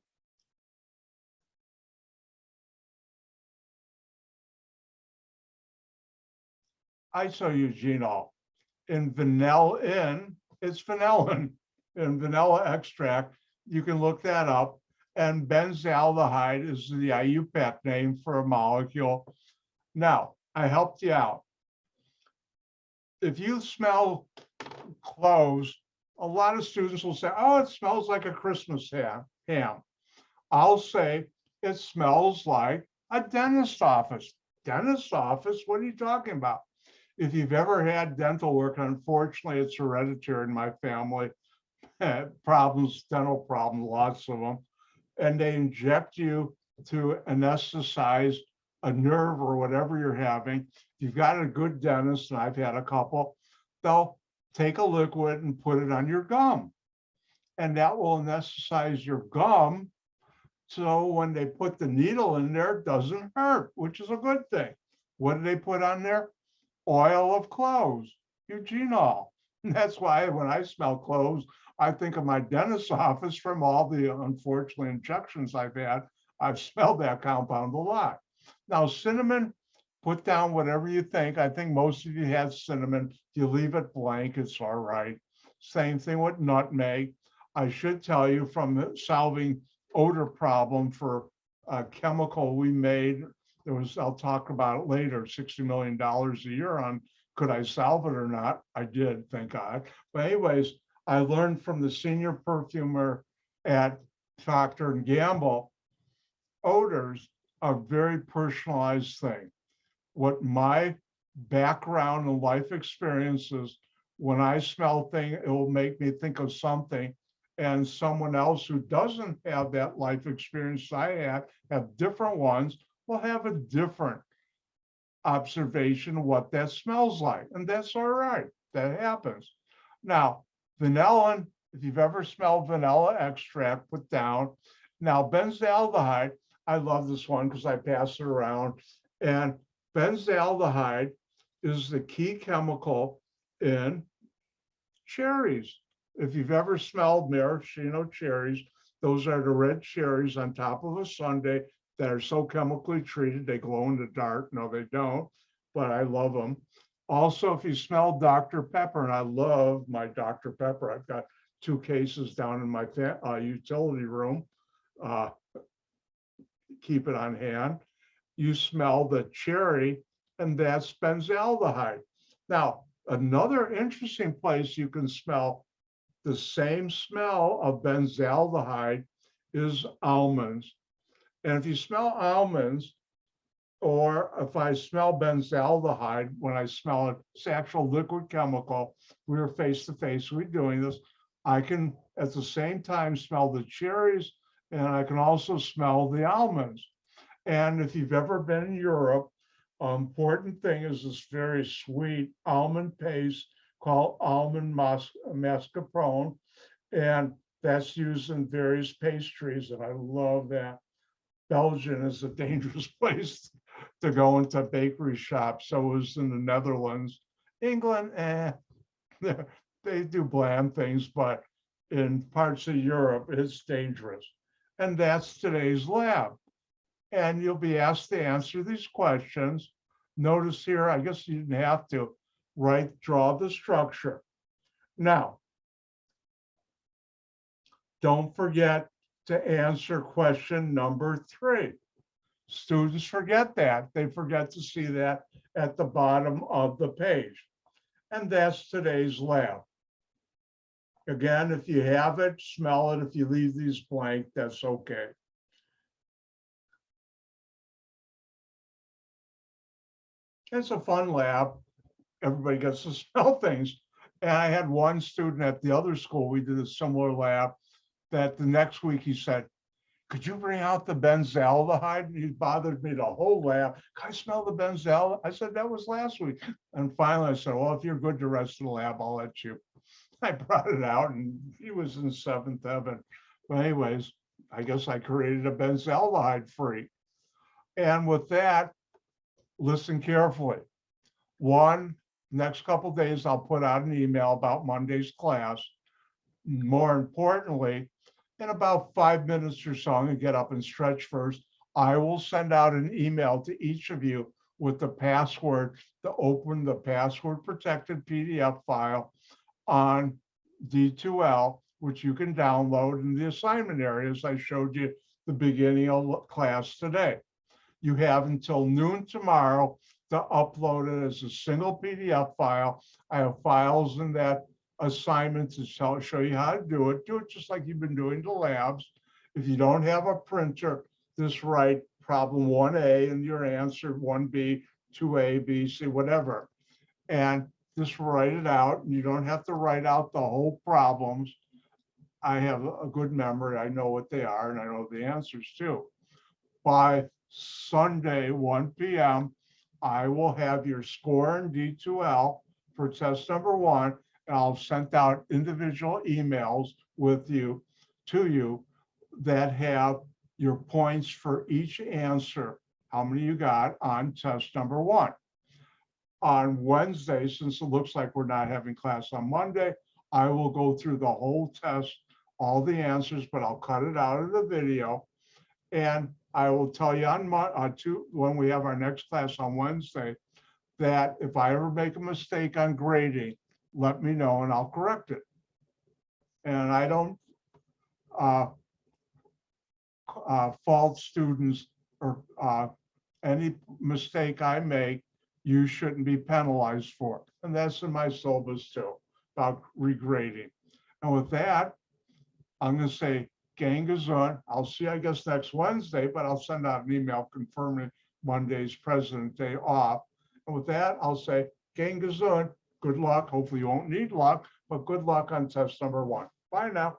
isoeugenol. In vanillin, it's vanillin. In vanilla extract, you can look that up. And benzaldehyde is the IUPAC name for a molecule. Now, I helped you out. If you smell cloves, a lot of students will say, oh, it smells like a Christmas ham. I'll say it smells like a dentist office. Dentist office? What are you talking about? If you've ever had dental work, unfortunately, it's hereditary in my family. Problems, dental problems, lots of them. And they inject you to anesthetize a nerve or whatever you're having. If you've got a good dentist, and I've had a couple, they'll take a liquid and put it on your gum. And that will anesthetize your gum. So when they put the needle in there, it doesn't hurt, which is a good thing. What do they put on there? Oil of cloves, eugenol. And that's why when I smell cloves, I think of my dentist's office from all the, unfortunately, injections I've had. I've smelled that compound a lot. Now, cinnamon, put down whatever you think. I think most of you have cinnamon. If you leave it blank, it's all right. Same thing with nutmeg. I should tell you, from solving odor problem for a chemical we made, there was, I'll talk about it later, $60 million a year on could I solve it or not? I did, thank God. But anyways, I learned from the senior perfumer at Procter & Gamble, odors are a very personalized thing. What my background and life experiences When I smell thing, it will make me think of something. And someone else who doesn't have that life experience I have different ones, will have a different observation of what that smells like. And that's all right. That happens. Now, vanillin, if you've ever smelled vanilla extract, put down. Now, benzaldehyde, I love this one because I pass it around. And benzaldehyde is the key chemical in cherries. If you've ever smelled maraschino cherries, those are the red cherries on top of a sundae that are so chemically treated, they glow in the dark. No, they don't, but I love them. Also, if you smell Dr. Pepper, and I love my Dr. Pepper, I've got 2 cases down in my utility room. Keep it on hand. You smell the cherry, and that's benzaldehyde. Now, another interesting place you can smell the same smell of benzaldehyde is almonds. And if you smell almonds, or if I smell benzaldehyde, when I smell it, it's actual liquid chemical, we were face to face, we're doing this, I can at the same time smell the cherries, and I can also smell the almonds. And if you've ever been in Europe, important thing is this very sweet almond paste called almond mascarpone, and that's used in various pastries, and I love that. Belgium is a dangerous place to go into bakery shops. So it was in the Netherlands. England, they do bland things, but in parts of Europe, it's dangerous. And that's today's lab. And you'll be asked to answer these questions. Notice here, I guess you didn't have to draw the structure. Now, don't forget to answer question number 3. Students forget that. They forget to see that at the bottom of the page. And that's today's lab. Again, if you have it, smell it. If you leave these blank, that's okay. It's a fun lab. Everybody gets to smell things. And I had one student at the other school, we did a similar lab, that the next week he said, could you bring out the benzaldehyde? And he bothered me the whole lab. Can I smell the benzaldehyde? I said, that was last week. And finally I said, well, if you're good the rest of the lab, I'll let you. I brought it out and he was in 7th heaven. But anyways, I guess I created a benzaldehyde freak. And with that, listen carefully. One, next couple of days, I'll put out an email about Monday's class. More importantly, in about 5 minutes or so, I'm gonna get up and stretch first. I will send out an email to each of you with the password to open the password protected PDF file on D2L, which you can download in the assignment areas I showed you the beginning of class today. You have until noon tomorrow to upload it as a single PDF file. I have files in that assignment to show you how to do it. Do it just like you've been doing the labs. If you don't have a printer, just write problem 1A and your answer 1B, 2A, B, C, whatever. And just write it out. And you don't have to write out the whole problems. I have a good memory. I know what they are and I know the answers too. By Sunday, 1 p.m., I will have your score in D2L for test number 1. And I'll send out individual emails with you to you that have your points for each answer, how many you got on test number 1. On Wednesday, since it looks like we're not having class on Monday, I will go through the whole test, all the answers, but I'll cut it out of the video. And I will tell you on when we have our next class on Wednesday, that if I ever make a mistake on grading, let me know and I'll correct it. And I don't fault students, or any mistake I make, you shouldn't be penalized for. And that's in my syllabus too, about regrading. And with that, I'm going to say, gang gesund. I'll see you, I guess, next Wednesday, but I'll send out an email confirming Monday's President Day off. And with that, I'll say, gang gesund. Good luck. Hopefully you won't need luck, but good luck on test number 1. Bye now.